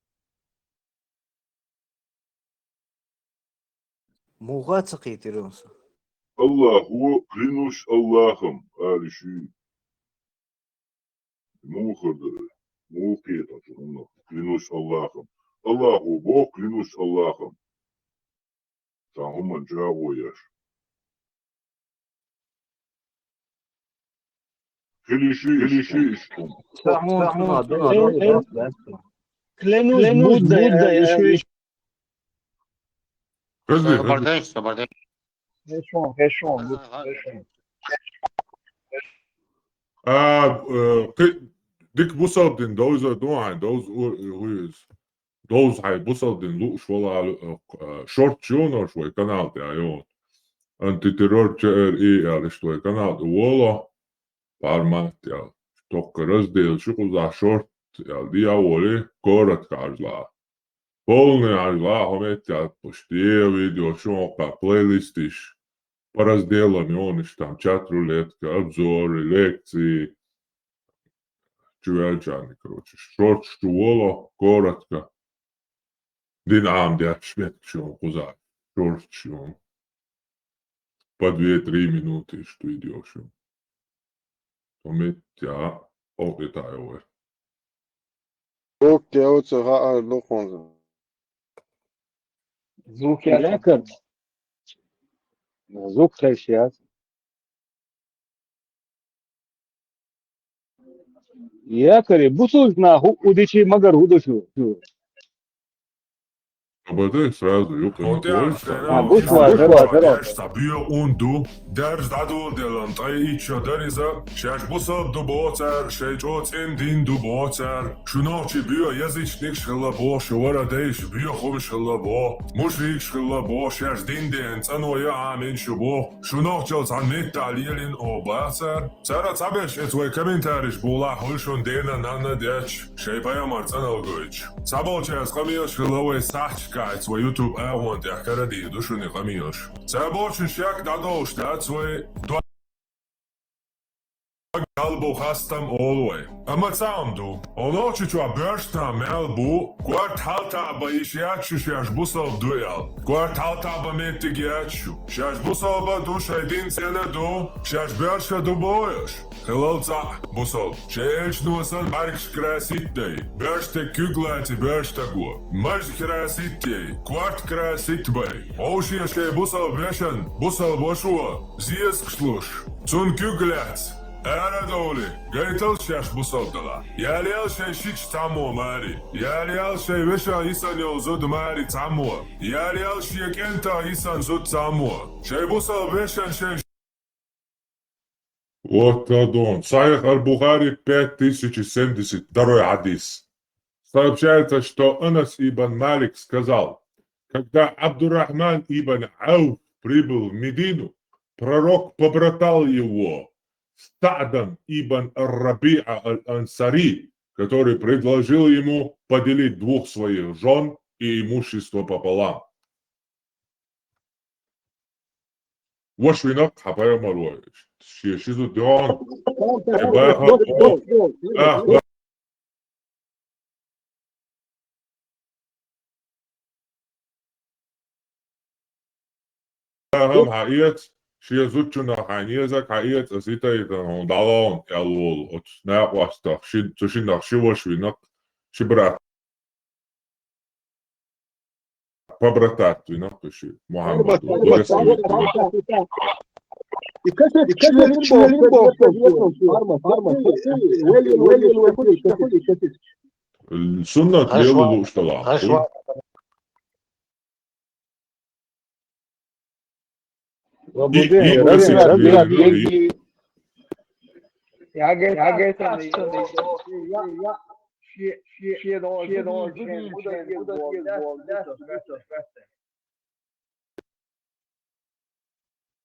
موغات سقيتي رونسا الله هو كلينوش اللهم آلشي مو خردر مو كيتا شغلنا كلينوش اللهم الله هو بو كلينوش اللهم تعهم جاوو ياش خليشي اشكم كلينوس بودا يشوي صبردين هشون ديك بوصل دوز دوعن دوز هاي بوصل لوش ولا شورت شونر شوي كانال تاعيون انتي تيرور تشير على شوي كانال ولا بارمات يا توك رزديل شغل ذا شورت يا دي اولي كورت كارلا полный ажла хометя поштие видео шока плейлистиш по разделам он там чат рулетка обзоры лекции чувачаны, короче. Шорт, штуола, коротко. Динам, дядь, шмекчон, куза. Шорт, по 2-3 минуты, что идешь. Tometja opettajoe. Okei, ootse haa lukunsa. Звук я лекар. Звук сейчас. Якори, бусуз на удичи магар удушу. Абадай сразу, ёпта, не Sabio undu, ders dadu delan taicho deriza, shash busab du boter, shejot indin du boter, shunochi bio язычник shillabo, shwara deish bio khum shillabo, mushrik shillabo, shash dinden, tsanoya amin shubo, shunochel zanit talilin o bater, tsara tabesh etwe komentarish bula hulshun dena nana dech, shepaya martsanal goich. Sabolchas qamiyo shillawe sachka, etwe YouTube want ja karadi dushuni qamiyosh. Sabolch shak dadosh datswe Albo hastam olwe. Ama samdu. Ono chichwa bersta melbu. Quart halta ba ishiachu shash busal duel. Quart halta ba metigiachu. Shash busal ba du shaydin sena du. Shash bersha du boyosh. Helalza busal. Shaych nuasan marks krasitday. Bersta kuglati bersta go. Marsh krasitday. Quart krasitbay. Oshia shay busal beshan. Busal boshua. Zies kshlush. Zun kuglats. Aradoli, gaital shash busaldala. Yalial shay shich tamo mari. Yalial shay vesha isan yol zud mari tamo. Yalial shay kenta isan zud tamo. Shay busal veshan shay. Вот он. Сахих аль-Бухари 5072 хадис. Сообщается, что Анас ибн Малик сказал, когда Абдуррахман ибн Ауф прибыл в Медину, пророк побратал его Са'дан ибн Ар-Раби'а аль-Ансари, который предложил ему поделить двух своих жен и имущество пополам. وشوينك حبايا مروي شيزو دون هم حقيقة شيزوتشنا حانيزك حقيقة أسيتا يتنون دالون يالول أتناق واستخ تشينك شوشوينك شبرات побратать, напиши, Мухаммад. Суннат лелу штала.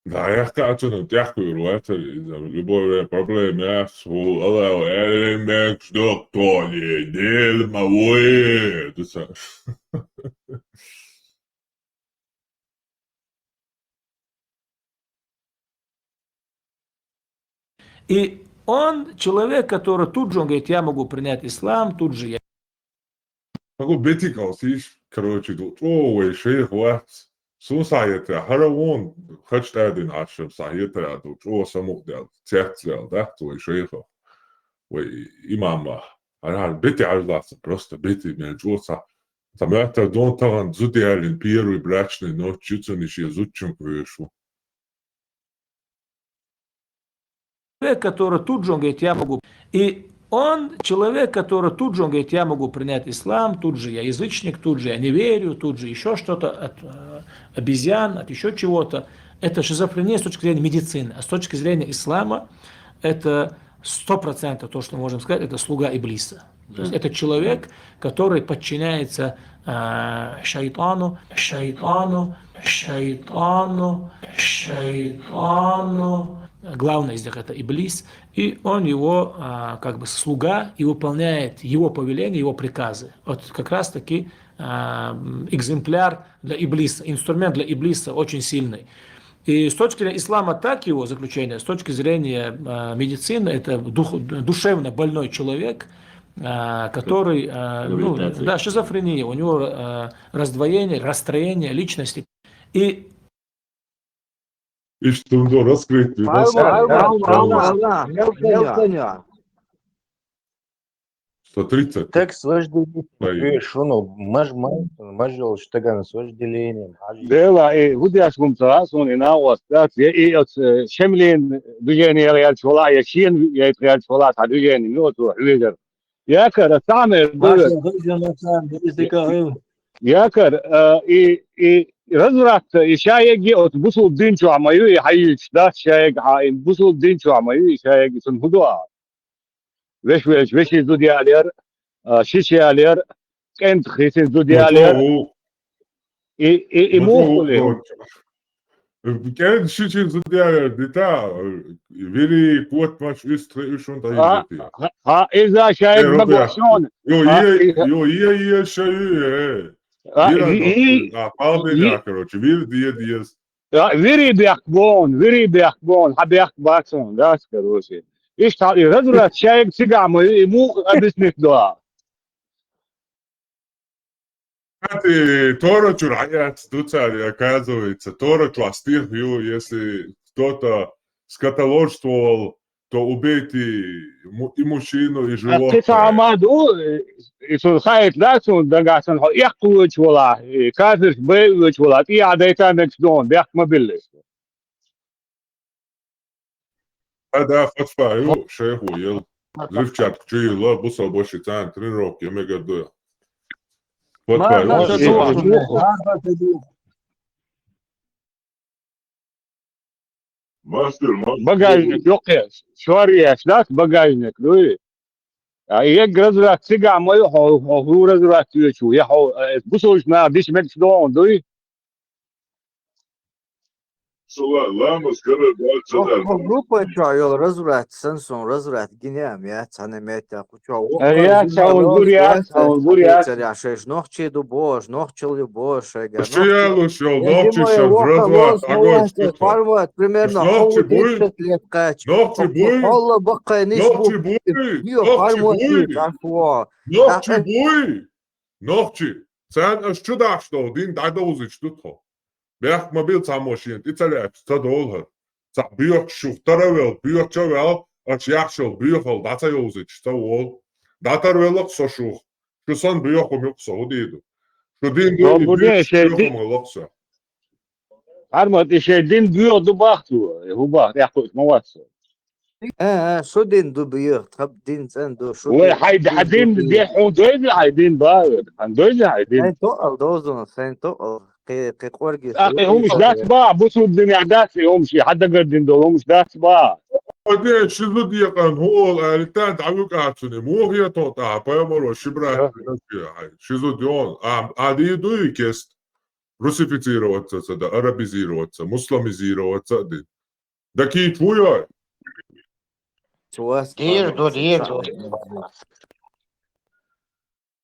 Da, ja kažem na tjahku ruletari, za ljubove probleme su, ali elemek što to je, del maloje, to sam. И он человек, который тут же, он говорит, я могу принять ислам, тут же я. Kako biti kao siš, короче, ovo je šeh vac, su sajete, haravon, hačtadin ašem sajete, a ovo sam uhdel, cehtlel, da, to je šeha, imama, a biti ažlasa, prosto biti međusa, sam jata don tavan zudijalin piru i bračne noć, jucuniš je zučun kvešu. Человек, который тут же, он говорит, я могу. И он человек, который тут же, он говорит, я могу принять ислам, тут же я язычник, тут же я не верю, тут же еще что-то от обезьян, от еще чего-то. Это шизофрения с точки зрения медицины, а с точки зрения ислама это 100% то, что мы можем сказать, это слуга Иблиса. То есть это человек, который подчиняется шайтану, главный из них это Иблис, и он его как бы слуга и выполняет его повеления, его приказы. Вот как раз таки экземпляр для Иблиса, инструмент для Иблиса очень сильный. И с точки зрения ислама так его заключение, с точки зрения медицины, это душевно больной человек, который, ну, да, шизофрения, у него раздвоение, расстроение личности. И İşte onu раскрыть. Мелконя. 130. Так с вожделением. Шуну, мажил штаган с вожделением. Дела и гудяшком царасун и на остат и от шемлин движение реаль шола яшин я реаль шола движение мёту хвизер. Якор самый якор и разврат и шаеги от бусул динчу амаю и хайич да шаег бусул динчу амаю и шаег sun hudua. Веш зудиалер шишиалер кент хисин зудиалер и мухуле. Kendi şişin zıddiyalar dita veri kuat maç üst üçün dayı dedi. Ha إذا شايف بقوشون Yo şeyi abi ya короче bir diye veri بيحكبون حب يحكي باكسون ده короче ايش تعال رجل شايف سجع مو بسنك دعاء Тора чураяц дуцали, оказывается. Тора тластих ее, если кто-то скотоложствовал, то убейте и мужчину, и животное. قطع ما دو يصير خايف لا تكون دقاسن يحكوا ولا كافر بيوش ولا تي عديتا مكسدون بيحكم بالله هذا فتفايو شيخ ويل زفشات كتير بصل بوشي تان тренировки я мега багажник يقيا شواريا شلاك багажник دوي يقرز سيجا ما هو رزرات يشو يحو بصوش ما ديش مكسدون دوي Группа чайол разврат, сенсон разврат, гиням, я цанемета, куча. Я царя, шеш нохчи дубош, нохчил любош, Что я лучше, нохчи шел разврат, огонь что-то. Фарват, примерно, Нохчи буй, лет кач. нохчи буй, Холла бака, не нохчи буй, нохчи буй, нохчи. Sen şu da što, din da uzić tutho. Бях мобил самошин, и целяп, стадолхар. Са бьёк шухтаравел, бьёк чавел, ач яхшел, бьёхол, дата ёузич, стаол. Датарвелок сошух. Шусон бьёхом ёксо, удиду. Шудин дули бьёхом локсо. Армат ишe din büyüyordu baktı. Bu bak yakut mavası. شو دين دو بيوخ تخب دين سن دو شو وحيد حدين دي حدود حيدين باور حدود حيدين سين تو دوزون سين تو قي قورجي اخي هم مش داس باع بصوا الدنيا داسي هم مش حد قدين دول هم مش داس باع Hadi şu diyakan hol elten tavuk atsune muğya tota payamaro şibra şu diyon adi duyu kest русифицироваться да арабизироваться мусламизироваться да ки твоя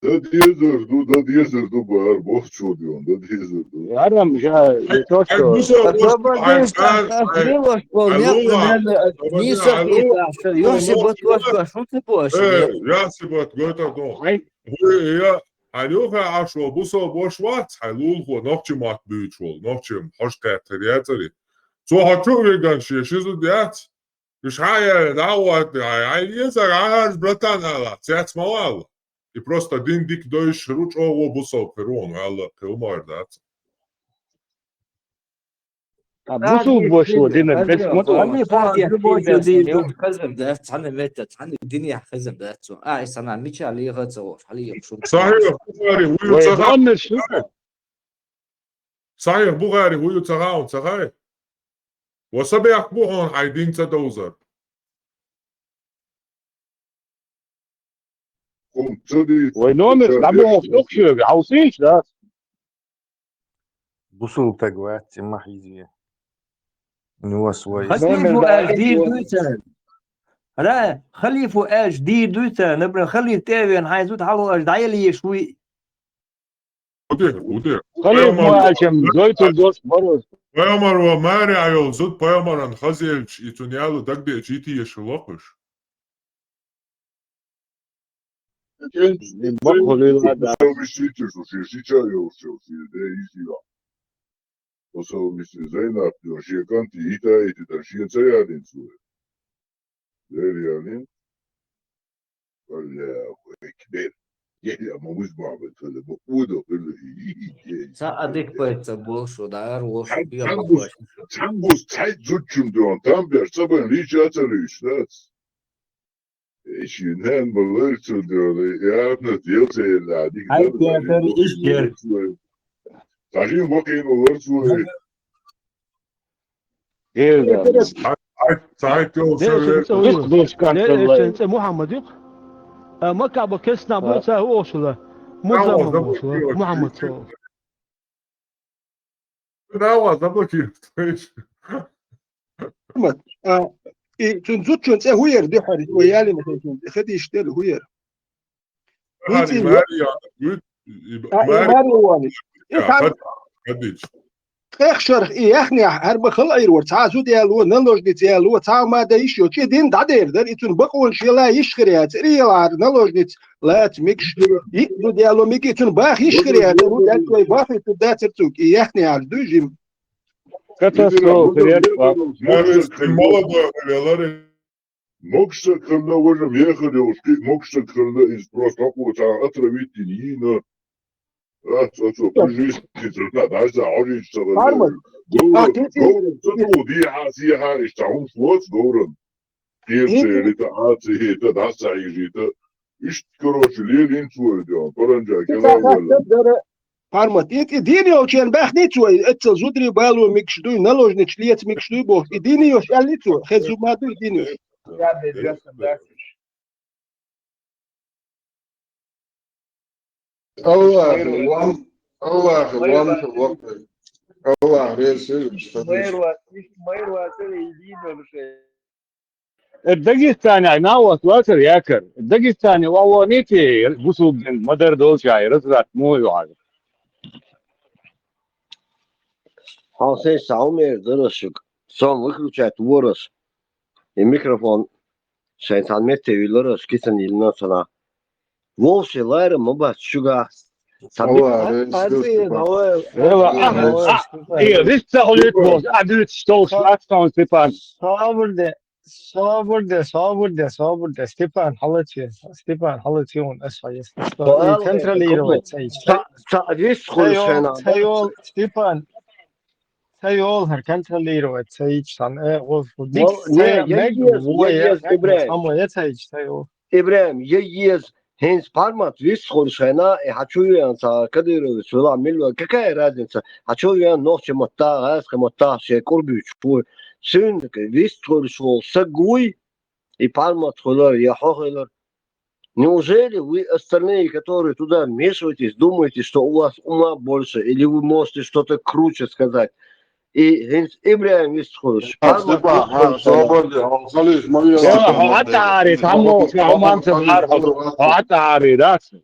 Da diyezirdu bağır, boş çoğuduyon, da diyezirdu. Yarım ya, çok Алёха ашо бусо бошват халул хо нохчимат бючол нохчим хоштатериатери цо хачу веган шизу дят ишая дават айеза аж братан ала цяц мал и просто дин дик доиш руч ово бусо перон ала пелмар дат بصوا بوشو دينا بس أنا فاتح خزم ده تعني متى تعني الدنيا خزم ده تسو سنة ميتش عليه غزوش عليه صحيح صحيح بوغاري ويو تغاون صحيح وصبيح بوهون عايدين تدوزر وينومس لعبوهم فلوكشو عاوزيش ده بصوا تقوات ما حيزي نوا سوي خليفو جديد دوتا لا خليفو جديد دوتا نبرا خلي تابع حيزوت حلو دعيلي شوي Уде. خليف مالكم دويتو دوس بروز. Паямар ва мари айол зуд паямаран хазелч итунялу дагде чити ешулокуш. Sadık payta bol şu da roş bir Tangus Zeit zutschumdu und dann wärst du aber nicht atarisch, das. Ich nennen belirrt ja, natürlich, ja, die Taşın bakayım olur su. Sahip yol انت محمد يق ما كعب كسنا بوسا هو وصله محمد تنزوت هو يردي حري ويالي مثلا خدي يشتغل هو ير شرخ اخني هرب خل ايرور تعازو ديالو نلوج ديالو تا ما دايشو تي دين دادير در يتون بقون شي لا يشخريات ريال نلوج ديت لا تميكش يدو ديالو ميكيتون باخ يشخريات دات لي باخ تدات ترتوك اخني على دوجيم Мокша крылья уже ехали, ушки, мокша крылья из просто куда отравить не на. Пармат, идини очен бах ницу, это зудри балу микшдуй, наложнич лет микшдуй бог. Идини оч алицу, хезумаду идини. Allah rezil. الدقيقتاني ناوت واتر ياكر الدقيقتاني ووانيتي بوسو مدر دول شاي رزرات مو يعاد Sen saumer dırışık. Son выключать ворос. И микрофон. Sen tanmette yıllarız kisin yılından sonra. Волши лайры мыба шуга. لسه قلت بوز قعدت تشتغل شلاتون ستيفان صابر ستيفان حلتيون اسفل كنتروليرو ستيفان تيول هر كنتروليرو تيج سان İbrahim yez hens parmat вис хоршена и хачуян са кадырович вела милва какая разница хачуян ночи мота раз мота се курбич сын вис хоршол сагуй и пармат холар я хохолар. Неужели вы остальные, которые туда вмешиваетесь, думаете, что у вас ума больше, или вы можете что-то круче сказать? И Ибрahim يسخرش. حتى عارف عمو عمان تبعرف حتى عارف داس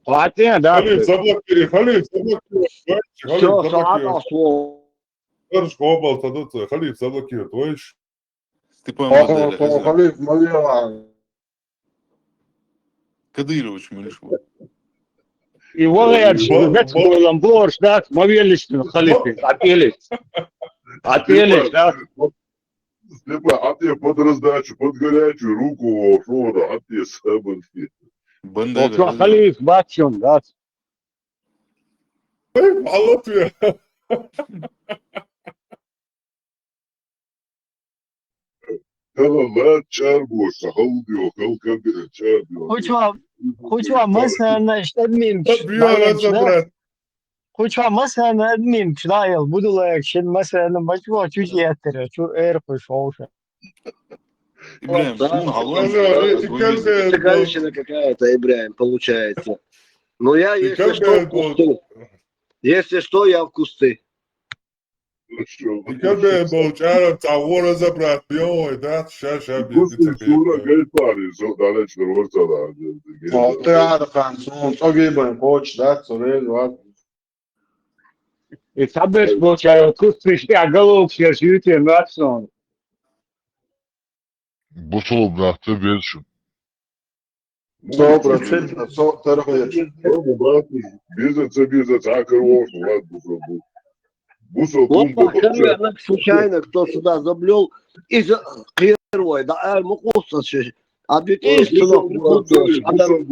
حتى داس خليف заблокирует, видишь? Халиф Малия. Кадырович Малишев. И валят ветскую борщ, да, мовелись халифе, отелись, да. Степа, а ты под раздачу, под горячую руку, шода, а ты сабанки. Вот халиф бачон, да. Аллатвия. لا تشاربوا صحودي وخلقا تشاربوا خوشوا مثلا اشتدمين خوشوا مثلا ادمين شرايل بدل شد مثلا مجموعة чуть يتر شو ايرفو شوشة Цыганщина какая-то, Ибрahim, получается. Но я, если что, в кусты. Если что, я в кусты. كان بوجعنا تعورنا زبرات بيوي ده شاشة بص الصورة جاي طاري صوت على شنو وصل تعرف عن صوت تقريبا كوتش ده صغير وقت يتحبس بوشاي وكنت يشتع قلب سياسيتي ماتسون بصوا بنحتب يلشم صوت رتشل صوت ترخيص بيزا تعاكر ووش واد بصوا والله كانوا يعمل شو شاينك تصدع زبلول إذا خير ويدا مقصص شيء عبيت إيش تنوح بقدوش عدم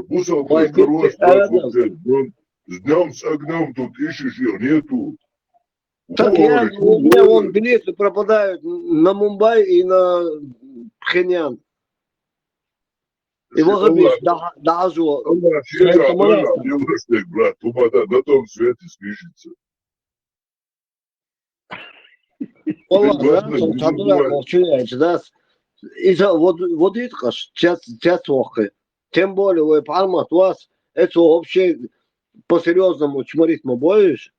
Бусал твой хорош, с днем с огнем тут ищешь их, нету. Так я, у меня вон билеты пропадают на Мумбай и на Пхеньян. И вот обещь, да, Азу. Брат, на том свете спишется. والله да, تعبنا молчаете, да. إذا вот يتقش تشات وقت. Тем более, вы поймут вас, это вообще по-серьезному чморить мы боишь,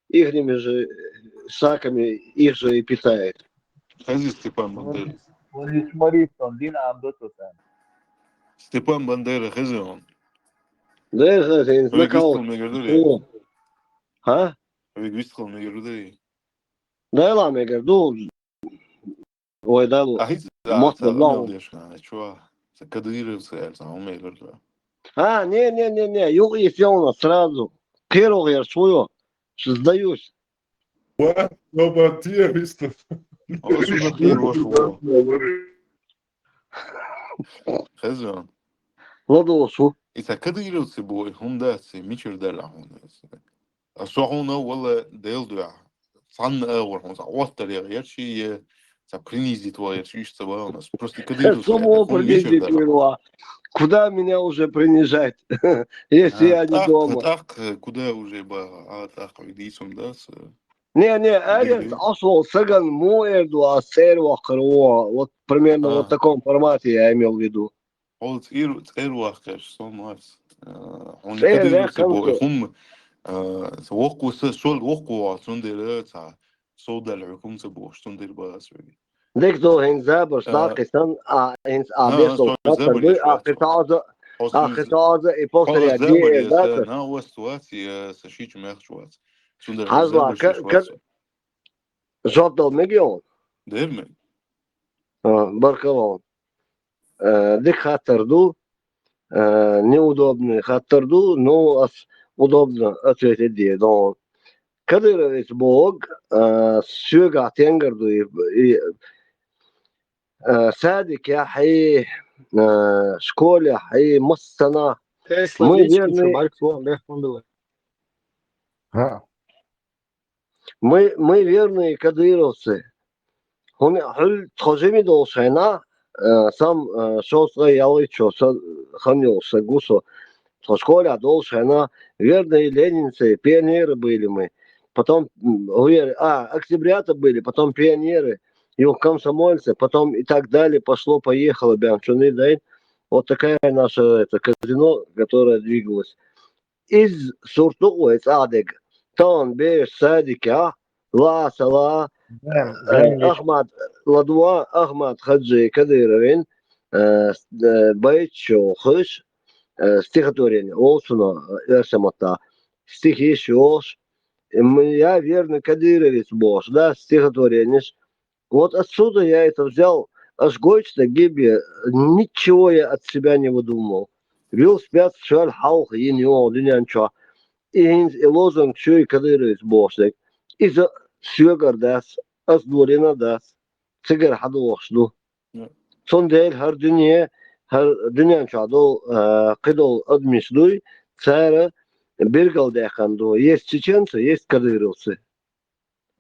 ихними же саками их же и питает. هذه ستيبان بانديرا واللي شمريت دين عمدته ثاني ستيبان بانديرا خزيون Да, это не знакомый. ها؟ ويجيستخل ميجردي Да, لا ميجردو. Ой, да, مصر الله. شو كدير سأل هم يقولوا не, юг и сделано сразу. Первого я свою создаюсь. خزون Ладошу. إذا كدير سبوي هم ده ميشر ده لهون الصهونة ولا ديل صن أول هم وتر يغير شيء принизить твои чувства, у нас просто Самого принизить его. Куда меня уже принижать, если я не дома? Так, куда уже бы, так, видишь, да? Не, Алекс, ашел саган муэрду, а серва хрова. Вот примерно вот в таком формате я имел в виду. Вот ирвахкаш, сомас. Он كده يسبوا هم وقوا شو وقوا صندير تا صودا الحكومة سبوا صندير بس. دكتور هنزابر ساقسن هنز أبيسو أخطاء إبوكسر يجي ذاك نا وستواتي سشيج مخشوات حزلا جدول مليون ديرمي بركوان ديك خاطردو неудобно خاطردو но удобно ответить дие но كدر بوق سوغا تنگردو سادك يا حي شكول يا حي مصنا мы верные кадыровцы هم تخجمي долшайна сам шосга ялычо ханился гусо в школе долшайна верные ленинцы пионеры были мы потом октябрята были потом пионеры и комсомольцы, потом и так далее, пошло-поехало, вот такая наша казино, которая двигалась. Из Суртуа, из Адег, Тон, Беш, Садика, Ла, Сала, Ахмад, Ладуа, Ахмад, Хаджи, Кадыровин, Байчо, Хыш, стихотворение, Олсуна, Эсамата, стихи Шош, я верно Кадыровец Бош, да, стихотворение. Вот отсюда я это взял, аж гойчно гибе, ничего я от себя не выдумал. Вил спят шаль хаух и не ол, динянчо. И лозунг что и Кадыровец бошник. И за сюгар дас, ас дворина дас. Цигар хаду ошду. Сондел хар динянчо дол кидол адмисдуй, цара биргал деханду. Есть чеченцы, есть кадыровцы.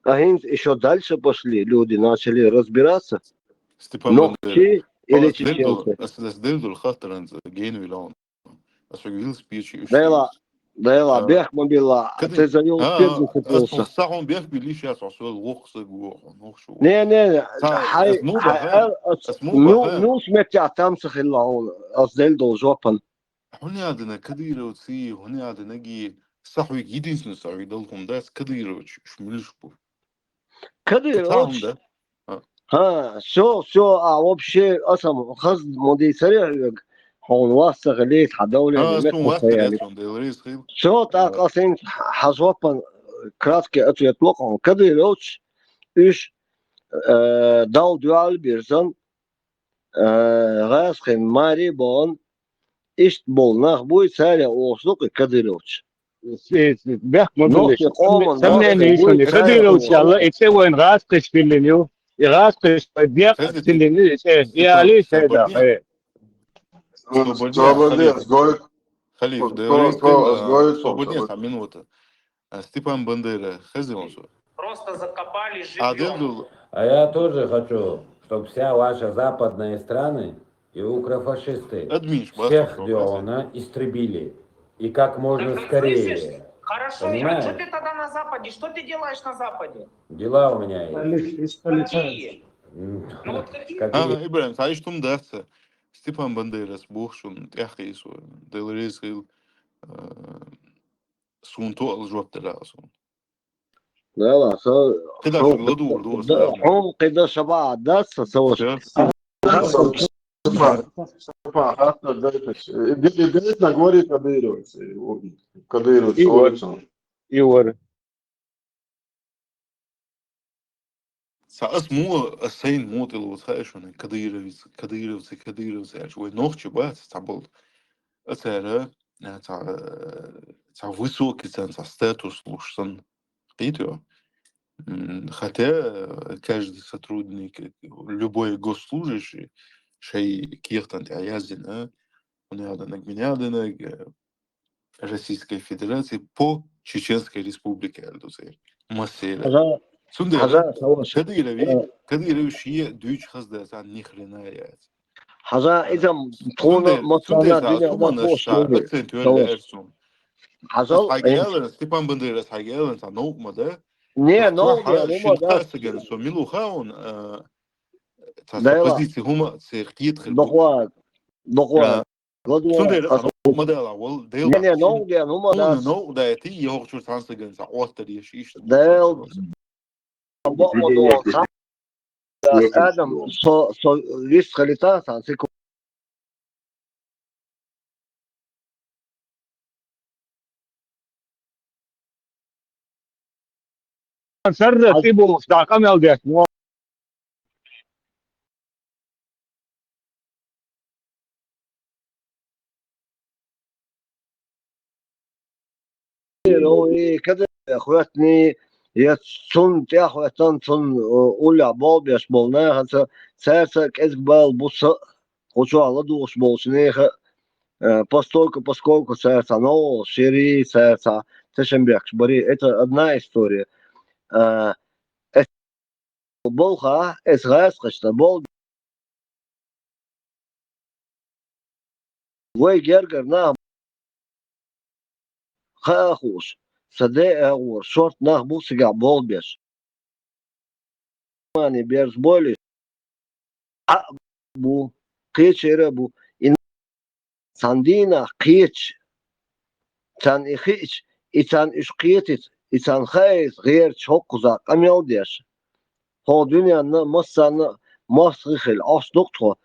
А еще дальше пошли, люди начали разбираться. Ногчи или чеченцы. Да, бех мобила, ты за него успел зацепился. Не, хай, ну смертя там сахилаун, аздел дол жопан. هنا عندنا كدير وتسي وهنا عندنا نجي Сахуй единственный сахуй долгом, да, с Кадырович, шмыльшку. Кадырович. Да? все, а вообще, асам, хаз моди царек, он вас лет хадауля, Сум немец вас стояли. он делает схил. Все так, асен, хазвапан, краткий ответ локон. Кадырович, иш, дал дуал бирзан, гасхин мари бон, ишт бол, нах будет царя ослук и Кадырович. بيحكوا نوح يقوم سمعني شو كديروش يلا يتسوي نغاسقش في اللينيو يغاسقش بيق اللينيو يا ليش هذا Свободец, сгоит. Халиф, да Сгоит. свободец, а минута. Степан Бандера, хазионсу. Просто закопали Адельдул. А я тоже хочу, чтобы вся ваша западные страны и укрофашисты всех Диона истребили. И как можно скорее. Хорошо, Понимаешь? а что ты тогда на Западе? Что ты делаешь на Западе? Дела у меня есть. Какие? Ибрахим, а что мдаться? Степан Бандера с Бухшун, Тяхису, Делрисил, Сунто Алжоптеласу. لا لا كده شغله دور هم كده شباب داس سوى Идет на горе Кадыровец. Кадыровец. Ивар. اسمه السين موت اللي وتخايشون كديروس يعني شوي نوخش بقى تستعبل أثاره تاع высокий тاع статус лучшен قيتو хотя каждый сотрудник любой госслужащий шей киртан тاع яздина он Российской Федерации по Чеченской Республике Масселя. Кадырович є двічі хазда, а ні хрена яйця. Хаза ідем тона моцана Хазал Степан Бандерас Хагелен та нокмада. Не, но шилтасген со Милухаун та позиції гума це хтітхи. Доклад. مدال أول ديل не نو ده تي يهوش شو تانسة جنسا أوتر يشيش ديل آدم so ليش خليتها تانسيكو سر تيبو مستعقم يالديك هو ايه كده يا اخواتني يا تون يا اخواتن تون ولا باب يا شبولنا ساسا كزبال بص خوشو على دوش болшнеха поскольку саса но шири саса тешембек бори это одна история болха эсгас кышта бол вой гергер на خاخوش صدق اور شورت نخ بوسيقع بول بيش ماني بيرز بولي بو قيتش يربو إن ساندينا قيتش تان إخيتش إتان إش قيتت إتان خايس غير تشوقزا قميل ديش هو دنيا مصانا مصرخل أصدق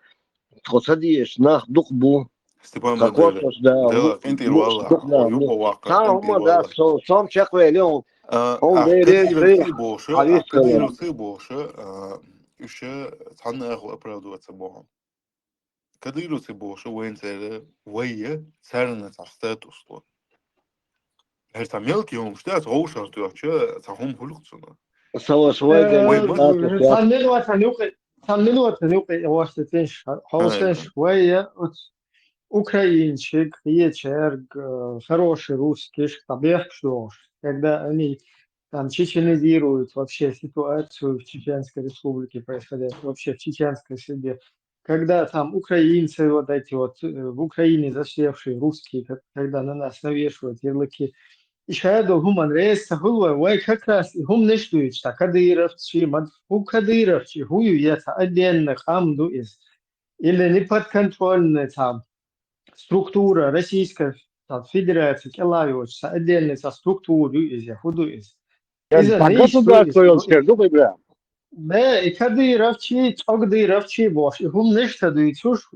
تخو صديش نخ دقبو Степан Бандера. Кенти руала. Юго вака. هم ده صام شكوى اليوم كديروسي بوشة إيش تحنا أخو أبرادو أتبعهم كديروسي بوشة وين سر ويا سرنا تحتات أصلا هرتميلك يوم شتات غوشة تيجي تهم هلقتنا سوا شوية تنوقي واشتتنش حوستنش شوية украинчик, ечерг, хороший русский, табех что когда они там чеченизируют вообще ситуацию в Чеченской Республике происходящую, вообще в чеченской среде, когда там украинцы вот эти вот в Украине засевшие русские, когда на нас навешивают ярлыки, и шайду гуман рейс сахулва, вай как раз гум не штует, что кадыровцы, у кадыровцы, хую яца отдельно хамду из, или неподконтрольный там структура Российской там, федерация, келавиоч, отдельные со структуры из худу из. Так государство елштерду Ибрахим. Да, и кадыровчи, чагдыровчи бош, и хум нечто дуйцуш.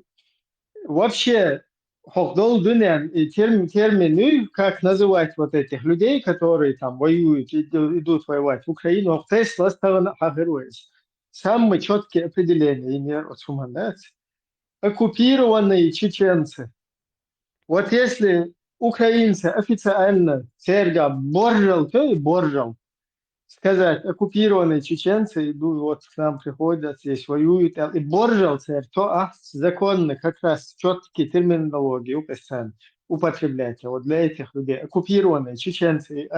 Вообще, хохдол дуням и термины, как называть вот этих людей, которые там воюют, идут воевать в Украину, Тесла стала хагеруясь. Самые четкие определения имеют оккупированные чеченцы. Вот если украинцы официально церга боржал, то и боржал. Сказать, оккупированные чеченцы идут, вот к нам приходят, здесь воюют, и боржал церковь, то законно как раз четкие терминологии употреблять. Вот для этих людей оккупированные чеченцы,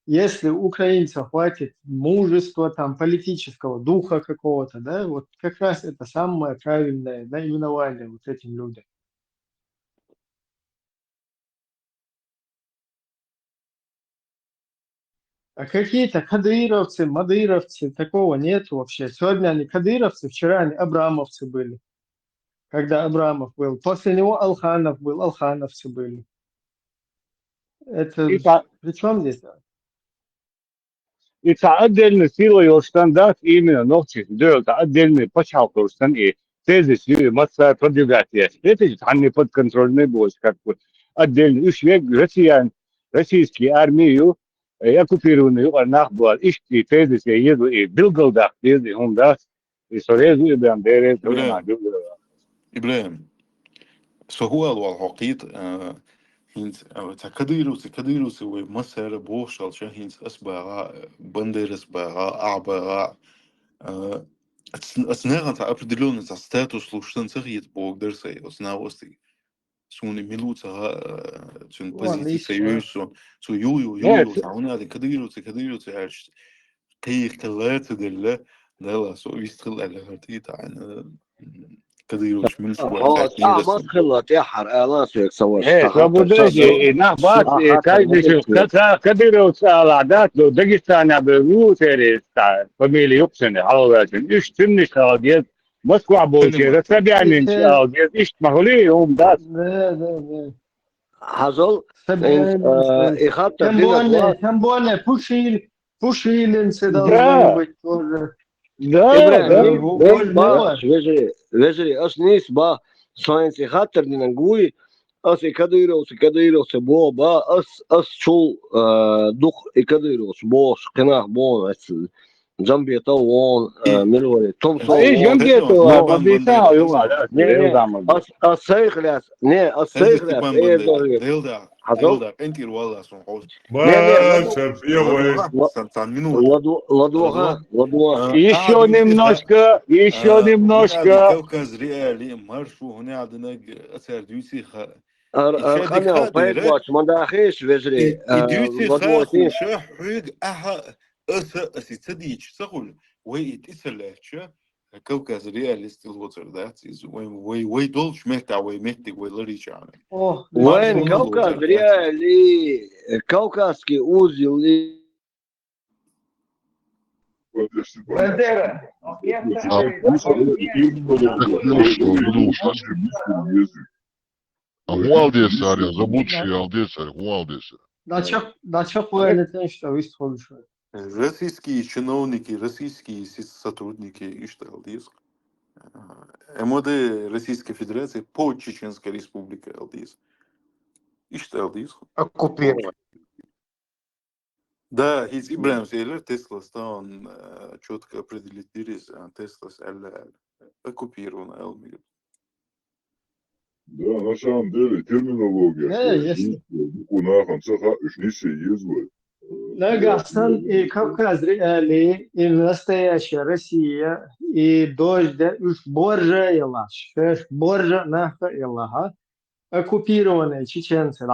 если у украинцев хватит мужества, там, политического духа какого-то, да, вот как раз это самое правильное наименование вот этим людям. А какие-то кадыровцы, мадыровцы, такого нет вообще. Сегодня они кадыровцы, вчера они абрамовцы были. Когда Абрамов был. После него Алханов был, алхановцы были. Это при чем здесь? И отдельно сила елштандат именно ногти, да, отдельный почалка и тезис, масса продвигать. Это они подконтрольный босс, как бы отдельный. Ушвек россиян, российские армию, оккупированную Арнахбуат, ишти тезис, я еду и Билголдах, еду, он даст, и сорезу, и бандеры, Ибрахим, سهوال والحقيت هنت كديروس ومسار بوشال شهينت أسباع بندر أسباع أعباع أثناء определенный статус лучшин царит Бог дерсей основности суни минута цун позиции союзу юю сауна كديروس عارش قيق ثلاثة دلة لا سو يستغل على هرتيت عن كديروش من شو ما تخلط يا حر لا سويك سويش свободой, нахбат, каждый кадыровец алладат, до Дагестана был фамилия Юксены, алладат, иш тымный алладат, Москва больше, Расабянин алладат, иш махули, он даст. Да. حصل Тем более пушилинцы должны Да. быть тоже. وجري أصنيس با ساينس خاطر نقول أس كديروس بو با أس شو دخ كديروس بوش قناع بون جنبي طوون ملوري تومسون ايش جنبي تو قبيتها يوم على السيخلاس نه السيخلاس ايه ده هذول انت والله سبحان еще немножко كوكاز ريالي مرشو هنا عندنا اثر دوسي أنا فايت واتش ما داخيش وجري دوسي خاخو شحوق اها اسي تصديش تقول وي تسلاش كوكاز ريالي ستيل ذات از وي دولش مهتا وي مهتي وي لريش يعني وين كوكاز ريالي كوكاسكي اوزي Бандера. Алдесаря, забудьте Алдесаря. На чё хуяли что вы слушаете? Российские чиновники, российские сотрудники и что ЛДС. МВД Российской Федерации по Чеченской Республике ЛДС. И что ЛДС? Оккупировать. Да, из Ибрахим Сейлер Тесла он четко определит дирис, Тесла оккупирован Элмир. Да, на самом деле терминология. У нас Дагестан и Кавказ реалии, и настоящая Россия, и дождь, уж боржа елаш, боржа нахта елаха, оккупированные чеченцы,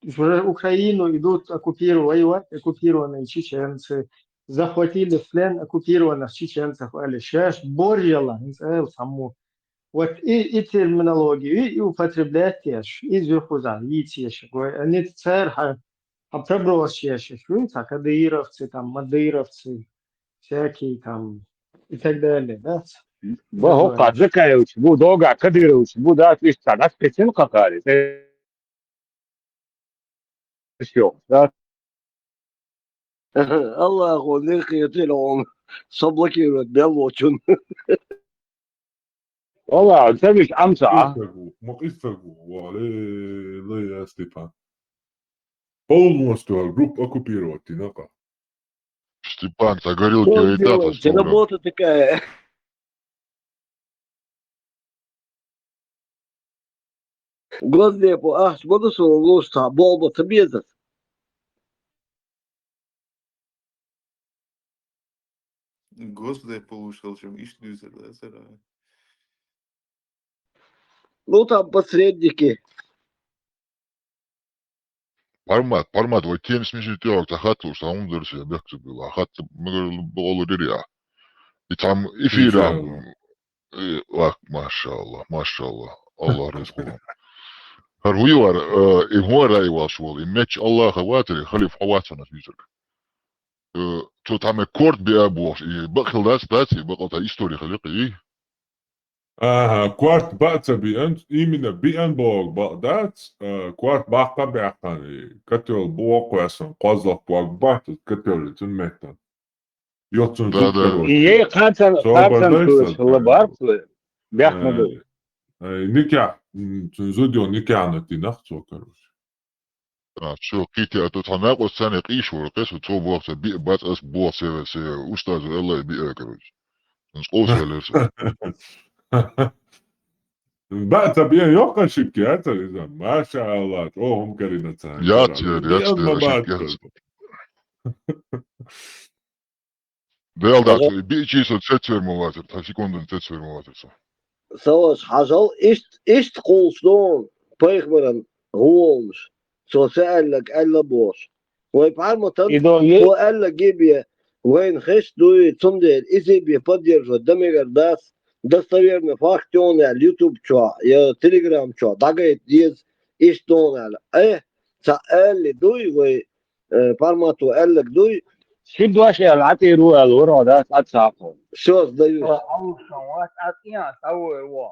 в Украину идут воевать оккупированные чеченцы, захватили в плен оккупированных чеченцев, или сейчас боржа саму. Вот и терминологию, и употреблять теж, и зюхуза, и теж. Они царь, а проброс еще, кадыровцы, там, мадыровцы, всякие там, и так далее, да? Бо قد ذكاوش بو دوغا كديروش بو دات إيش تعرف كتير قطاري شو دات الله أخو نيخي يطلعون صبلكيرو بيلوتشون والله تبيش أمسع Moqistagu, vale, le Stepan. Полностью группу оккупировать, инако. Степан, за горелки Что и так делаете? Работа такая. Глазлепу, ах, буду свою луста, болба табезат. Господи, я получил, чем ищу за. Ну, там посредники. Пармат, вот тем смешит телок, захату, что он дырся, бегцы было, ахат, мы было дыря. И там эфирам, ах, машаллах, Аллах рискуем. Харвивар, и гора и вашвол, и меч Аллаха ватери, халиф хаватана физик. То там и корт биабош, и бахил дастати, бахал история халики. Aha, kwart ba'tsa bi'an, imina bi'an bog ba'dat, kwart ba'qa bi'aqani, katel bog kwasan, qazlaq bog ba'tat, katel tun metan. Yotsun zut karosh. إيه خمسة كوش الله بارك بيحنا دول Nikah, tun zudio nikah nati nachtso karosh. شو قيتي أتتحناق والثاني قيش ورقيس وتو بوقت بيئ بات أس بوق سي أستاذ الله بيئ كروش نسقوس هلرسل Ba'tsa bi'an yoqa shibki, ata izan, masha Allah, هم karina tsahan. ياتير Bi'an ma أشيك ba'tsa. يحسن ديال داتو بيئ جيسو تسير مواتر تا سيكوندن تسير مواتر Savaş hazal ist kulston peygamberin huolmuş. So seellek elle boş. Ve parmatan o elle gibi وين خش دوي تمدل إذا بيقدر دمير داس достоверный факт он على اليوتيوب شو يا تليجرام شو دقيت ديز إيش دون على سأل دوي و parmatu ellek دوي شو دواش العتي روح الورا ده أتصعقون شو دايوش أو شوات أتيا سوي وا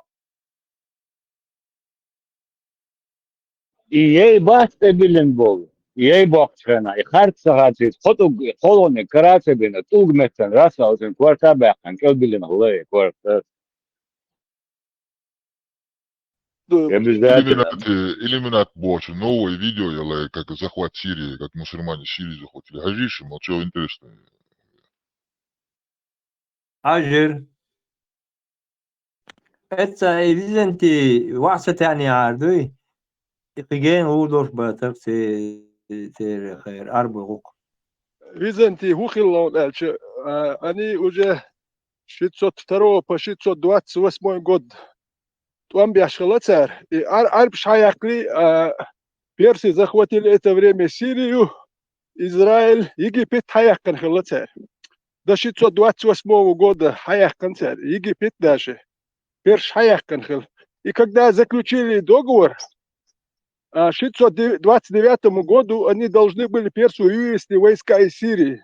إيه باس تبلن بول إيه باقشنا إخارت ساعات خطو خلون كراسة بين توج مثلا راسه أو كوارتا بيحن كل بلن الله كوارتا Иллюминат больше, новое видео, я как захват Сирии, как мусульмане Сирии захватили. Хажишь, молчал, интересно. أجر إتسا إذنتي وعسة يعني عردوي إقجين غودوش باتر سير خير أربعوك Визенти хухиллон эльче. Они уже 602 по 628 год. Там бяшхала царь. И арб шаякли персы захватили это время Сирию, Израиль, Египет хаякан хала царь. До 628 года хаякан царь. Египет даже. Перш хаякан хал. И когда заключили договор, к 629 году они должны были персу вывести войска из Сирии.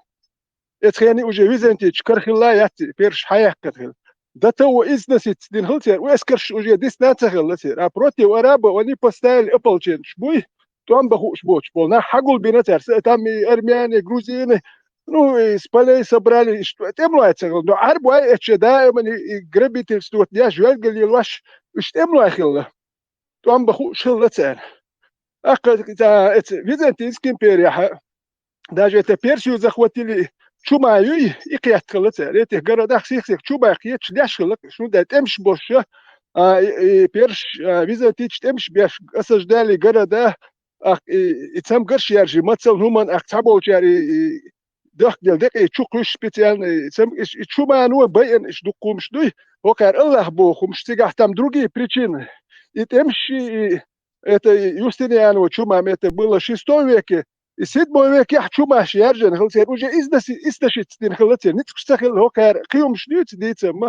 Это они уже византич кархила яти перш хаякан. До того износить дин халтер, уэскарш уже дистанция латер. А против арабов они поставили ополчен шбуй, там баху шбоч пол. На хагул бинатер, там и армяне, грузины, ну и с полей собрали, что это млается. Но арбу это daima грабительство, я жвельгали лаш, что млахилла. Там баху шиллатер. Это византийская империя. Даже это Персию захватили чумаю и кияткалыца. Этих городах всех чума кият шляшкалык. Что да темш больше. Перш византийч темш бяш осаждали города. И там горш яржи мацал нуман актаболчари дохдел дек и чуклуш специальный. Там и чума ну баян иш дукум шдуй. Окар Аллах бохум штигах там другие причины. И темш это Юстинианово чума, это было в VI веке. И в VII веке чума шьяржен, уже издашить стин хлатер. Ницк стахил хокар киум шнюц дицем.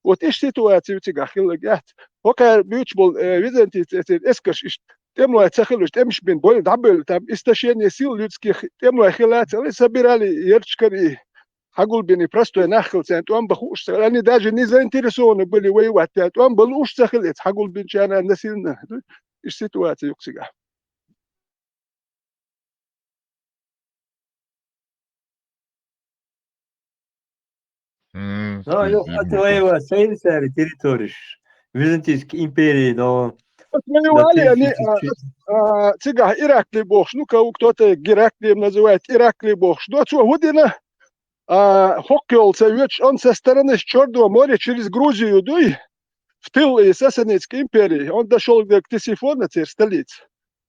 Вот иш ситуация у тебя хиллагат. Хокар бьючбол византийц эскаш иш темло цахилуш темш бин боль дабл там истощение сил людских темло хилат. Они собирали ерчкари Хагулбини простой нахился, то он бахуш, они даже не заинтересованы были воевать, то он был уж сахилец, Хагулбин чана насильно, и ситуация юксига. No, yok, отвоевать свои территории. Византийской империи, но... Воевали они, цыга, Иракли бог, ну, кто-то Гераклием называет, Иракли бог, что година, Хоккел Савич, он со стороны Черного моря через Грузию, дуй, в тыл Сасанинской империи, он дошел к Тесифону, столице.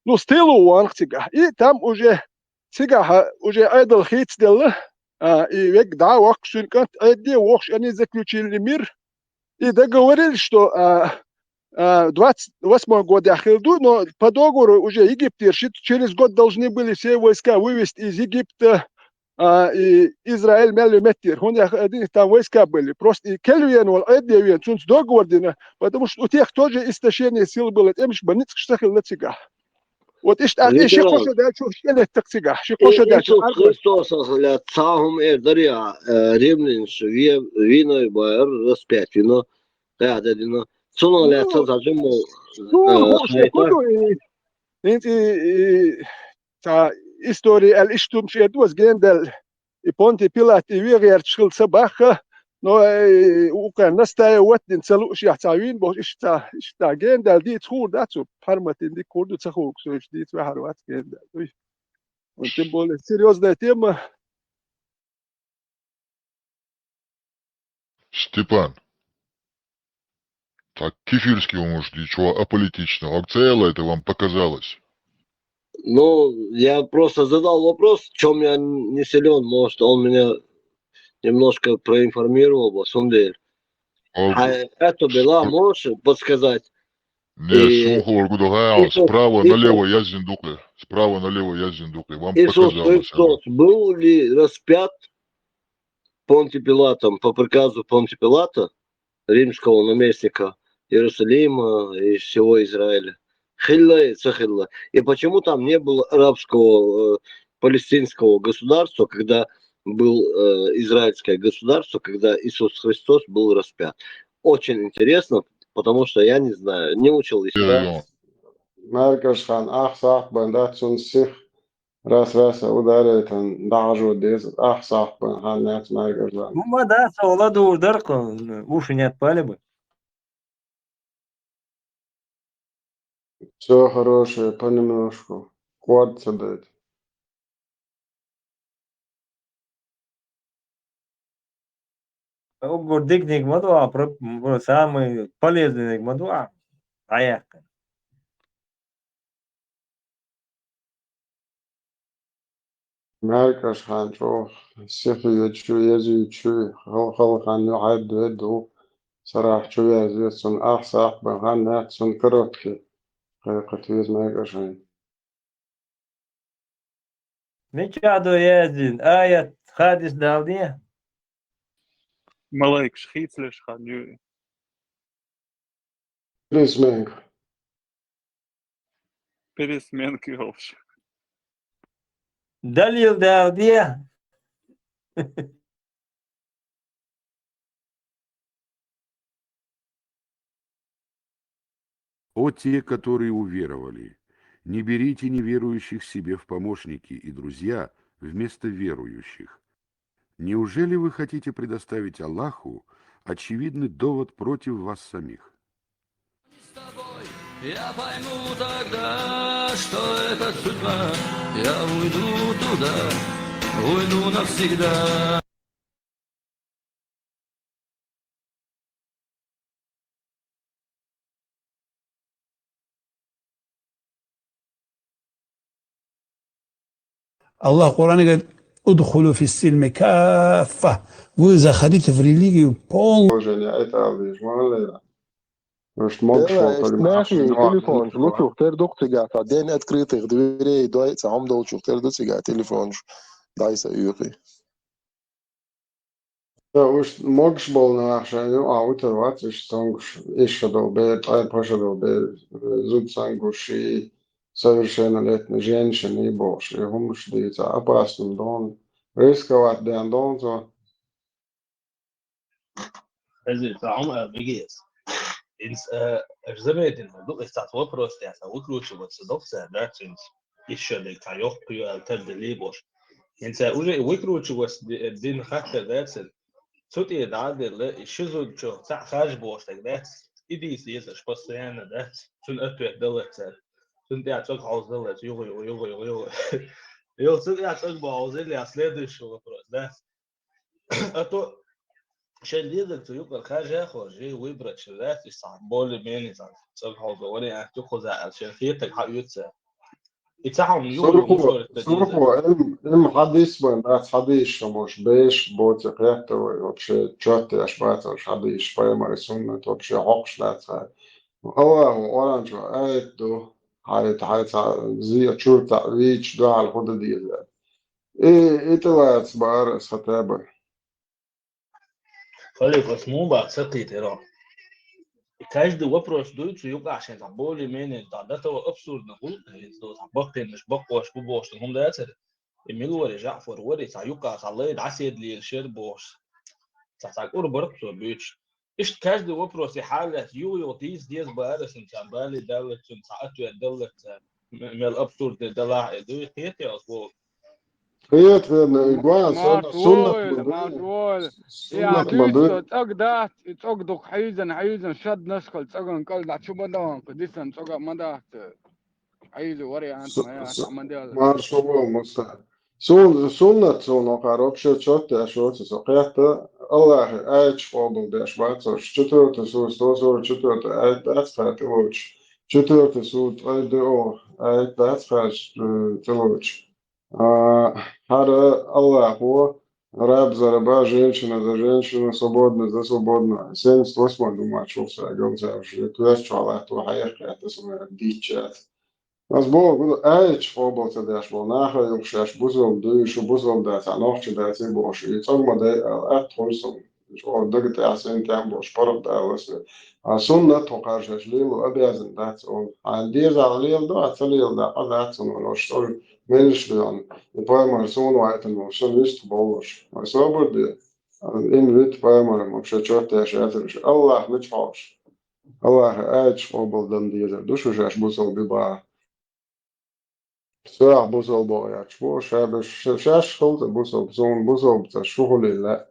Ну, с тылу он цыга, и там уже цыга, уже айдол хит сделал, и век да, вок сункант, они заключили мир и договорились, что 28 года Ахилду, но по договору уже Египет через год должны были все войска вывести из Египта, и Израиль мелюметир. У них там войска были. Просто и Кельвиен, договор, потому что у тех тоже истощение сил было. Тем же больниц штахил на цыга. Вот еще кое-что дальше, так цыга. Иисус Христос, цахум дарья, римлян, вино и байер, распять вино, вино. Sono le ați ajungă история al-ishtum шедус гендел и понти пилат и вегер шхил сабаха но ука настая ватнин целуш яцавин бо ишта гендел ди тхур дацу парматин ди курду цахук so ди твахарват гендел он тем более серьезная тема. Степан, так кефирский вы можете, чего аполитично. Акцела это вам показалось? Ну, я просто задал вопрос, в чем я не силен, может, он меня немножко проинформировал, басундель. А это была, можешь подсказать? Не, справа налево я зиндукле. Справа налево я зиндукле. Вам Иисус показалось. Христос был ли распят Понти Пилатом по приказу Понти Пилата, римского наместника Иерусалима и всего Израиля? Хилла, Сахилла. И почему там не было арабского палестинского государства, когда был израильское государство, когда Иисус Христос был распят? Очень интересно, потому что я не знаю, не учил историю. Меркашхан, ахсах, бандат, сунсих, раз, ударит, дажу, дезет, ахсах, бандат, меркашхан. Ну, да, солоду ударку, уши не отпали бы. Все хорошее, понемножку. Квад сидит. Гордик Нигмадуа, самый полезный Нигмадуа. Аяка. Меркашхан, шо, сихи, чу, ези, чу, халхан, юхад, веду. صراحة شو يا سن أحسح بهنا سن كروتك قتيز ما يقشين Мечаду ездин, аят хадис давния. Малайк шхицлеш хадю. Пересменки вообще. Далил давния. О те, которые уверовали, не берите неверующих себе в помощники и друзья вместо верующих. Неужели вы хотите предоставить Аллаху очевидный довод против вас самих? Я пойму тогда, что это судьба. Я уйду туда, уйду навсегда. الله قرآن قال ادخلوا في السلم كافة. Вы заходите в религию полностью. телефон, ну чухтер докцига, день открытых дверей, дойца, дол чухтер докцига, телефон, дайса юхи. Да, уж могешь был на нашем аутер, вот и что еще долбе, пошел долбе, зуб сангуши, совершеннолетние женщины и больше, и هم шли за опасным дом, рисковать дом, то Also, warum BGS? Разумеется, ну, стат вопрос, я выкручиваться до все, да, еще до каёк, тем дали бош. Инса уже выкручиваться дин хактер, да, тут и да, еще зуд что, хаж бош, так да, иди съездишь постоянно, да, тут ответ делается, тут я только хаус делается, юго. И вот тут я только баузили, а следующий вопрос, да, а то عشان يقدر يبقى الحاجة خارجية ويبرد شغلات يستعمل ماني صار هو يعني تأخذ عشان خيطك حقيقة يتسحب من يوغي Сурху, ومصور التديزة сурху, им хадис бы, да, хадис, может, беш, боти, кретовый, вообще, четко, аж бачишь, хадис, поймали суннат, вообще, хокш, да, الله orange ايت دو هايت زي تشورتا ريتش دو على الخدة دي ايه طلعت بقى ستابة خلي فاسمو بقى سقي ترى каждый вопрос дуется юга عشان более менее да ده تو абсурдно قلت لو طبقت مش بقوش بوش هم ده أثر الميلو رجع فوروري سايوكا صليت عسيد لي الشير بوش سايقور برضو بيتش إيش каждый вопрос حالة يو ديز بارس إنسان بالي دولة ساعته دولة مال أبسورد دلع دو تيتي أصلا هي جوان معقول معقول يا سنة بيتلو مدريد تقدر تقدق حيزن شد نسخل تقن قل دا شو بدون قديسن تقع مدات حيزو وري أنت ما يا تعمل маршово муста سنة سنة قارب شت أشوت سقيت الله أيش فوضى داش باتر شتوت سوس توزور شتوت أيت أسفل تلوش شتوت سوت أيد أو أيت أسفل تلوش هذا الله هو раб за раба, женщина за женщину, свободно за свободно. 78 думаю, чувствую, я говорю, что это чувствую, это хайер, это самое дичать. Az bol egy fordultatás van nachher buzol dős buzol da ta noch da se bo shi tsog ma da at hoyso o da ta sen tam bo sport da was a sunna to qarja shlil abazan da on an dir za lil da tsalil da qada tsun no shtor melish dan pa ma sun wa ta no shon ist bo ma sabr de in rit pa ma ma chota shatr Allah mitfash Allah egy forduldan dir dushu jash buzol biba ساعة بوصل بقى شو شاب شاش خلط بوصل زون بوصل بتاع شغل لا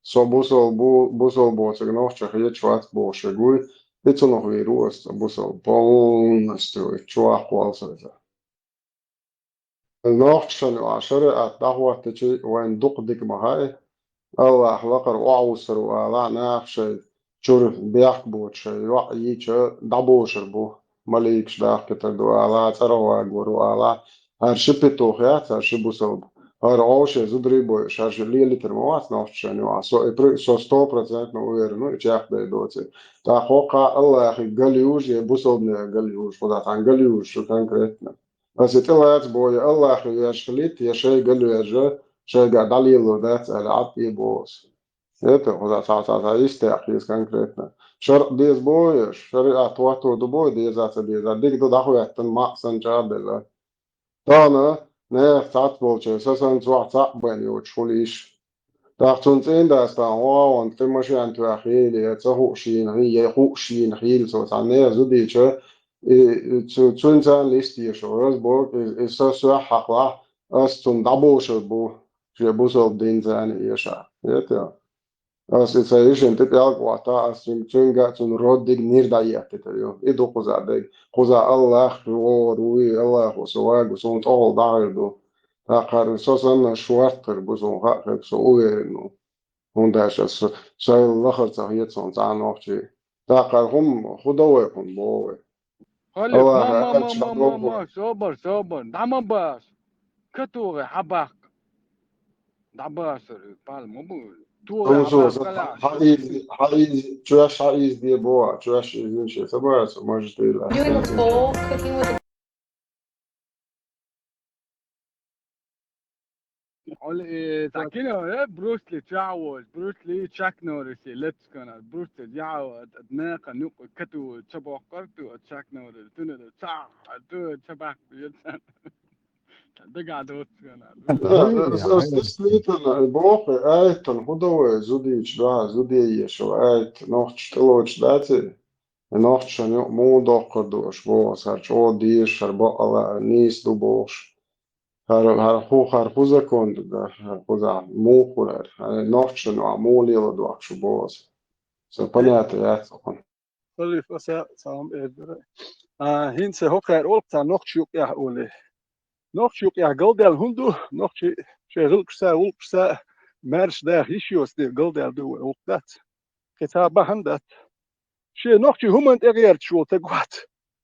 سو بوصل بو تجنوح شخية شوات بو شغول بتنو غيروس بوصل بون استوي شو أقوال سرتا النوح شنو عشرة أتدهوا تجي وين دق ديك مهاي الله أخلاقر وعوسر ولا نافش شرف بيحك بوت شيء وعي شيء دبوشر بو مليكش داخل كتردو على تروى جورو على هرشي بتوخيات هرشي بوصل هرعوش زدري بو شارج لي لتر موات نوفش يعني سو 100% نوير جاك بيدوتي تا خوقا الله أخي قليوش بوصل قليوش فضات عن قليوش شو كان كريتنا بس تلات بوي الله أخي يا شخليت يا شيء قالوا يا جا شيء قاعد عليه ذات العطي بوس это вот та история конкретно шар без боя шар атуату до боя без дик до даху яттан максан чабела тана не сат болче сасан зуата бен ю чулиш тахтун цин даста ва он тмаши анту ахили цаху шин хи ху шин хил со тане зуди че цунцан листи шорас бо со со хакла астун дабо шбо je buso din zan yesha это as it's a issue inte pial quata as chunga chun rodig nirda yatte yo edo qoza de qoza Allah ro rui Allah so wa go so tol dardo ta qar so san shwarter go so ha so no honda so so Allah ta yet son ta noch chi ta qar hum khudawe kun bo خليك Allah ha chado ما صبر دعم باس كتوغي حباك دعباس بال مو توغي so حباك so كلا haiz trash haiz de boa trash is shit sabara so может ты la Doing this whole cooking with تاكينو بروسلي تعوز بروسلي تشاك نورسي لتس كنا بروسلي يعو ادناق نوق كتو تشبو قرتو تشاك نورسي تنو تشا تو تشباك يتسان ده قاعد Slitna bohe aitan hudoe zudič da zudiešu ait nohč teloč dati nohč mūdo kordoš bos ar čo dieš ar bo ala nīs duboš har puzakond da har puza mūkurar nohč no mūliela duakšu bos. So понятно, ja. خلي فسا سام إدري هين سهوكر أولبتا نقشيك يا أولي نقشيك يا قلدل هندو نقشي شغل كسا مرش ده هيشيوس دي قلدل دو أولبتات كتابة هندت شي نقشي هم تغير شو تقوات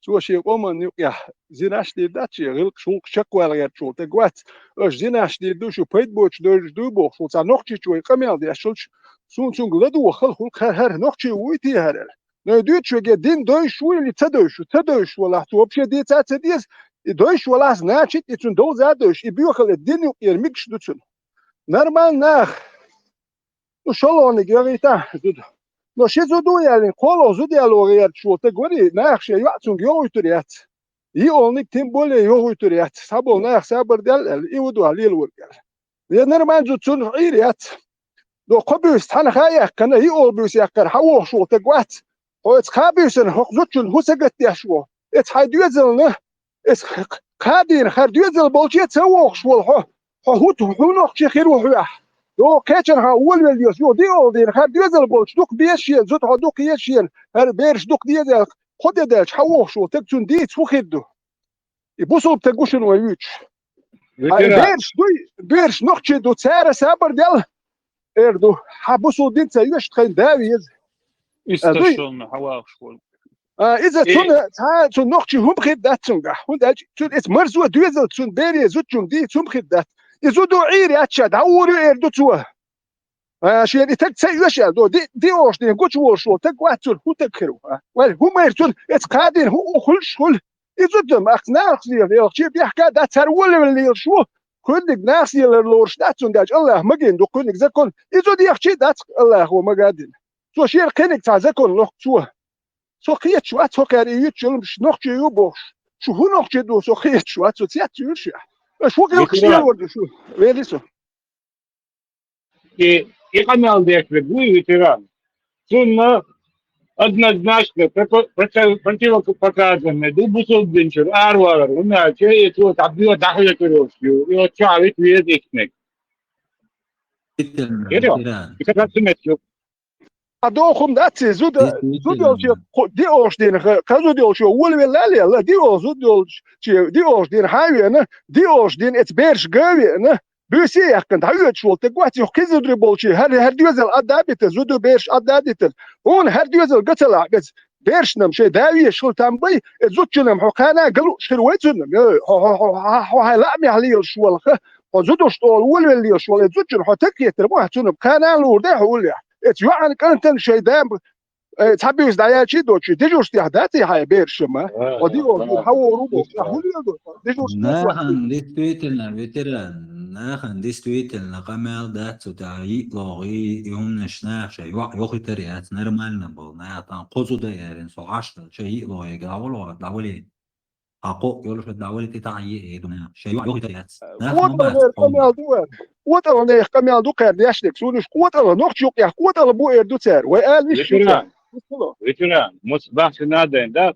شو شي قومن يا زيناش دي دات شي غير شو شكوا غير شو تقوات اش زيناش دي دو شو بيت بوش دو بو شو تا نقشي شو قميل دي شلش سون غلدو خل هر نقشي ويتي هر Ne diyor ki din dövüş ili te dövüş valla tu opşe diye tat diye dövüş valla ne çit için doza dövüş i büyük hal din yermik şdutsun normal nah no şoloni gerita no şezodu yani kolo zudialo yer şu te gori nah şey yatsun yoyturiyat i olnik tim bole yoyturiyat sabol nah sabır del i vudu halil vurgal ya normal zutsun iriyat do qabus tan khaya kana i olbus yakar hawo şu te gwat It's kabüsen hokzutun husagat yashwo. It's haydüzelne. It's kabir hardüzel bolchet sawok shwol ho. Hut hunok chekhiru huya. Do kachen ha wol wel yos yo di ol dir hardüzel bolch duk bieshien zut hoduk yeshien. Her bersh duk diedel. Khodedel hawok shwo teksun di tsukhiddu. Ibusul tegushun wa yuch. Bersh nokche do tsara sabar del. Erdu habusul din tsayush tkhyn dawiz. استشون حواق شغل إذا تون نقطة هم خدات تونجا هون تون إس مرزو دوزل تون بيري زوج تون دي تون خدات إذا دو عيري أتشاد عوري إردو توه شيء تك تسيوش دو دي أوش دي قوش وشو تك واتون هو تكرو هم يرتون إس قادين هو كل شغل إذا دم أقناع خزير يلقي بيحكي ده ترول اللي شو كل ناس يلورش ده تون داج الله مجين دو كل نزكون إذا دي يحكي ده الله هو مجادين So شير كنك تعزكون لوك توه سو خيت شو أتو كاريوت شو مش نقطة يوبوش شو هو نقطة دو سو خيت شو أتو تيات يرشة شو كيوك شير ورد شو وين سو И канал декве гуи ветеран. Сунна однозначно противопоказанный дубусол бенчер арвар у меня че это табио дахля короче и вот чавит вид ихнек. Это как смешно. أدوخم داتي زود دي أوش دين كذو دي أوش ولا لا دي أوش دي أوش دين هاي أنا دي أوش دين إتبرش قوي أنا بيسي يكن هاي شو تقوات يخكز دربولشي هر ديوزل أدابيت زود بيرش أدابيت هون هر ديوزل قتل بس بيرش نم شيء داوي شغل تنبي زود شنم حكانا قالوا شرويتهم هاي لا مهلي شو الخ زود شطول ولا شو زود شنو حتكي تربوه شنو كانا لورده ولا يعني كانت شيء دام تحبي دايا شي دوتشي ديجوش تحداتي هاي بيرشما ودي هو روبو ديجوش ناخن действительно камел да цута и логи юмнеш наш يوخي تريات нормально был на там قصده يعني صعشت شيء لوي قالوا داولي اقو يقولوا في الداولي تاعي دنا شيء يوخي تريات قوت الله نه كمال دو قرد يشتك سونش قوت الله نقش يق يا قوت الله بو اردو تر وقال مش ветеран مصباح نادى ده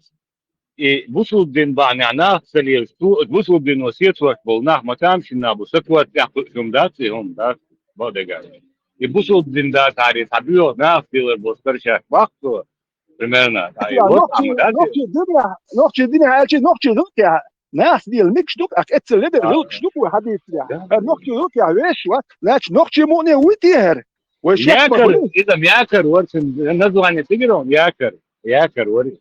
и бусул дин баняна целил бусул дин осетвак был на матам шинабу сакват я хумдаци да бодега и бусул дин да тари табио на филер бостарча вахту примерно نقش الدنيا هالشي نقش ذوك ناس دي الميكس دوك اكتل ليدر لوك شنو حديث يا نقش ذوك يا ويش لاش نقش موني ويتير وش ياكر اذا ياكر ورسن نزو عن تجرون ياكر وري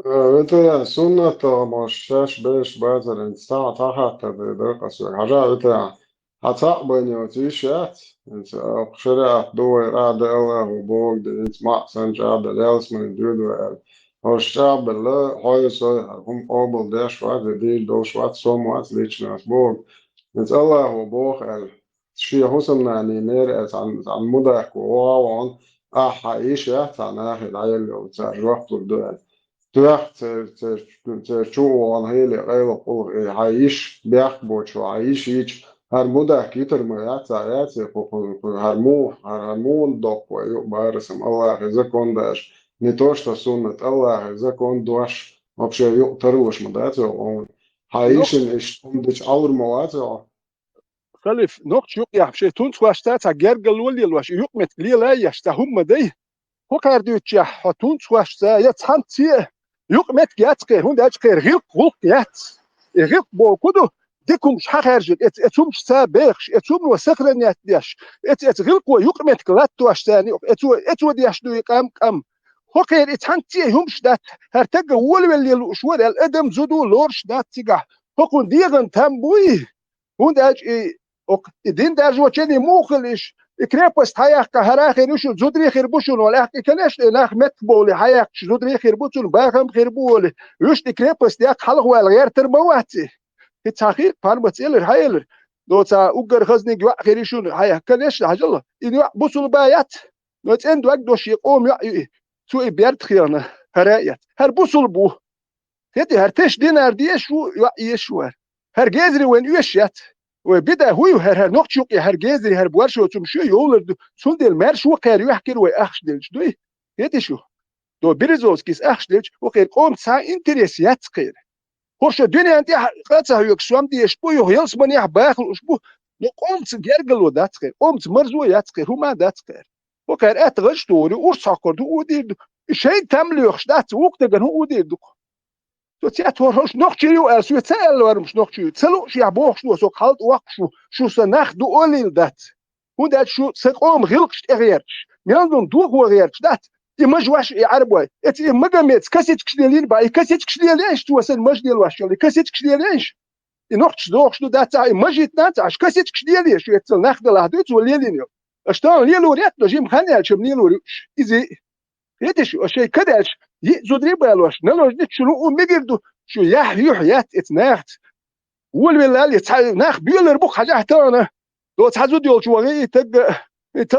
Это сунната машаш беш базар инста тахат деркас хажа это хата баню тишат انت اخشرا دو راد الله وبوغ انت ما سنجاب دلسمن دودو الشعب اللي هايسو هم قابل ده شوات ديل دو شوات سوموات ليشناس بوغ انت الله وبوغ شي حسن يعني نير عن مدك وواوان حقيش يحت عن اخي العيل وتاع الوقت والدول شو عن هيلي غير عايش بيحبوش وعايش يج هرمودا كيتر ما ياتي هرمون دوك ويقبارسم الله إذا كون داش نتوش تسنة الله إذا كون دوش вообще يقتروش مداتي عايش إيش تندش أول مواتي خلف نقش يقيا بشي تونس واشتات جرجل ولي الواش يقمت لي لا يشتا هم دي هو كارديوتشا تونس واشتا يتحنتي يقمت جاتقي هون داجقي غيق غلق يات غيق بو كدو ديكم شحال خارج اتوم سابخش اتوم وسخرن ياتياش غلق ويقمت كلات واشتاني اتو دياش دو يقام قام هو كاين اتحنتي هم شدات هرتق ولي شوال الادم زدو لورش دات تيغا هو ديغن تامبوي هون داج دين داج وچني موخلش كريبس حياك كهراخي نشو زدري خربوشون ولا كلاش ناخ متبول حياك زدري خربوشون باخم خربول يش كريبس ديك حلق والغير تربواتي التاخير فارمت إلر هايلر دوتا أوجر خزني جوا خيريشون هاي كلاش عجلة إنه بوصل بايات نوت إند وقت دوش يقوم سوي بيرد خيرنا هرايات هر بوصل بو هدي هرتش دينار ديشو يشوار هر جزري وين يشيات وبدا هو هر نقطة يقي هر جزري هر بورشو تمشي يولد سند المرش وقير يحكي وأخش دلش دوي هدي شو دو بريزوس كيس أخش دلش وقير قوم سا إنتريسيات قير هوش الدنيا أنت قاتها يكسوام دي يشبو يهيلس من يحباخل وشبو نقوم تجرجل ودات قير قوم تمرزو يات قير هما دات قير وقير أتغش دوري ورساقر دو ودي شيء تملي يخش دات وقت جن هو ودي دو تورش نقشيو أسوي تسأل ورمش نقشيو تسلو شيء عبوخ شو سوق حالت وقشو شو سناخدو أولي دات هون دات شو سقوم غلقش غيرش مياندون دوغ وغيرش دات إمجواش يعربوا إمجمت كاسيت كشديلين باي كاسيت كشديلينش توصل مجدي الواش اللي كاسيت كشديلينش نقش دوغش دو دات إمجيت نات عش كاسيت كشديليش شو يتصل ناخد لهدوت وليلين أشتغل ليلو ريت نجيم خاني شبني لوريش إذا يدش شيء كداش زودري بالواش نلوش ديت شنو ميجردو شو يح يات اتناخت والولا ناخ بيولر بوك حاجه تانا دو تحزو ديول شو غي تق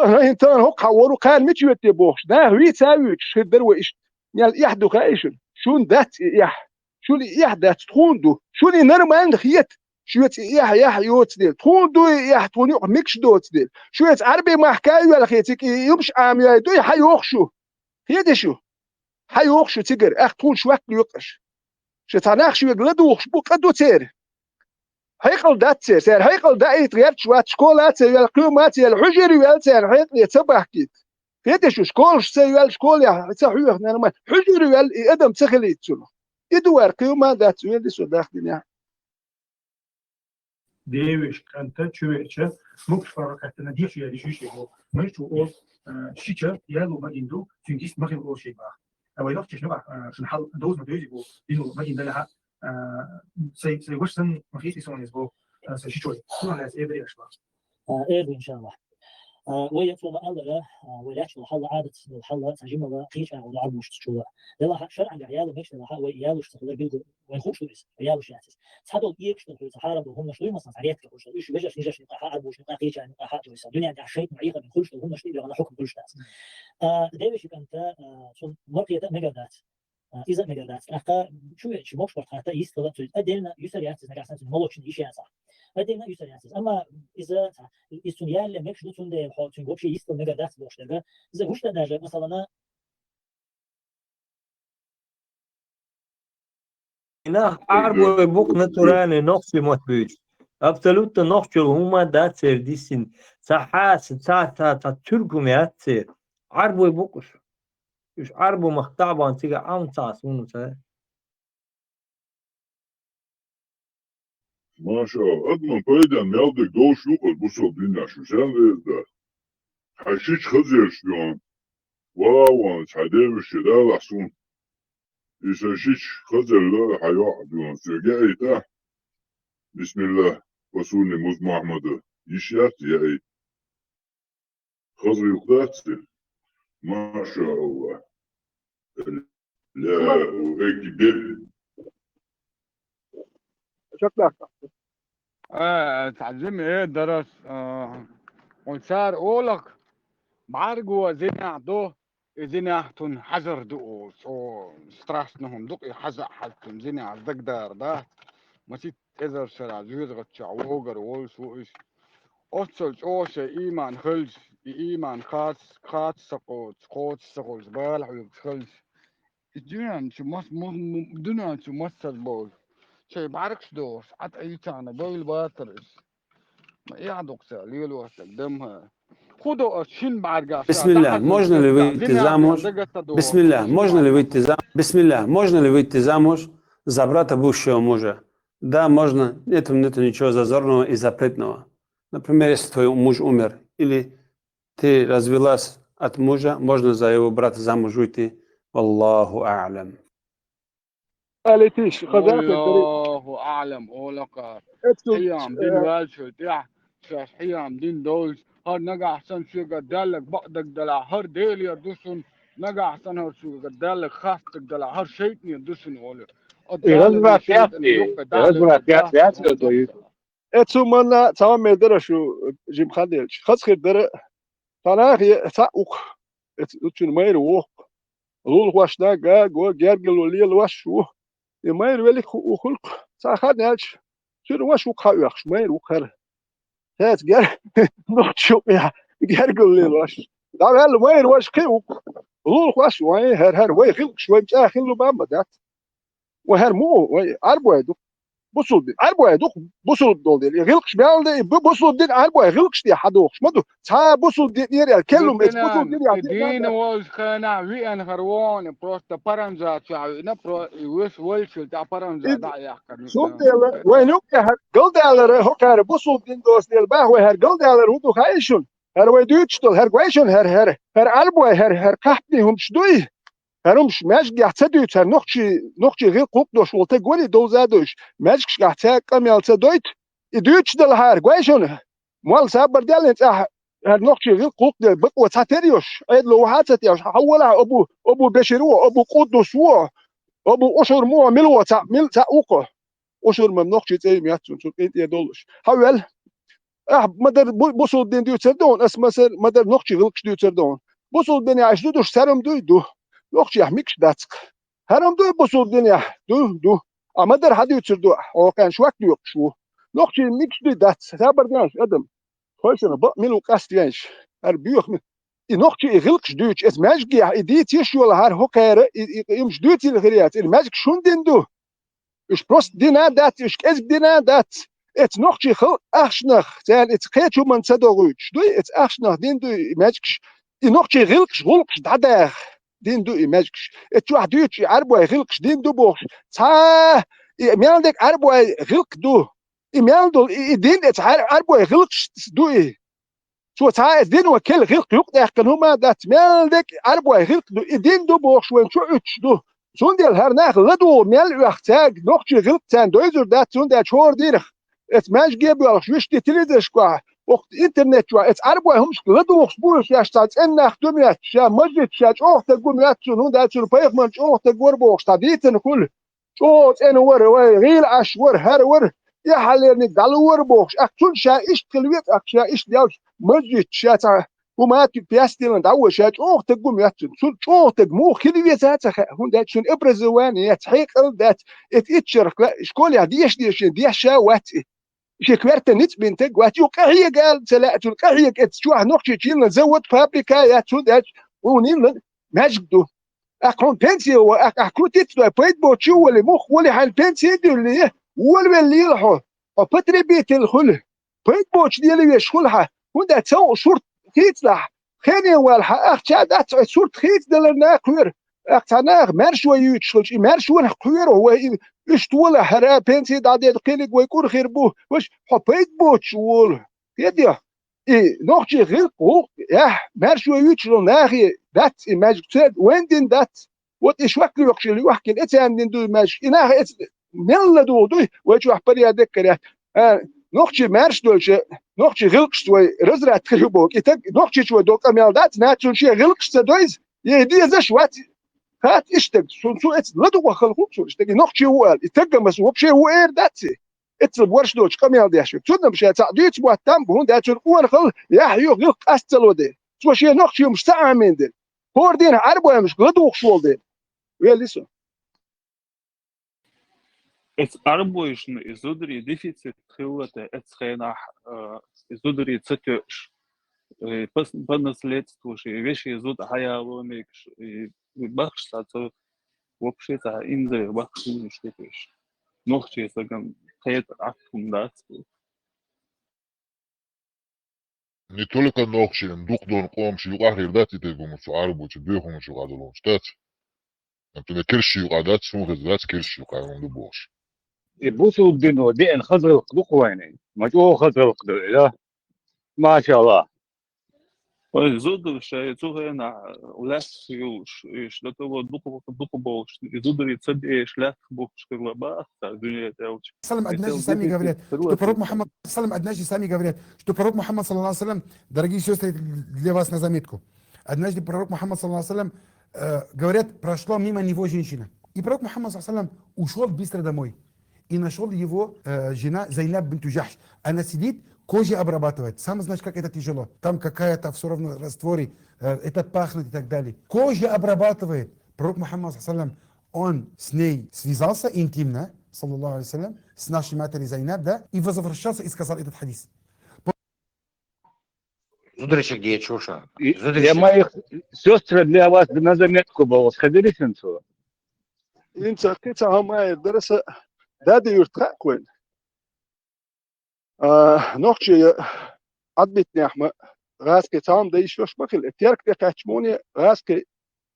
انت هو قورو قال ميتشوت بوخش دا هي تساويك شدر وايش يال يحدو خايش شو دات يح شو لي يحدات تخوندو شو لي نرمان خيت شو يح يوت ديل تخوندو يح توني ميكش دوت ديل شو عربي ما حكايه ولا خيتك يمش عامي دو يحيوخشو هي شو حيوخشو تجر اخ طول شوك يقش شتاناخ شو يقلدوخش بو قدو تير هيقل دات سير هيقل دايت غير شوات شكولات سير القيومات الحجر يالسير هيقل يتبع كيت هيدا شو شكولش سير شكول يا تحويخ نرمال حجر يال ادم تخلي تسلو يدوار قيومات دات يلي سو داخلين يعني ديوش كانت تشويتشا ممكن فرقتنا ديش يا ديش يشيبو مش او شيتشا يالو ما يندو تنجيس ما يقول شيء بقى او يلوك شنو شنو حل دوز ما يجيبو دينو ما يندلها سي وشن ما فيش يسون يسبو سي شيتشوي شنو على ايه اشباه ايه ان شاء الله ويفرض الله ويحصل حل عادة الحل تجمع قيش أو لعب مش تشوله للا شرع عياله مش للا وياله اشتغل بيلد ويخوش ويس وياله شاتس تحدوا يكشف في الحرب وهم شوي مثلا عريات كوش ايش بيجش نجش نقاح عاد وش نقاح قيش نقاح جويس الدنيا عندها شيء معيقة من كلش وهم شوي على حكم كلش ناس دايش أنت شو مرقية مجادات إذا مجادات أخا شو مش فرق حتى يستغل أدينا يسريات نجاسات الملوك نيش يعني صح أدينا يسريات أما إذا يستنيال لما يشدو تون حاطين وبشي يستل مجادات باش ده إذا وش ده مثلا نه عربو بوق نتورانه نقصی مطبوع absolut نقص هما دات سردیسین صحاس تا ترجمه سر عربو بوقش مش عربو مقطع بانتيجا عم تاسون سر ما شاء الله أدمن بايدن يالدك دول شوق البوصل دينا شو سان ده حشيش خزر شلون وان تعديش لا لحسون يساشيش خزر لا حيوع دون سرقائي تا بسم الله رسولنا موز محمد يشيات يا اي خزر يقداتي ما شاء الله لا وهيك بيت شكلك تعلم ايه درس وصار اولك بعرقوا زين عدو زيناتون حجر دوس أو ستراسنهم دقي حزق حالتون زينا زقدار ده ما تيت إذا سرع زوج غتشع ووجر وولس وإيش أصل أوش إيمان خلج إيمان خاص سقوط بالح ويخلج الدنيا شو مس الدنيا شو مسر بول شيء بعرفش دوس عت أي تانا بول باترس ما يعدق ساليل وقدمها خدوا شين بعرقا بسم الله, можно ли выйти замуж? Бисмилля, можно ли выйти замуж за брата бывшего мужа? Да, можно. Нет ничего зазорного и запретного. Например, если твой муж умер, или ты развелась от мужа, можно за его брата замуж выйти. Аллаху а'лам. قالتيش خذات الله أعلم أولقا حيام دين والشو تيح شاش حيام دين دولز هر نجا أحسن شو قدالك بقدك دلع هر ديل يردوسن نجا أحسن هر شو قدالك خاصتك دلع هر شيطني يردوسن أولو اتسو منا تمام مدرة شو جيم خديلش خاص خير درة تناخي تاوك اتسون ماير ووك لول واش ناقا جو جارجل وليل واش ووك ماير وليك وخلق تاخدناش شنو واش وك خاوخش ماير وخر هات جار نوتشو يا جارجل ليل واش دابا ماير واش خيوك لول واش واي هر واي خلق شوي مش خلو بامبا دات وهر مو أربعة دوك بوصل دين أربعة دوك بوصل دول دين يغلقش بيالده بوصل دين أربعة يغلقش دي حدوخش مدو تا بوصل دين يري كلهم بوصل دين يعني دين واش خنا وين هروان بروست بارنزا تشاو نبرو ويش ويشل تا بارنزا دا يحكي شو ديال وين هو قال ديال هو كار بوصل دين دوس ديال باه وهر قال ديال هو خايشون هر ويدوتشتل هر قويشون هر أربعة هر كحبني هم شدوي هرمش ماش قاعد نوختي غير قوق دوش ولتا قولي دوزادوش ماش قاعد كمل تدويت يدوتش دل هار قويشون مال سابر ديال انت هر نوختي غير قوق ديال بقوة تاتريوش ايد لو هاتتيوش حولها ابو بشرو ابو قدس و ابو اشهر مو ملو تا مل تا اوقه اشهر من نوختي تي مياتون شو انت يدولش حول مدر بوصل دين ديو تردون اسمه مدر نوختي غلقش ديو تردون بوصل دين عايش دوش سرم دو لوخش يحميكش داتك هرم دو بوصل الدنيا دو اما در حد يتردو او كان شوك ديوك شو لوخش يميكش دي دات سابر دانش ادم خوشنا بق ملو قاستيانش هر بيوخ من نوخش يغلقش دوش اس ماجي ايديت يشول هر هوكير يمش دوتي الغريات الماجك شون دين دو اش بروست دينا دات اش كاز دينا دات ات نوخش خل اخشنخ تال ات قيتو من صدوغوش دو ات اخشنخ دين دو ماجكش نوخش يغلقش غلقش داداخ دين دو إيماجكش اتشو حدوش أربعة غلقش دين دو بوخش تا ميالدك أربعة غلق دو ميالدو دين أربعة غلقش دو إيه شو تا دين وكل غلق يقطع كان هما دات ميالدك أربعة غلق دو دين دو بوخش وين شو اتش دو سون ديال هرناخ لدو ميال وقتاج نوخش غلق تان دو يزور دات سون دات شور ديرخ اتماش جيبو شوش تتليدش كوا وقت انترنت شوا ات أربعة همش لدو وخبوش يا شتات انخ دميات شا مجد شا اوه تقول ميات شنو دات شنو بايخ من اوه تقول بوخ تاديتن كل شو ان ور غير اش ور هر ور يا حالين دالور بوخ اكل شا ايش تلويت اكشا ايش ديال مجد شا تا وما تبيستين داو شا اوه تقول ميات شنو اوه تقمو خليت هات هون دات شنو ابرزوان يتحيق دات اتشرك لا شكون يا ديش شاوات شكوارت نت بنتك واتيو كهي قال سلاعتو كهي شو نوختي تشيل نزود فابريكا يا تودات ونين ماجدو اكون بنسي واكون تيتو بيت بوتشو ولا مخ ولا حال بنسي اللي ولا اللي يلحو وبتري بيت الخل بيت بوتش ديالي يشخلها وندا تو شورت تيتلح خيني والها اختادات شورت خيت دلنا كوير اختناغ مرشو يتشلش مرشو نخوير هو اشتولا هرا بنسي دادي قيلك ويكون خير بوه واش حبيت بوتش وول يدي اي نوختي غير قوق يا مرشو يتشلو ناخي دات ماجيك تسد وين دين دات وات ايش وقت يوكشي لي وحكي اتان دين دو ماجيك اناخ مل دو واش وحبر يا دكر نوختي مرش دولش نوختي غلقش وي رزرا تخيبوك نوختي شو دوك مال دات ناتشو شي غلقش تدويز يدي زش وات هات اشتق سو اتس لدو خلقو سو اشتق نوختي هو اتقم بس وبشي هو اير داتسي اتس بورش دوش كميال دياشو تودنا مش تعديت بو تام بون داتو اون خل يا حيو غلق استلو دي سو شي نوختي مش تعامين دي Hoordien arboe mش gladok schwolde. Wel is zo. Es arbojšana izudrīja deficīta hilata, es skēnā izudrīja ceķoš. По-наследству, вещи изуд хаяломик, бахшта, вообще это инзы бахши штепеш. Нохчи саган хайт акумдацию. Не только нохчи, дух дон комши, югахир дати те гумусу арбучи, бюхумусу гадалон штат. Например, кирши югадат, сумгазат кирши югадон дубош. يبوسوا الدنو دين خزر قدوقويني مجو خزر قدو ما شاء الله Изуд ще цугена лес юш, до того духу больше. Изудри цеби шлях бухшки лаба, так дунья делч. Салам Аднажи сами говорят, что пророк Мухаммад, Салам Аднажи сами говорят, что пророк Мухаммад, саллаллаху алейхи ва саллям, дорогие сестры, для вас на заметку. Однажды пророк Мухаммад, саллаллаху алейхи ва саллям, говорят, прошла мимо него женщина. И пророк Мухаммад, саллаллаху алейхи ва саллям, ушел быстро домой. И нашел его жена Зайнаб бинту Джахш. Она сидит, кожа обрабатывает. Сам знаешь, как это тяжело. Там какая-то все равно растворе, этот пахнет и так далее. Кожа обрабатывает. Пророк Мухаммад, саллаллаху алейхи ва саллям, он с ней связался интимно, саллаллаху алейхи ва саллям, с нашей матерью Зайнаб, да, и возвращался и сказал этот хадис. Зудричек, где чуша? Я моих сестры для вас на заметку был. Сходили с инцу? Инца, кица хамай, дараса, дади юртра куэн. Нохчи адбитни ахма, раски цаам да ишваш бахил. Тярк де качмони, раски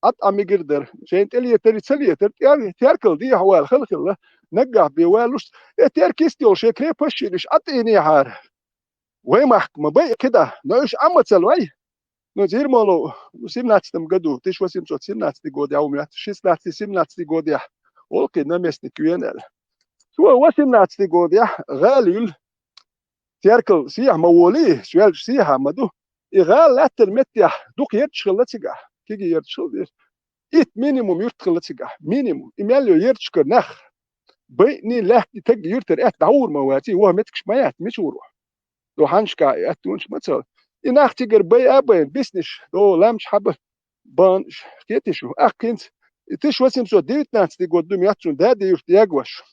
ад амигирдер. Шейнт элия терицелия, тяркл دي حوال خلق الله نجح بيوالوش تيرك يستيول شكري بشيلش أتيني هار وين محكمة بي كده نايش أما تسلوي نزير مالو سيمناتستم قدو تيش وسيم صوت سيمناتستي قودي أو ميات شيسناتستي سيمناتستي قودي أوكي نمسني كيانل سو وسيمناتستي قودي غاليل تيركل سيح موليه سوال سيح مدو إغال لا ترمتيح دوك يرتشغلتيجا كيجي يرتشغل إت مينيموم يرتشغلتيجا مينيموم إماليو يرتشكر نخ بيني لا تجي يرتر دعور مواتي وهو متكش مايات مش وروح لو هنشكا اتونش مثلا إنك تجر بي أبين بيسنش لو لامش حب بانش كيتشو أكنت تش وسيم سو ديت ناس دي قدوم ياتون ده دي يرتياجوش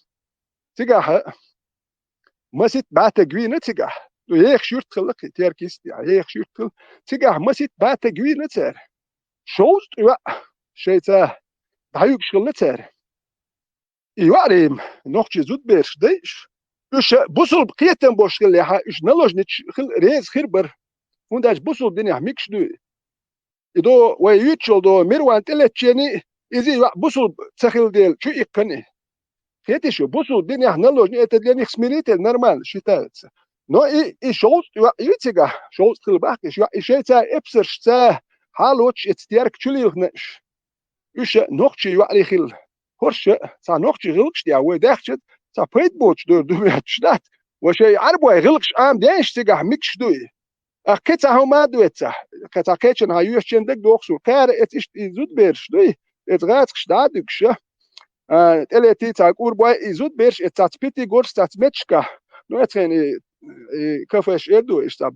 تجاه مسيت بعت جوين تجاه لو يخ شرط خلق تيركيستي يخ شرط خل تجاه مسيت بعت جوين تسر شوست شيء تا دعيوك شغل تسر يواريم نوخشي زود بيرش ديش إيش بوصل بقيتن بوش اللي ها إيش نلوج نتش خل ريز خربر ونداش بوصل دنيا ميكش دو إدو ويوتشل دو ميروان تلتشيني إذا بوصل تخيل ديل شو يقني خيتشو بوصل دنيا نلوج نتدلني خسميريت النورمال شتات نو إي شوت يتيجا شوت خل باكش إيش تا إبسرش تا حالوش إتستيارك شليل نش إيش نوخشي يواري خل هرش تا نوخشي غلقش دي أوي داخشت تا بيت بوتش دور دوميات شدات وشي عربو غلقش عام دينش تيجا ميكش دوي أكيتا هو ما دويتا كتا كيتشن هايوش چندك دوخسو كار إتش إزود بيرش دوي إتغاتش دادوكش تلي تيتا قربو إزود بيرش إتات بيتي غورس تات ميتشكا نو إتخيني كفش إردو إشتا